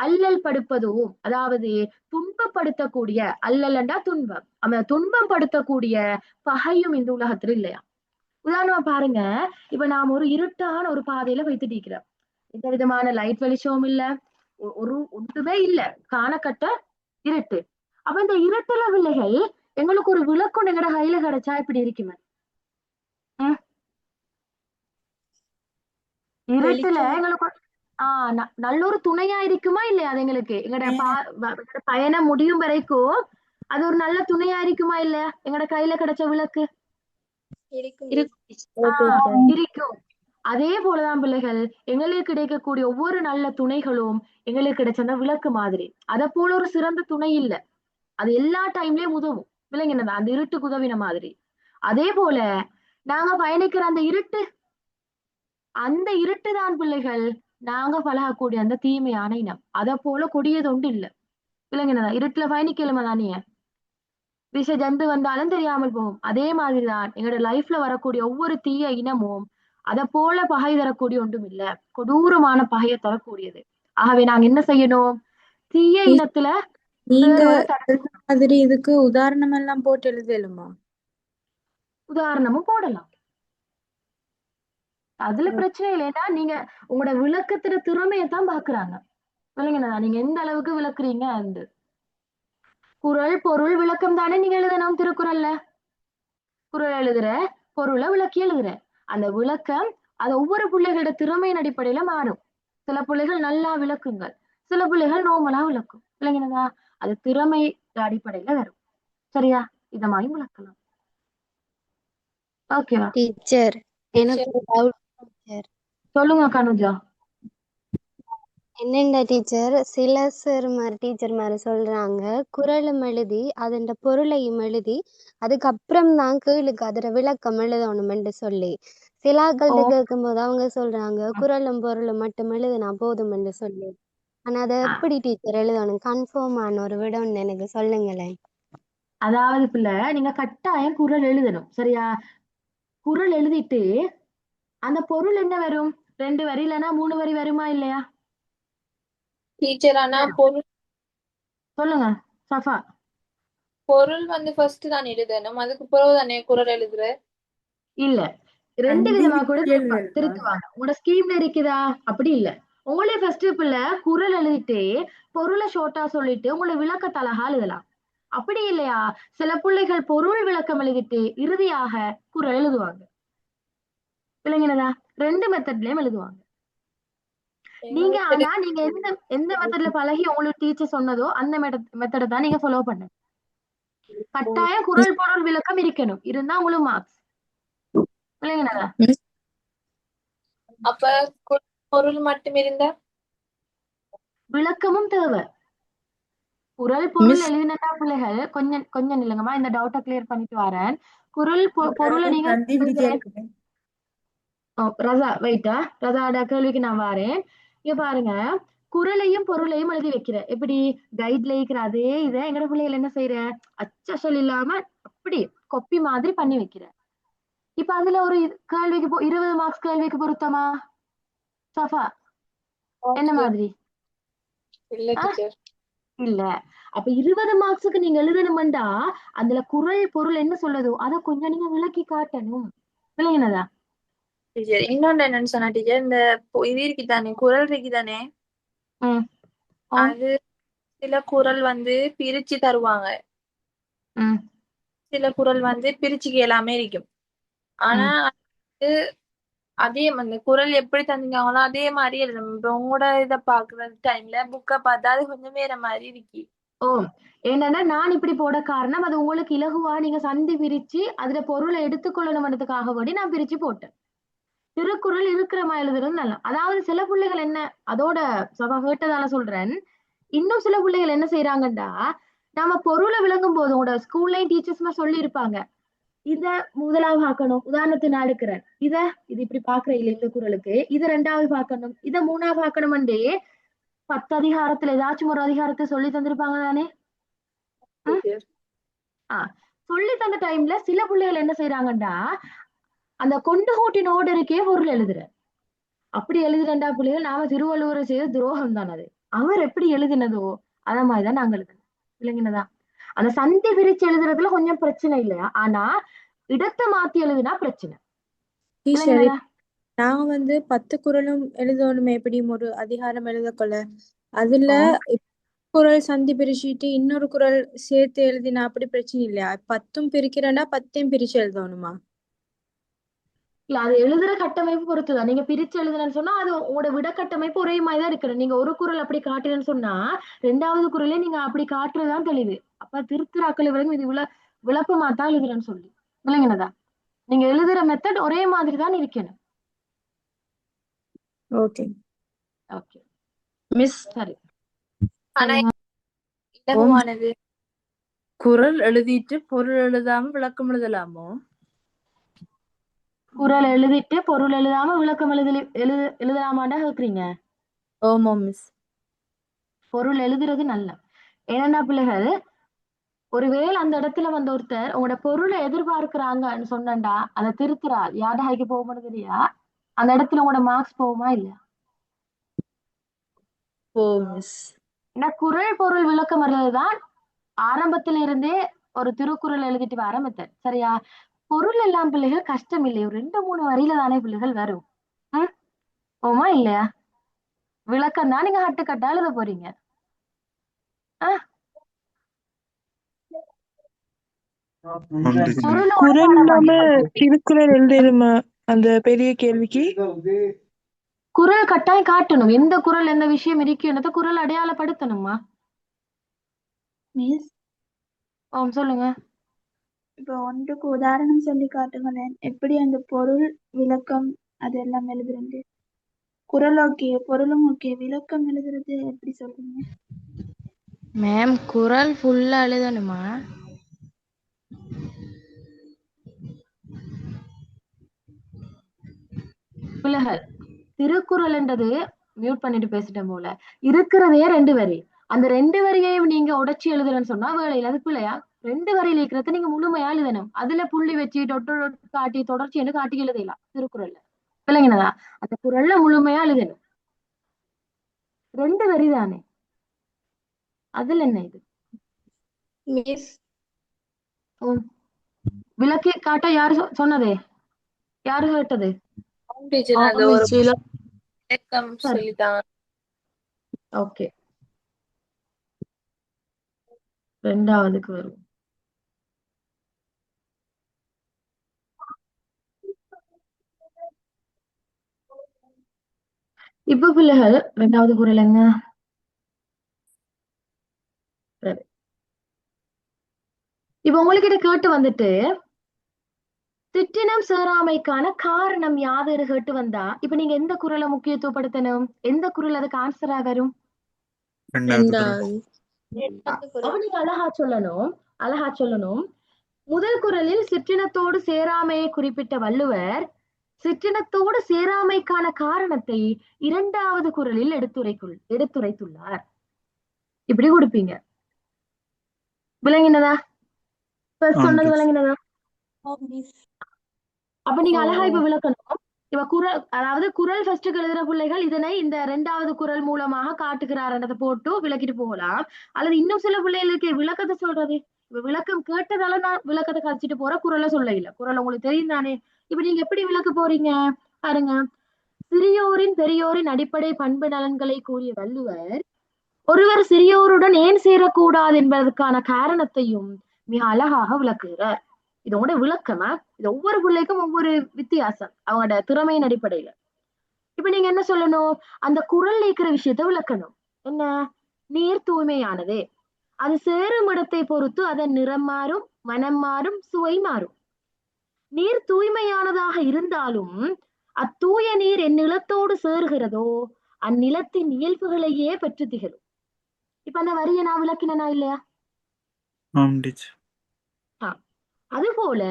அல்லல் படுப்பதும், அதாவது துன்பப்படுத்தக்கூடிய, அல்லல்ண்டா துன்பம், அந்த துன்பம் படுத்தக்கூடிய பகையும் இந்த உலகத்துல இல்லையா. உதாரணமா பாருங்க. இப்ப நாம ஒரு இருட்டான ஒரு பாதையில வைத்துட்டு இருக்கிறோம். எந்த விதமான லைட் வெளிச்சமும் இல்ல, ஒரு ஒன்றுமே இல்ல, காணக்கட்ட இருட்டு. அப்ப இந்த இருட்டுல பிள்ளைகள் எங்களுக்கு ஒரு விளக்கம் எங்கட கையில கிடைச்சா இப்படி இருக்குமே. இருட்டுல எங்களுக்கு நல்ல ஒரு துணையா இருக்குமா இல்லையா? அது எங்களுக்கு எங்கட பயணம் முடியும் வரைக்கும் அது ஒரு நல்ல துணையா இருக்குமா இல்லையா? எங்கட கையில கிடைச்ச விளக்கு இருக்கும். அதே போலதான் பிள்ளைகள் எங்களுக்கு கிடைக்கக்கூடிய ஒவ்வொரு நல்ல துணைகளும் எங்களுக்கு கிடைச்ச அந்த விளக்கு மாதிரி. அதை போல ஒரு சிறந்த துணை இல்ல. அது எல்லா டைம்லயும் உதவும். பிள்ளைங்க அந்த இருட்டுக்கு உதவின மாதிரி. அதே போல நாங்க பயணிக்கிற அந்த இருட்டு தான் பிள்ளைகள் நாங்க பழகக்கூடிய அந்த தீமையான இனம். அதை போல கொடியது ஒன்று இல்ல. பிள்ளைங்க இருட்டுல பயணிக்கலுமா தானிய விஷ ஜந்து வந்தாலும் தெரியாமல் போகும். அதே மாதிரிதான் எங்களோட லைஃப்ல வரக்கூடிய ஒவ்வொரு தீய இனமும் அதை போல பகை தரக்கூடிய ஒன்றும் இல்ல, கொடூரமான பகையை தரக்கூடியது. ஆகவே நாங்க என்ன செய்யணும்? தீய இனத்துல நீங்க மாதிரி இதுக்கு உதாரணம் எல்லாம் போட்டு எழுதலுமா? உதாரணமும் போடலாம். அதுல பிரச்சனை இல்லைன்னா நீங்க உங்களோட விளக்கத்துல திறமையத்தான் பாக்குறாங்க. விளங்கினதா? நீங்க எந்த அளவுக்கு விளக்குறீங்க. அந்த குறள் பொருள் விளக்கம் தானே நீங்க எழுதணும். திருக்குறள்ல குறள் எழுதுற, பொருளை விளக்கி எழுதுற, அந்த விளக்கம் அது ஒவ்வொரு பிள்ளைகளோட திறமையின் அடிப்படையில மாறும். சில பிள்ளைகள் நல்லா விளக்குங்கள், சில பிள்ளைகள் நோமலா விளக்கும். விளங்கினதா? அது திறமை அடிப்படையில வரும். சரியா? இத மாதிரி விளக்கலாம். ஓகேவா டீச்சர்? எனக்கு ஒரு டவுட் டீச்சர். சொல்லுங்க கனுஜா. என்னென்ன டீச்சர், சில டீச்சர் மாதிரி சொல்றாங்க குறளும் எழுதி அதன் பொருளையும் எழுதி அதுக்கப்புறம் தான் கீழுக்கு அதோட விளக்கம் எழுதணும்னு சொல்லி, சிலாக்கள்கிட்ட கேட்கும்போது அவங்க சொல்றாங்க குறளும் பொருளும் மட்டும் எழுதுனா போதும்னு சொல்லி. ஆனா அதை எப்படி டீச்சர் எழுதணும்? கன்ஃபார்மான ஒரு விட ஒண்ணு எனக்கு சொல்லுங்களேன். அதாவது பிள்ளை நீங்க கட்டாயம் குறள் எழுதணும். சரியா? குறள் எழுதிட்டு அந்த பொருள் என்ன வரும்? 2 வரி இல்லைன்னா 3 வரி வருமா இல்லையா? டீச்சர் ஆனா வரும். பொருள் சொல்லுங்க சஃபா. பொருள் வந்து ஃபர்ஸ்ட் தான் எழுதணும், அதுக்கு பிறகு தானே குரல் எழுதுற. இல்ல, 2 அந்தி விதமா கூட வித்தியல் வருமா? திருத்துவாங்க. உங்களோட ஸ்கீம்ல இருக்குதா? அப்படி இல்ல. உங்களே ஃபர்ஸ்ட் பிள்ளை குரல் எழுதிட்டு பொருளை ஷோர்ட்டா சொல்லிட்டு உங்களை விளக்கத்தை அழகா எழுதலாம். அப்படி இல்லையா, சில பிள்ளைகள் பொருள் விளக்கம் எழுதிட்டு இறுதியாக குரல் எழுதுவாங்க. விளங்கினதா? 2 மெத்தட்லயும் எழுதுவாங்க. நீங்க ஆனா நீங்க எந்த மெத்தட்ல பழகி உங்களுக்கு டீச்சர் சொன்னதோ அந்த மெத்தடை தான் நீங்க ஃபாலோ பண்ணுங்க. கட்டாயம் குரல் பொருள் விளக்கம் இருக்கணும், இருந்தா உங்களுக்கு மார்க்ஸ். விளங்கினதா? அப்ப பொருள் மட்டும் இருந்தா விளக்கமும் தேவை. குரல் பொருள் எழுதினதா பிள்ளைகள் கொஞ்சம் இல்லைங்கம்மா, இந்த டவுட்டை கிளியர் பண்ணிட்டு வரேன். குரல் பொருளை நீங்க அந்தி வித்தியல் இருக்கு. ரதா வெயிட்டா, ரதாட கேள்விக்கு நான் வரேன். இங்க பாருங்க, குரலையும் பொருளையும் எழுதி வைக்கிற எப்படி கைட்ல இருக்கிற அதே இதை எங்கட பிள்ளைகள் என்ன செய்யற, அச்சல் இல்லாம அப்படி கொப்பி மாதிரி பண்ணி வைக்கிற. இப்ப அதுல ஒரு கேள்விக்கு 20 மார்க்ஸ் கேள்விக்கு பொருத்தமா சஃபா? என்ன மாதிரி? இல்ல டீச்சர். இல்ல. அப்ப 20 மார்க்ஸுக்கு நீங்க எழுதணும்டா அதுல குரல் பொருள் என்ன சொல்லுதோ அதை கொஞ்சம் நீங்க விளக்கி காட்டணும். விளங்கினதா? டீச்சர் இன்னொன்னு என்னன்னு சொன்னா டீச்சர், இந்த இது இருக்குதானே குரல் இருக்குதானே, அது சில குரல் வந்து பிரிச்சு தருவாங்க, சில குரல் வந்து பிரிச்சுக்கு எல்லாமே இருக்கும். ஆனா அதே அந்த குரல் எப்படி தந்தீங்களோ அதே மாதிரி எழுதணும். இப்ப உங்களோட இதை பாக்குற டைம்ல புக்கை பார்த்தா அது கொஞ்சம் வேற மாதிரி இருக்கு. என்னன்னா நான் இப்படி போட காரணம் அது உங்களுக்கு இலகுவா நீங்க சந்தி பிரிச்சு அதுல பொருளை எடுத்துக்கொள்ளணும்ன்றதுக்காக வேண்டி நான் பிரிச்சு போட்டேன். திருக்குறள் இருக்கிற மாதிரி எழுதுறது நல்லா. அதாவது சில பிள்ளைகள் என்ன, அதோட சபா கேட்டதால சொல்றேன், இன்னும் சில பிள்ளைகள் என்ன செய்யறாங்கடா, நம்ம பொருளை விளங்கும் போது உங்களோட ஸ்கூல்லையும் டீச்சர்ஸ்மா சொல்லி இருப்பாங்க, இத முதலாவது பார்க்கணும், உதாரணத்துக்கு நான் எடுக்கிறேன் இது இப்படி பாக்குற இல்லை இந்த குறளுக்கு, இதை 2வது பார்க்கணும், இதை 3வது பார்க்கணும்ன்றே 10 அதிகாரத்துல ஏதாச்சும் ஒரு அதிகாரத்தை சொல்லி தந்திருப்பாங்க தானே. சொல்லி தந்த டைம்ல சில பிள்ளைகள் என்ன செய்யறாங்கடா, அந்த கொண்டு கூட்டின் ஓர்டருக்கே பொருள் எழுதுற. அப்படி எழுதுறா பிள்ளைகள் நாம திருவள்ளுவரை செய்த துரோகம் தான் அது. அவர் எப்படி எழுதினதோ அத மாதிரிதான் நாங்க எழுதணும். விளங்கினதா? அந்த சந்தி பிரிச்சு எழுதுறதுல கொஞ்சம் பிரச்சனை இல்லையா, ஆனா இடத்தை மாத்தி எழுதுனா பிரச்சனை. நாங்க வந்து 10 குறளும் எழுதணுமே, எப்படியும் ஒரு அதிகாரம் எழுதக்கொள்ள அதுல குறள் சந்தி பிரிச்சுட்டு இன்னொரு குறள் சேர்த்து எழுதினா அப்படி பிரச்சனை இல்லையா? 10ம் பிரிக்கிறேன்னா 10ம் பிரிச்சு எழுதணுமா? இல்ல, அது எழுதுற கட்டமைப்பு பொறுத்துதான். நீங்க பிரிச்சு எழுதுனன்னு சொன்னா அது உங்களோட விட கட்டமைப்பு ஒரே மாதிரிதான் இருக்கணும். நீங்க ஒரு குறள் அப்படி காட்டுறேன்னு சொன்னா 2வது குறளே நீங்க அப்படி காட்டுறதுதான் தெளிவு. அப்ப திருத்துறாக்கள் வரைக்கும் இது விளப்பமா தான் எழுதுறேன்னு சொல்லி. விளங்கினதா? நீங்க எழுதுற மெத்தட் ஒரே மாதிரி தான் இருக்கணும். Okay okay miss. சரி, ஆனா இலகுவானது குறள் எழுதிட்டு பொருள் எழுதாம விளக்கம் எழுதலாமோ? குறள் எழுதிட்டு பொருள் எழுதாம விளக்கம் எழுதலாமாண்டா கேக்குறீங்க? ஆமா மிஸ். பொருள் எழுதுறது நல்ல. ஏன்னா பிள்ளைகள் ஒருவேளை அந்த இடத்துல வந்த ஒருத்தர் உங்களோட பொருளை எதிர்பார்க்கிறாங்கன்னு சொன்னா அதை திருத்துறா யார்டாய்க்கு போகும்னு தெரியா, அந்த இடத்துல உங்களோட மார்க்ஸ் போகுமா இல்லையா? ஏன்னா குறள் பொருள் விளக்கம் வர்றதுதான் ஆரம்பத்துல இருந்தே ஒரு திருக்குறள் எழுதிட்டு வர மெத்தட். சரியா? பொருள் எல்லாம் பிள்ளைகள் கஷ்டம் இல்லை, ஒரு 2-3 வரியில தானே பிள்ளைகள் வரும். போமா இல்லையா? விளக்கம் தான் நீங்க ஹட்டுக்கட்டா எழுத போறீங்க. குறள் இல்லாம திருக்குறள் எழுதிருமா அந்த பெரிய கேள்விக்கு? குறள் கட்டாயம் காட்டணும், எந்த குறள் எந்த விஷயம் இருக்குன்றத குறள் அடையாளப்படுத்தணுமா? மிஸ் சொல்லுங்க. இப்போ ஒன்றுக்கு உதாரணம் சொல்லி காட்டுங்களேன், எப்படி அந்த பொருள் விளக்கம் அதெல்லாம் எழுதுறது. குறள் ஓகே, பொருளும் ஓகே, விளக்கம் எழுதுறது எப்படி சொல்றீங்க மேம்? குறள் ஃபுல்லா எழுதணுமா? பிள்ளைகள் திருக்குறள்ன்றது மியூட் பண்ணிட்டு பேசிட்டேன் போல, இருக்கிறதே 2 வரி. அந்த 2 வரியையும் நீங்க உடைச்சி எழுதுறேன்னு சொன்னா வேலையில அது பிள்ளையா? 2 வரியில இருக்கிறத நீங்க முழுமையா எழுதணும். அதுல புள்ளி வச்சு டொட்டு காட்டி தொடர்ச்சி என்று காட்டி எழுதலாம் திருக்குறள்ல. விளங்கினதா? அந்த குறள்ல முழுமையா எழுதணும். 2 வரி தானே, அதுல என்ன இது? மிஸ் விளக்கி காட்ட யாரு சொன்னதே? யாரு கேட்டது? டீச்சர் அது ஒரு சில விளக்கம் சொல்லிட்டாங்க. ஓகே, 2வதுக்கு வரும். இப்ப பிள்ளைகள் 2வது குறள் என்ன? சரி, இப்ப உங்ககிட்ட கேட்டு வந்துட்டு சிற்றினம் சேராமைக்கான காரணம் யாதரு கேட்டு வந்தா, இப்ப நீங்க எந்த குறளை முக்கியத்துவப்படுத்தணும்? எந்த குறள் அதுக்கு ஆன்சரா வரும்? 2வது குறள். அப்ப நீங்க அழகா சொல்லணும். முதல் குறளில் சிற்றினத்தோடு சேராமையை குறிப்பிட்ட வள்ளுவர் சிற்றினத்தோடு சேராமைக்கான காரணத்தை 2வது குறளில் எடுத்துரைத்துள்ளார். இப்படி கொடுப்பீங்க. விளங்கினதா? சொன்னது விளங்கினதா? அப்ப நீங்க அழகா இப்ப விளக்கணும். இப்ப குறள், அதாவது குறள் ஃபர்ஸ்ட் எழுதுற பிள்ளைகள் இதனை இந்த 2வது குறள் மூலமாக காட்டுகிறார்ன்றதை போட்டு விளக்கிட்டு போகலாம். அல்லது இன்னும் சில பிள்ளைகளுக்கு விளக்கத்தை சொல்றது, இப்ப விளக்கம் கேட்டதால நான் விளக்கத்தை கழிச்சிட்டு போற, குறளை சொல்ல இல்ல. குறள் உங்களுக்கு தெரியும் தானே. இப்ப நீங்க எப்படி விளக்க போறீங்க பாருங்க. சிறியோரின் பெரியோரின் அடிப்படை பண்பு நலன்களை கூறிய வள்ளுவர் ஒருவர் சிறியோருடன் ஏன் சேரக்கூடாது என்பதற்கான காரணத்தையும் மிக அழகாக விளக்குகிறார். இதோட விளக்கமா, இது ஒவ்வொரு பிள்ளைக்கும் ஒவ்வொரு வித்தியாசம் அவங்களோட திறமையின் அடிப்படையில. இப்ப நீங்க என்ன சொல்லணும்? அந்த குறள் இருக்கிற விஷயத்த விளக்கணும். என்ன? நீர் தூய்மையானது, அது சேரும் இடத்தை பொறுத்து அதன் நிறம் மாறும், மனம் மாறும், சுவை மாறும். நீர் தூய்மையானதாக இருந்தாலும் அத்தூய நீர் எந்நிலத்தோடு சேர்கிறதோ அந்நிலத்தின் இயல்புகளையே பெற்று திகழும். இப்ப அந்த வரியை நான் விளக்கினா இல்லையா? அதுபோல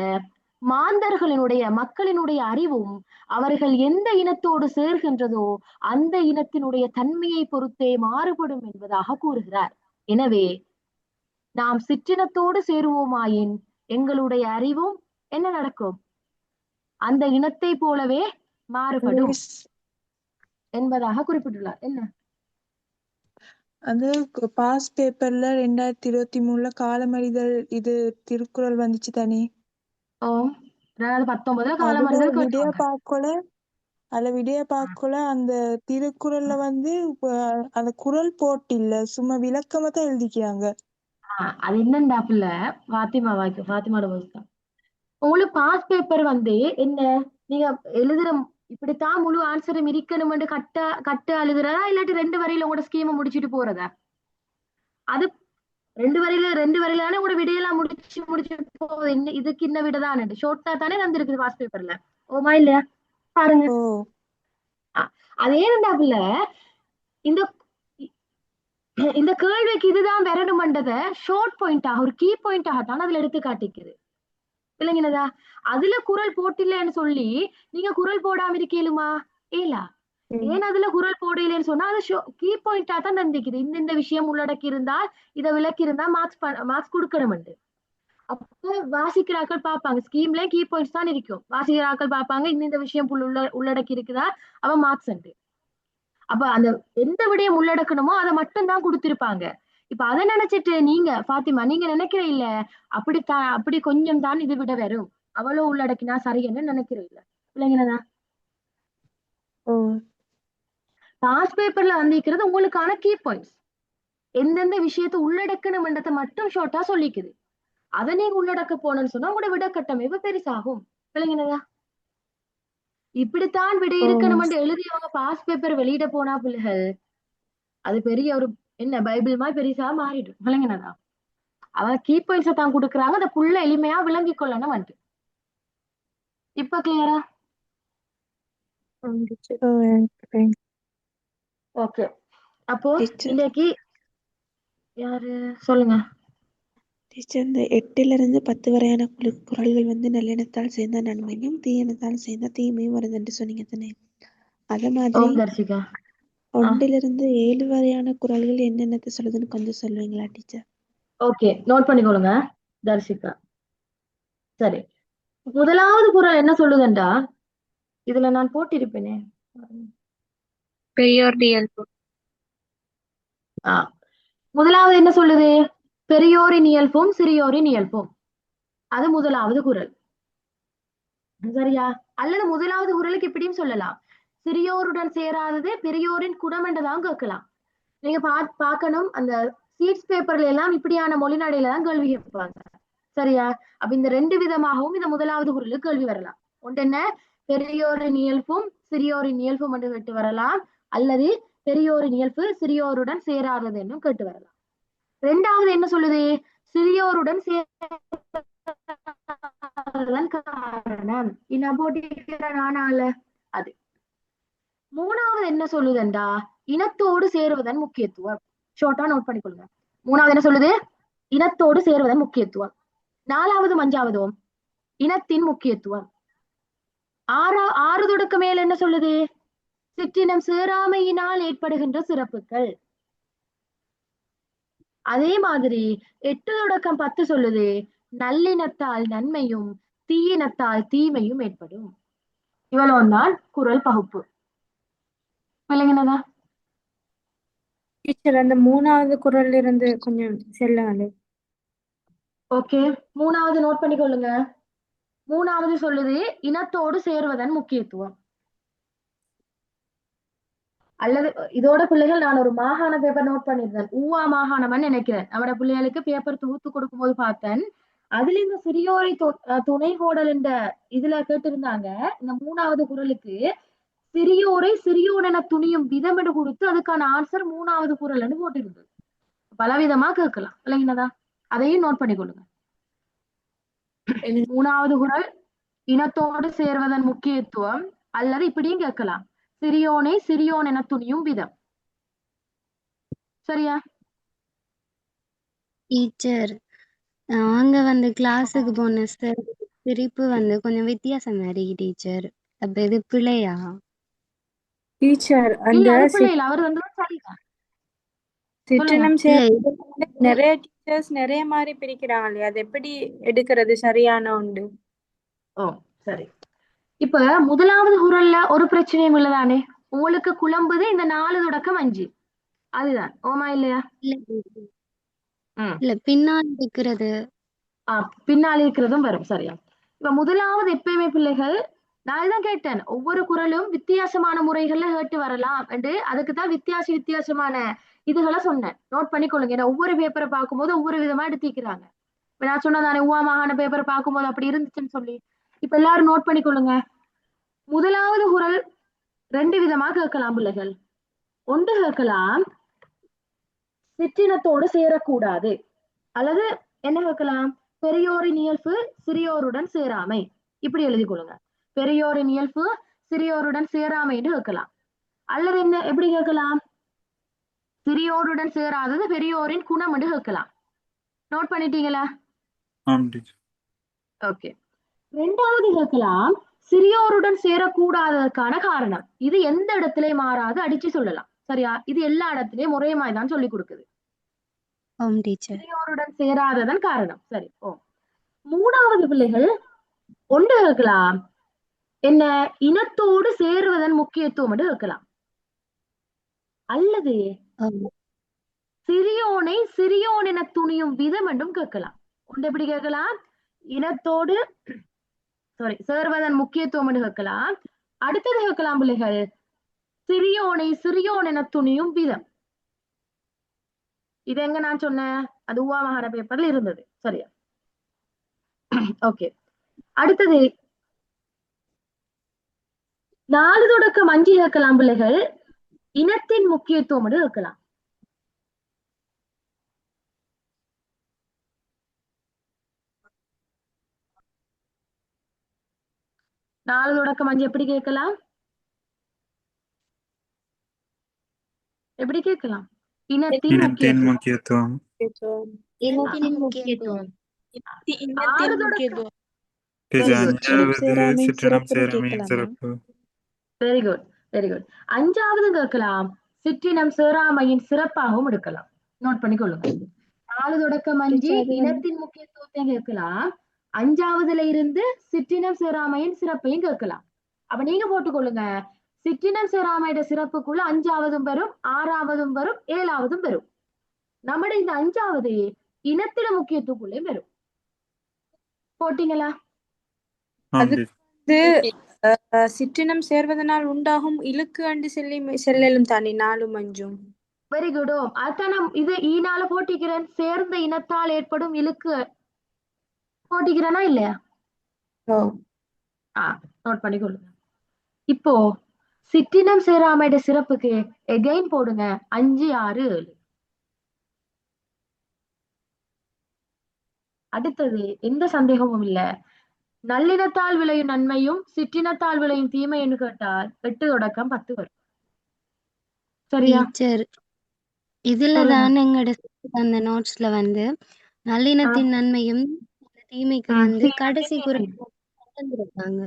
மாந்தர்களினுடைய மக்களினுடைய அறிவும் அவர்கள் எந்த இனத்தோடு சேர்கின்றதோ அந்த இனத்தினுடைய தன்மையை பொறுத்தே மாறுபடும் என்பதாக கூறுகிறார். எனவே நாம் சிற்றினத்தோடு சேருவோமாயின் எங்களுடைய அறிவும் என்ன நடக்கும்? அந்த இனத்தை போலவே மாறுபடும் என்பதாக குறிப்பிட்டுள்ளார். என்ன அது பாஸ் பேப்பர்ல 2023 காலமறிதல் இது திருக்குறள் வந்துச்சு தானே? 2019 அதுல காலமறிதல் விடைய பார்க்கல அந்த திருக்குறள்ல வந்து அந்த குறள் போட்டு இல்ல, சும்மா விளக்கமா தான் எழுதிக்கிறாங்க. அது என்னண்டாப்புல ஃபாத்திமாவோட voice தான். உங்களுக்கு பாஸ் பேப்பர் வந்து என்ன, நீங்க எழுதுற இப்படித்தான் முழு ஆன்சரும் இருக்கணும்னு கட்ட எழுதுறதா, இல்லாட்டி 2 வரியில உங்களோட ஸ்கீமை முடிச்சுட்டு போறதா? அது 2 வரையிலான உங்களோட விடையெல்லாம் முடிச்சு போகுது. இதுக்கு இன்ன விடதான் ஷோர்ட்டா தானே வந்திருக்குது பாஸ் பேப்பர்ல. ஓமா இல்லையா? பாருங்க. அதே ரெண்டாப்புல இந்த கேள்விக்கு இதுதான் வரணும்ன்றத ஷார்ட் பாயிண்டாக, ஒரு கீ பாயிண்டாக தான் அதுல எடுத்து காட்டிக்குது. இல்லைங்கனதா? அதுல குறள் போட்டில்லைன்னு சொல்லி நீங்க குறள் போடாம இருக்கேலுமா? ஏலா. ஏன் அதுல குறள் போடலன்னு சொன்னா அது கீ பாயிண்டா தான் தந்திக்குது. இந்த விஷயம் உள்ளடக்கி இருந்தால், இதை விளக்கி இருந்தா மார்க்ஸ் கொடுக்கணும். அப்ப வாசிக்கிறாக்கள் பார்ப்பாங்க, ஸ்கீம்ல கீ பாயிண்ட்ஸ் தான் இருக்கும். வாசிக்கிறாக்கள் பார்ப்பாங்க, இந்த விஷயம் உள்ளடக்கி இருக்குதா, அவன் மார்க்ஸ் உண்டு. அப்ப அந்த எந்த விடயம் உள்ளடக்கணுமோ அதை மட்டும் தான் கொடுத்திருப்பாங்க. இப்ப அதை நினைச்சிட்டு நீங்க ஃபாத்திமா நீங்க நினைக்கிற இல்ல அப்படி கொஞ்சம் தான் இது விட வரும், அவ்வளவு உள்ளடக்கினா சரியன்னு நினைக்கிற இல்ல. இல்லைங்கண்ணா? பாஸ் பேப்பர்ல வந்திருக்கிறது உங்களுக்கான கீ பாயிண்ட்ஸ். எந்தெந்த விஷயத்தை உள்ளடக்கணும்ன்றதை மட்டும் ஷார்ட்டா சொல்லிக்குது. அதை நீங்க உள்ளடக்க போனன்னு சொன்னா உங்களோட விட கட்டமைப்பு பெருசாகும். இல்லைங்கண்ணா? இப்படித்தான் விட இருக்கணும்னு எழுதியவங்க பாஸ் பேப்பர் வெளியிட போனா பிள்ளைகள் அது பெரிய ஒரு என்ன பைபிள் மாதிரி பெருசா மாறிடும். விளங்கினதா? அவங்க கீ பாயிண்ட்ஸை தான் கொடுக்குறாங்க, அந்த புள்ள எளிமையா விளங்கி கொள்ளணும் வந்து. இப்ப கிளியரா? ஓகே. அப்போ இன்னைக்கு யாரு சொல்லுங்க. இந்த 8லிருந்து 10 வரையான குறள்கள் வந்து நல்லெண்ணத்தால் சேர்ந்தா நன்மையும் தீயெண்ணத்தால் சேர்ந்தா தீமையும் வருதுன்னு சொன்னீங்க தானே? அத மாதிரி 1லிருந்து 7 வரையான குறள்கள் என்னென்னத்தை சொல்லுதுன்னு கொஞ்சம் சொல்லுவீங்களா டீச்சர்? ஓகே, நோட் பண்ணிக்கொள்ளுங்க தர்ஷிகா. சரி, முதலாவது குறள் என்ன சொல்லுதுண்டா, இதுல நான் போட்டிருப்பேனே. பெரியோர் இயல்பு. முதலாவது என்ன சொல்லுது? பெரியோரின் இயல்பும் சிறியோரின் இயல்பும். அது முதலாவது குறள். சரியா? அல்லது முதலாவது குறளுக்கு இப்படியும் சொல்லலாம், சிறியோருடன் சேராதது பெரியோரின் குணம் என்றுதான் கேட்கலாம். நீங்க பார்க்கணும், அந்த சீட்ஸ் பேப்பர்ல எல்லாம் இப்படியான மொழிநடையில தான் கேள்வி கேட்பாங்க. சரியா? அப்ப இந்த 2 விதமாகவும் இந்த முதலாவது குறளுக்கு கேள்வி வரலாம். ஒன்று என்ன, பெரியோரின் இயல்பும் சிறியோரின் இயல்பும் என்று கேட்டு வரலாம், அல்லது பெரியோரின் இயல்பு சிறியோருடன் சேராதது என்றும் கேட்டு வரலாம். 2வது என்ன சொல்லுது? சிறியோருடன் சேராததன் காரணம் நான் போட்டிருக்கிறேன் நானால அது. 3வது என்ன சொல்லுதுண்டா, இனத்தோடு சேருவதன் முக்கியத்துவம். ஷார்ட்டா நோட் பண்ணிக்கொள்ளுங்க. 3வது என்ன சொல்லுது? இனத்தோடு சேருவதன் முக்கியத்துவம். 4வது 5வதும் இனத்தின் முக்கியத்துவம். 6 தொடக்க மேல் என்ன சொல்லுது? சிற்றினம் சேராமையினால் ஏற்படுகின்ற சிறப்புகள். அதே மாதிரி 8 தொடக்கம் 10 சொல்லுது, நல்லினத்தால் நன்மையும் தீயினத்தால் தீமையும் ஏற்படும். இவ்வளவுதான் குறள் பகுப்பு. விளங்கினதா? டீச்சர், அந்த 3வது குறள்ல இருந்து கொஞ்சம் செல்லுங்களே. ஓகே, 3வது நோட் பண்ணிக்கொள்ளுங்க. 3வது சொல்லுது இனத்தோடு சேருவதன் முக்கியத்துவம். அல்லது இதோட பிள்ளைகள் நான் ஒரு மாகாண பேப்பர் நோட் பண்ணிருந்தேன், ஊவா மாகாணம்னு நினைக்கிறேன். அவட பிள்ளைகளுக்கு பேப்பர் தொகுத்து கொடுக்கும் போது பார்த்தேன், அதுல இந்த சிறியோரை துணை கோடல் என்ற இதுல கேட்டிருந்தாங்க. இந்த 3வது குறளுக்கு சிறியோரை சிறியோன் என துணியும் விதம் என்று கொடுத்து அதுக்கான ஆன்சர் 3வது குறள்னு போட்டிருந்தது. பலவிதமா கேட்கலாம். இல்லைங்கதா? அதையும் நோட் பண்ணிக்கொள்ளுங்க. 3வது குறள் இனத்தோடு சேர்வதன் முக்கியத்துவம், அல்லது இப்படியும் கேட்கலாம், சிறியோனை சிறியோன் என துணியும் விதம். சரியா? டீச்சர், நாங்க கிளாஸுக்கு போன சிரிப்பு கொஞ்சம் வித்தியாசமா இருக்கு டீச்சர். அப்ப இது பிழையா? டீச்சர், இல்ல அந்த அது பிள்ளை இல்ல, அவர் சரிதான். சிற்றினம் நிறைய டீச்சர்ஸ் நிறைய மாதிரி பிரிக்கிறாங்களே, அது எப்படி எடுக்கிறது சரியான உண்டு? சரி. இப்ப முதலாவது குறள்ல ஒரு பிரச்சனையும் இல்லதானே? உங்களுக்கு குழம்புது இந்த 4 தொடக்கம் 5, அதுதான். ஓமா இல்லையா? இல்ல பின்னால் இருக்கிறது. பின்னால் இருக்கிறதும் வரும். சரியா? இப்ப முதலாவது எப்பயுமே பிள்ளைகள், நான் இதான் கேட்டேன், ஒவ்வொரு குறளும் வித்தியாசமான முறைகள்ல கேட்டு வரலாம் என்று. அதுக்குதான் வித்தியாசமான இதுகளை சொன்னேன். நோட் பண்ணிக்கொள்ளுங்க. ஏன்னா ஒவ்வொரு பேப்பரை பார்க்கும்போது ஒவ்வொரு விதமா எடுத்திக்கிறாங்க. இப்ப நான் சொன்னதானே ஊவா மாகாண பேப்பரை பார்க்கும்போது அப்படி இருந்துச்சுன்னு சொல்லி. இப்ப எல்லாரும் நோட் பண்ணிக்கொள்ளுங்க. முதலாவது குறள் 2 விதமா கேட்கலாம் பிள்ளைகள். ஒன்று கேட்கலாம், சிற்றினத்தோடு சேரக்கூடாது, அல்லது என்ன கேட்கலாம், பெரியோரின் இயல்பு சிறியோருடன் சேராமை. இப்படி எழுதி கொள்ளுங்க. பெரியோரின் இயல்பு சிறியோருடன் சேராமை என்று கேட்கலாம். அல்லது என்ன எப்படி கேட்கலாம், சிறியோருடன் சேராதது பெரியோரின் குணம் என்று கேட்கலாம். நோட் பண்ணிட்டீங்களா? ஓகே. 2வது கேட்கலாம், சிறியோருடன் சேரக்கூடாததற்கான காரணம். இது எந்த இடத்திலே மாறாது அடிச்சு சொல்லலாம். சரியா? இது எல்லா இடத்திலேயும் ஒரே மாதிரி தான் சொல்லி கொடுக்குது. சிறியோருடன் சேராததன் காரணம். சரி. 3வது பிள்ளைகள் ஒன்று கேட்கலாம், என்ன, இனத்தோடு சேருவதன் முக்கியத்துவம் என்று கேட்கலாம். அல்லது சிறியோனை சிறியோன் என துணியும் விதம் என்றும் கேட்கலாம். ஒன்று எப்படி கேட்கலாம், இனத்தோடு சேர்வதன் முக்கியத்துவம் என்று கேட்கலாம். அடுத்தது கேட்கலாம் பிள்ளைகள், சிறியோனை சிறியோன் என துணியும் விதம். இது எங்க நான் சொன்னேன், அது ஊவா மாகாண பேப்பர்ல இருந்தது. சரியா? ஓகே. அடுத்தது 4 தொடக்கம் 5 கேட்கலாம் பிள்ளைகள், இனத்தின் முக்கியத்துவம் என்று கேட்கலாம். நாலு தொடக்கம் 5 எப்படி கேட்கலாம்? எப்படி கேட்கலாம்? இனத்தின் முக்கியத்துவம். 6 தொடக்கம் வெரி குட், வெரி குட். 5வது கேட்கலாம், சிற்றினம் சேராமையின் சிறப்பாகவும் எடுக்கலாம். நோட் பண்ணிக்கொள்ளுங்க. 4 தொடக்கம் 5 இனத்தின் முக்கியத்துவத்தை கேட்கலாம். 5வதுல இருந்து சிற்றினம் சேராமையின் சிறப்பையும் கேட்கலாம். அப்ப நீங்க போட்டுக்கொள்ளுங்க. சிற்றினம் சேராமையோட சிறப்புக்குள்ள 5ஆவதும் வரும், 6ஆவதும் வரும், 7ஆவதும் வரும். நம்மட இந்த 5ஆவது இனத்தில முக்கியத்துவக்குள்ளே வரும். போட்டீங்களா? அது சிற்றினம் சேர்வதனால் உண்டாகும் இழுக்கு அண்டு செல்லலும் தானே 4 5. Very good. அதான் இது ஈனால போட்டிக்கிறேன். சேர்ந்த இனத்தால் ஏற்படும் இழுக்கு போட்டிக்கிறேனா இல்லையா? நோட் பண்ணிக்கொள்ளுங்க. இப்போ சிற்றினம் சேராமையோட சிறப்புக்கு எகைன் போடுங்க 5 6 7. அடுத்தது எந்த சந்தேகமும் இல்ல, நல்லினத்தால் விளையும் நன்மையும் சிற்றினத்தால் விளையும் தீமைன்னு கேட்டால் 8 தொடக்கம் 10 வரும். சரியா? டீச்சர் இதுலதான் எங்களோட அந்த நோட்ஸ்ல வந்து நல்லினத்தின் நன்மையும் தீமைக்கு வந்து கடைசி குரல் தந்திருக்காங்க.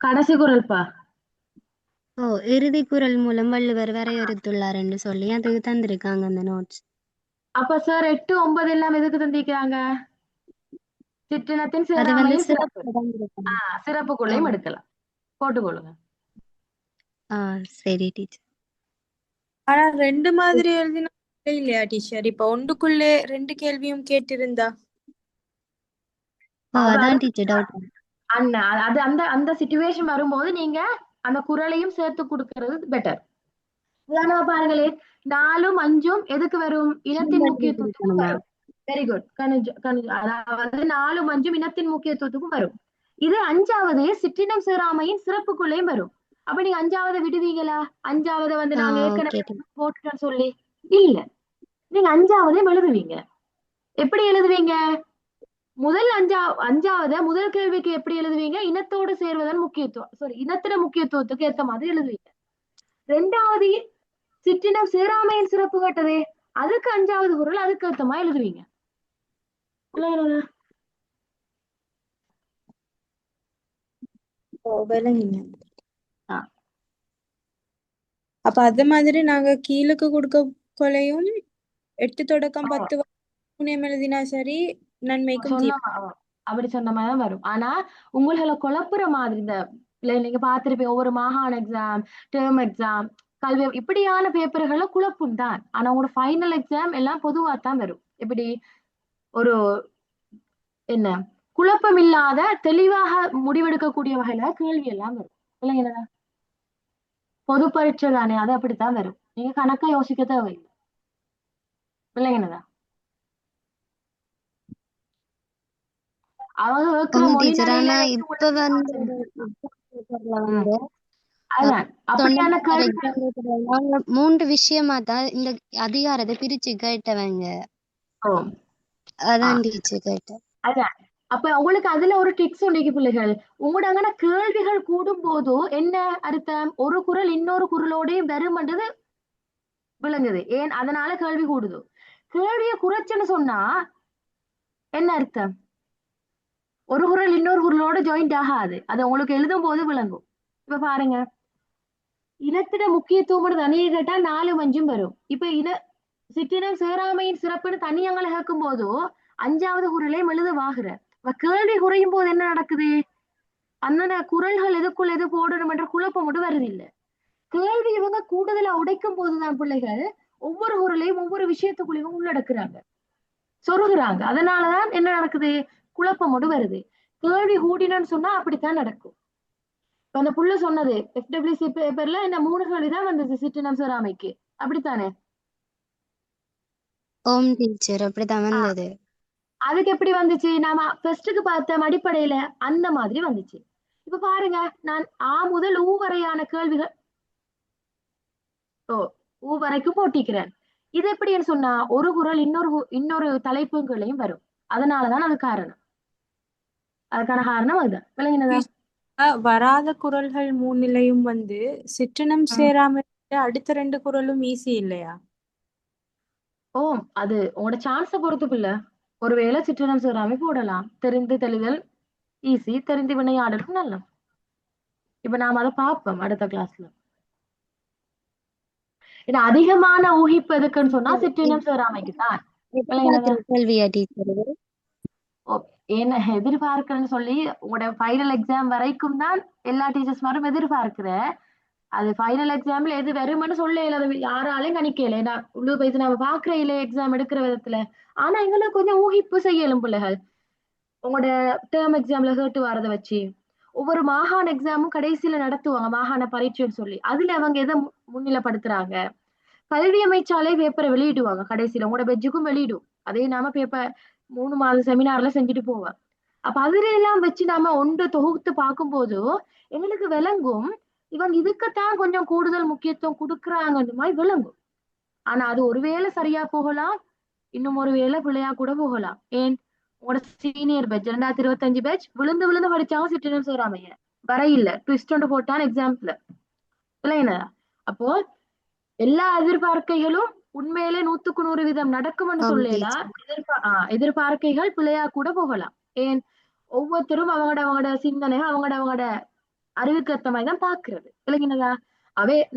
கடைசி குரல்பா? இறுதி குரல் மூலம் வள்ளுவர் வரையறுத்துள்ளார் என்று சொல்லி அதுக்கு தந்திருக்காங்க அந்த நோட்ஸ். அப்ப சார் 8 9 எல்லாம் எதுக்கு தந்திருக்காங்க? சிற்றினத்தின் அது வந்து சேராமையும் சிறப்புக்குள்ளையும் எடுக்கலாம். போட்டுக்கொள்ளுங்க. சரி டீச்சர். ஆனா 2 மாதிரி எழுதினா இல்லையா டீச்சர்? இப்ப ஒன்றுக்குள்ளே 2 கேள்வியும் கேட்டிருந்தா அதான் டீச்சர் டவுட். அது அந்த சிச்சுவேஷன் வரும்போது நீங்க அந்த குரலையும் சேர்த்து கொடுக்கிறது பெட்டர். உதாரணமா பாருங்களே, 4ம் 5ம் எதுக்கு வரும்? இனத்தின் முக்கியத்துவத்துக்கும் வரும். Very good. அதாவது 4ம் 5ம் இனத்தின் முக்கியத்துவத்துக்கும் வரும். இது 5ஆவது சிற்றினம் சேராமையின் சிறப்புக்குள்ளேயும் வரும். அப்ப நீங்க 5ஆவதை விடுவீங்களா? 5ஆவதை வந்து நாங்க ஏற்கனவே போட்டுட்டோம் சொல்லி இல்ல, நீங்க 5ஆவதையும் எழுதுவீங்க. எப்படி எழுதுவீங்க? முதல் 5ஆவது முதல் கேள்விக்கு எப்படி எழுதுவீங்க? இனத்தோடு சேர்வதன் முக்கியத்துவம், இனத்தின முக்கியத்துவத்துக்கு ஏத்த மாதிரி எழுதுவீங்க. 2ஆவது சிற்றினம் சேராமையின் சிறப்பு கேட்டதே, அதுக்கு 5ஆவது குரல் அதுக்கு ஏத்தமா எழுதுவீங்க. அப்ப அது மாதிரி நாங்க கீழுக்கு கொடுக்க கொலையும் 8 தொடக்கம் 10 புண்ணியம் எழுதினா சரி, நன்மைக்கும் அப்படி சொன்ன மாதிரிதான் வரும். ஆனா உங்களை குழப்புற மாதிரி இந்த நீங்க பாத்திருப்பீங்க, ஒவ்வொரு மாகாண எக்ஸாம், டேர்ம் எக்ஸாம், கல்வி இப்படியான பேப்பர்களை குழப்பும் தான். ஆனா உங்களோட ஃபைனல் எக்ஸாம் எல்லாம் பொதுவா தான் வரும். இப்படி ஒரு என்ன குழப்பம் இல்லாத தெளிவாக முடிவெடுக்கக்கூடிய வகையில கேள்வி எல்லாம் வரும். இல்லைங்களா? பொது பரீட்சை தானே, அது அப்படித்தான் வரும். நீங்க கணக்கா யோசிக்க தேவையில்லை. இல்லைங்களா? மூன்று விஷயமா தான் இந்த அதிகாரத்தை பிரிச்சு கேட்டவங்க. அதான் டீச்சர் கேட்டேன். அதான் அப்ப உங்களுக்கு அதுல ஒரு டிக்ஸ் உண்டு பிள்ளைகள். உங்களோட அங்கே கேள்விகள் கூடும் போது என்ன அர்த்தம்? ஒரு குரல் இன்னொரு குரலோடையும் வரும்ன்றது விளங்குது. ஏன் அதனால கேள்வி கூடுது. கேள்வியை குறைச்சுன்னு சொன்னா என்ன அர்த்தம்? ஒரு குரல் இன்னொரு குரலோட ஜாயிண்ட் ஆகாது. அது உங்களுக்கு எழுதும் போது விளங்கும். இப்ப பாருங்க, இனத்திட முக்கியத்துவம் தனியை கேட்டா 4ம் 5ம் வரும். இப்ப சிற்றினம் சேராமையின் சிறப்புன்னு தனியங்களை கேட்கும் போதோ 5ஆவது குரலையும் எழுதுவாகிற. கேள்வி குறையும் போது என்ன நடக்குது? அந்த குரல்கள் எதுக்குள்ள எது போடணும் என்ற குழப்பம் மட்டும் வருது இல்லை. கேள்வி இவங்க கூடுதலா உடைக்கும் போதுதான் பிள்ளைகள் ஒவ்வொரு குரலையும் ஒவ்வொரு விஷயத்துக்குள்ளேயும் உள்ளடக்குறாங்க, சொருகுறாங்க. அதனாலதான் என்ன நடக்குது? குழப்பம் மட்டும் வருது. கேள்வி கூடினு சொன்னா அப்படித்தான் நடக்கும். அந்த புள்ள சொன்னது FWC பேப்பர்ல இந்த 3 கேள்விதான் வந்தது சிற்றினம் சேராமைக்கு, அப்படித்தானே? அப்படித்தான் வந்தது. அதுக்கு எப்படி வந்துச்சு? நாம ஃபர்ஸ்டுக்கு பார்த்த அடிப்படையில அந்த மாதிரி வந்துச்சு. இப்ப பாருங்க, நான் ஆ முதல் ஊ வரையான கேள்விகள் ஊ வரைக்கும் போட்டிக்கிறேன். இது எப்படின்னு சொன்னா ஒரு குரல் இன்னொரு தலைப்புகளையும் வரும். அதனாலதான் அது காரணம். அதுக்கான காரணம் அதுதான். விளங்கினதா? வராத குரல்கள் 3 நிலையும் வந்து சிற்றினம் சேராம அடுத்த 2 குரலும் ஈஸி இல்லையா? அது உங்களோட சான்ஸ பொறுத்து பிள்ளை. ஒருவேளை சிற்றினம் சேராமை போடலாம். தெரிந்து தெளிதல் ஈஸி, தெரிந்து வினையாடலும் நல்ல. இப்ப நாம அதை பார்ப்போம் அடுத்த கிளாஸ்ல. இது அதிகமான ஊகிப்பு எதுக்குன்னு சொன்னா சிற்றினம் சேராமைக்கு தான். கேள்வியா டீச்சர்? என்ன எதிர்பார்க்கிறேன்னு சொல்லி உங்களோட ஃபைனல் எக்ஸாம் வரைக்கும் தான் எல்லா டீச்சர்ஸ்மாரும் எதிர்பார்க்கிற. அது ஃபைனல் எக்ஸாம்ல எது வரும்னு சொல்லல, அது யாராலையும் கணிக்கல. ஏன்னா உள்ளூர் போயிட்டு நம்ம பாக்குற இல்லை எக்ஸாம் எடுக்கிற விதத்துல. ஆனா எங்களுக்கு கொஞ்சம் ஊகிப்பு செய்யலும் பிள்ளைகள். உங்களோட டேர்ம் எக்ஸாம்ல கேட்டு வரதை வச்சு ஒவ்வொரு மாகாண எக்ஸாமும் கடைசியில நடத்துவாங்க, மாகாண பரீட்சைன்னு சொல்லி. அதுல அவங்க எதை முன்னிலைப்படுத்துறாங்க, கல்வி அமைச்சாலே பேப்பரை வெளியிடுவாங்க கடைசியில, உங்களோட பெஜ்ஜுக்கும் வெளியிடும். அதே நாம பேப்பர் 3 மாத செமினார்ல செஞ்சுட்டு போவோம். அப்ப அதுல எல்லாம் வச்சு நாம ஒன்று தொகுத்து பார்க்கும்போது எங்களுக்கு விளங்கும் இவங்க இதுக்குத்தான் கொஞ்சம் கூடுதல் முக்கியத்துவம் கொடுக்குறாங்கன்ற மாதிரி விளங்கும். ஆனா அது ஒருவேளை சரியா போகலாம், இன்னும் ஒரு வேளை பிள்ளையா கூட போகலாம். ஏன் உங்களோட சீனியர் பேட்ச் 2025 பேட்ச் விழுந்து விழுந்து படிச்சாங்க, சிட்டினஸ் வராமைய வரையில ட்விஸ்ட் ஒன்று போட்டான் எக்ஸாம்ஸ்ல இல்லைன்னா. அப்போ எல்லா எதிர்பார்க்கைகளும் உண்மையிலே 100% நடக்கும்னு சொல்லலாம். எதிர்பார்க்கைகள் பிள்ளையா கூட போகலாம். ஏன் ஒவ்வொருத்தரும் அவங்களோட சிந்தனை அவங்களோட அறிவுக்கு ஏற்ற மாதிரி தான் பாக்குறது இல்லைங்கனதா.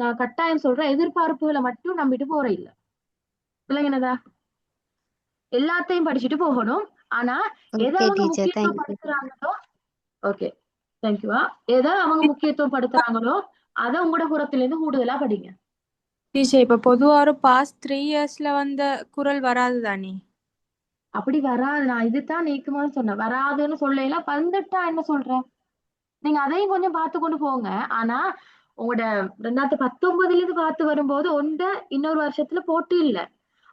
நான் கட்டாயம் சொல்றேன், எதிர்பார்ப்புகளை மட்டும் நம்பிட்டு போற இல்ல இல்லைங்கனதா. எல்லாத்தையும் படிச்சுட்டு போகணும். ஆனா எதை அவங்க முக்கியத்துவம் படுத்துறாங்களோ, ஓகே தேங்க்யூவா, எதை அவங்க முக்கியத்துவம் படுத்துறாங்களோ அதை உங்களோட புறத்துல இருந்து கூடுதலா படிங்க. டீச்சர் இப்ப பொதுவா ஒரு பாஸ்ட் 3 இயர்ஸ்ல வந்த குரல் வராது தானே? அப்படி வராது. நான் இதுதான் நீக்குமா சொன்னேன், வராதுன்னு சொல்லல. வந்துட்டா என்ன சொல்றேன், நீங்க அதையும் கொஞ்சம் பார்த்து கொண்டு போங்க. ஆனா உங்களோட 2019 இருந்து பார்த்து வரும்போது இன்னொரு வருஷத்துல போட்டு இல்லை.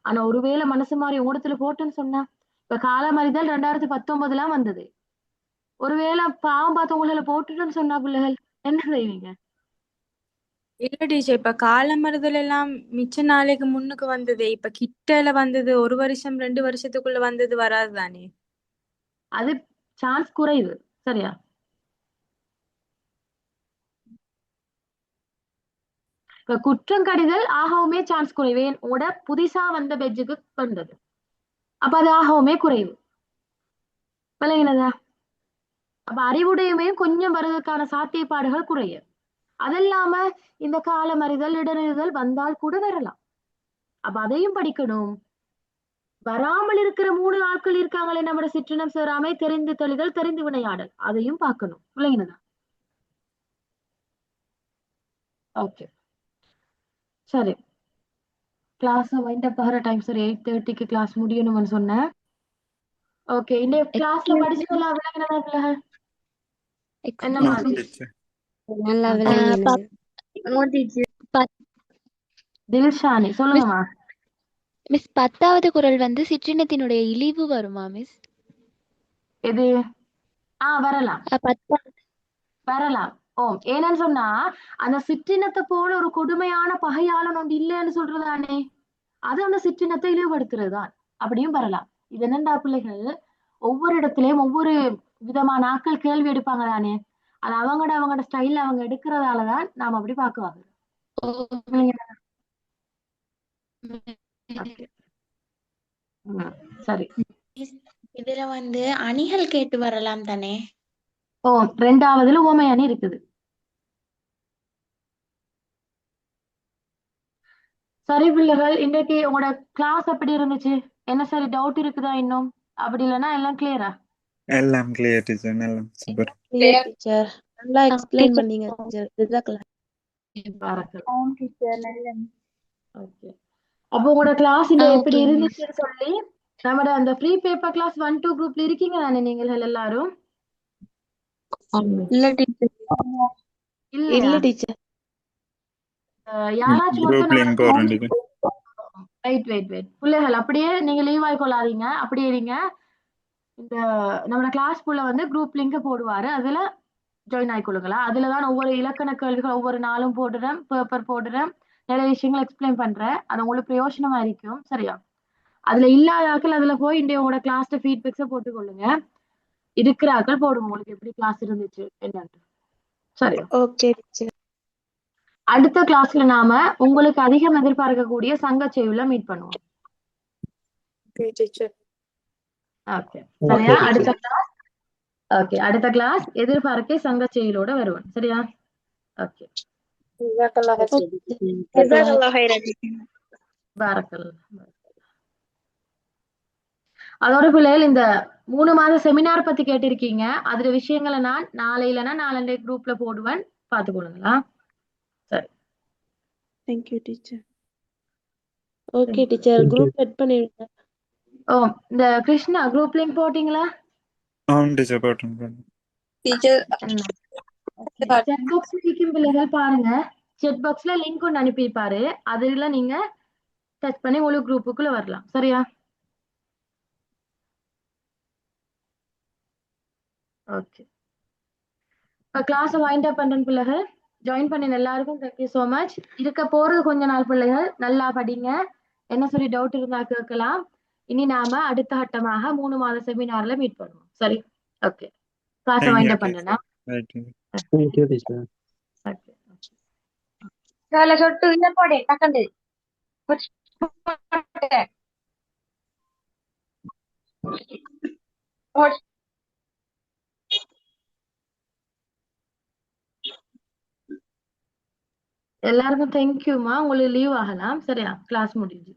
ஆனா ஒருவேளை மனசு மாதிரி உங்களத்துல போட்டுன்னு சொன்னா, இப்ப காலமறிதல் 2019 வந்தது. ஒருவேளை பாவம் பார்த்து உங்களை போட்டுட்டுன்னு சொன்னா பிள்ளைகள் என்ன செய்வீங்க? இல்ல டீச்சர், இப்ப காலமறுதல் எல்லாம் மிச்ச நாளைக்கு முன்னுக்கு வந்தது. இப்ப கிட்டல வந்தது 1 வருஷம் 2 வருஷத்துக்குள்ள வந்தது வராது தானே? அது சான்ஸ் குறைவு. சரியா? இப்ப குற்றம் கடிதல் ஆகவுமே சான்ஸ் குறைவு. உட புதுசா வந்த பெஜ்ஜுக்கு வந்தது, அப்ப அது ஆகவுமே குறைவு. விளங்கினதா? அப்ப அறிவுடையமையும் கொஞ்சம் வருவதற்கான சாத்தியப்பாடுகள் குறைய. அதில்லாம இந்த காலமறிதல் இடைநிறுதல் வந்தால் கூட வரலாம். அப்ப அதையும் படிக்கணும். வராமல் இருக்கிற 3 நாட்கள் இருக்காங்களே நம்மட சிற்றினம் சேராமை, தெரிந்து தெளிதல், தெரிந்து வினையாடல், அதையும் பார்க்கணும். விளங்கினதா? ஓகே சரி. கிளாஸ் வைண்ட் அப் ஆகிற டைம் சரி, 8:30க்கு கிளாஸ் முடியணும்னு சொன்னேன். ஓகே, இந்த கிளாஸ்ல படிச்சதெல்லாம் விளங்கினதா பிள்ளைகள்? என்ன மாதிரி? நல்லா விளங்கினது. தில்ஷானி சொல்லுங்கம்மா. மிஸ் 10வது குறள் வந்து சிற்றினத்தினுடைய இழிவு வருமா மிஸ்? எது? வரலாம் வரலாம். ஏன்னு சொன்னா அந்த சிற்றினத்தை போல ஒரு கொடுமையான பகையாளன் ஒன்று இல்லைன்னு சொல்றதானே, அது அந்த சிற்றினத்தை இழிவுபடுத்துறதுதான். அப்படியும் வரலாம். இது என்னண்டா பிள்ளைகள், ஒவ்வொரு இடத்துலயும் ஒவ்வொரு விதமான ஆட்கள் கேள்வி எடுப்பாங்க தானே, அது அவங்களோட ஸ்டைல்ல அவங்க எடுக்கிறதாலதான் நாம அப்படி பாக்குவாங்க. சரி, இதுல வந்து அணிகள் கேட்டு வரலாம் தானே? 2வதுல ஓமை அணி இருக்குது. சரி பிள்ளைகள், இன்றைக்கு உங்களோட கிளாஸ் எப்படி இருந்துச்சு? என்ன சரி டவுட் இருக்குதா இன்னும்? அப்படி இல்லைன்னா எல்லாம் கிளியரா? எல்லாம் கிளியர் டீச்சர், எல்லாம் சூப்பர். கிளியர் டீச்சர், நல்லா எக்ஸ்பிளைன் பண்ணீங்க டீச்சர். ஜஸாக்கல்லாஹ். ஓகே, அப்போ உங்களோட கிளாஸ் எப்படி இருந்துச்சுன்னு சொல்லி நம்மட அந்த ஃப்ரீ பேப்பர் கிளாஸ் 1-2 குரூப்ல இருக்கீங்க தானே நீங்கள் எல்லாரும்? இல்ல டீச்சர். இல்ல டீச்சர். யாராச்சும் குரூப் லிங்க் போறேன். வெயிட் பிள்ளைகள், அப்படியே நீங்க லீவ் ஆயிக்கொள்ளாதீங்க, அப்படியே இருங்க. இந்த நம்ம கிளாஸ்க்குள்ள வந்து குரூப் லிங்க் போடுவாரு, அதுல ஜாயின் ஆயிக்கொள்ளுங்களா. அதுலதான் ஒவ்வொரு இலக்கண கேள்விகள் ஒவ்வொரு நாளும் போடுறேன், பேப்பர் போடுறேன், நிறைய விஷயங்கள் எக்ஸ்பிளைன் பண்றேன். அது உங்களுக்கு பிரயோஜனமா இருக்கும். சரியா? அதுல இல்லாத ஆக்கள் அதுல போய் உங்களோட கிளாஸ்ல ஃபீட்பேக்ஸை போட்டுக்கொள்ளுங்க. இருக்கிற ஆக்கள் போடுங்க உங்களுக்கு எப்படி கிளாஸ் இருந்துச்சு என்னன்னு. சரியா? Okay teacher. அடுத்த கிளாஸ்ல நாம உங்களுக்கு அதிகம் எதிர்பார்க்கக்கூடிய சங்க செய்யுள்ள மீட் பண்ணுவோம். ஓகே சரியா? அடுத்த கிளாஸ் எதிர்பார்க்கை சங்க செயலோட வருவோம். சரியா? ஓகே, பாரக்கல்லாஹ். அதோட பிள்ளைகள் இந்த 3 மாத செமினார் பத்தி கேட்டிருக்கீங்க. அதுல விஷயங்களை நான் நாளை இல்லைன்னா நாளை குரூப்ல போடுவேன், பார்த்துக்கொள்ளுங்களா? சரி, thank you teacher. Okay teacher, group set பண்ணிடுங்க. ஓ இந்த கிருஷ்ணா குரூப் லிங்க் போட்டீங்களா? ஆமாம் டீச்சர் போட்டுருங்க. டீச்சர் செட் பாக்ஸ் இருக்கும் பிள்ளைகள் பாருங்க. செட் பாக்ஸ்ல லிங்க் ஒன்று அனுப்பியிருப்பாரு, அதுல நீங்க டச் பண்ணி முழு குரூப்புக்குள்ள வரலாம். சரியா? ஓகே, கிளாஸ் வைண்ட் அப் பண்றேன் பிள்ளைகள். ஜாயின் பண்ணின எல்லாருக்கும் தேங்க்யூ ஸோ மச். இருக்க போறது கொஞ்ச நாள் பிள்ளைகள், நல்லா படிங்க. என்ன சொல்லி டவுட் இருந்தா கேட்கலாம். இனி நாம அடுத்த கட்டமாக 3 மாத செமினார்ல மீட் பண்ணுவோம். சரி, ஓகே, கிளாஸ் வைண்ட் அப் பண்ணனா. Thank you teacher. ஓகே, சொட்டு இல்ல போடே டக்கண்டு எல்லாருக்கும் தேங்க்யூமா. உங்களுக்கு லீவ் ஆகலாம். சரியா? கிளாஸ் முடிஞ்சு.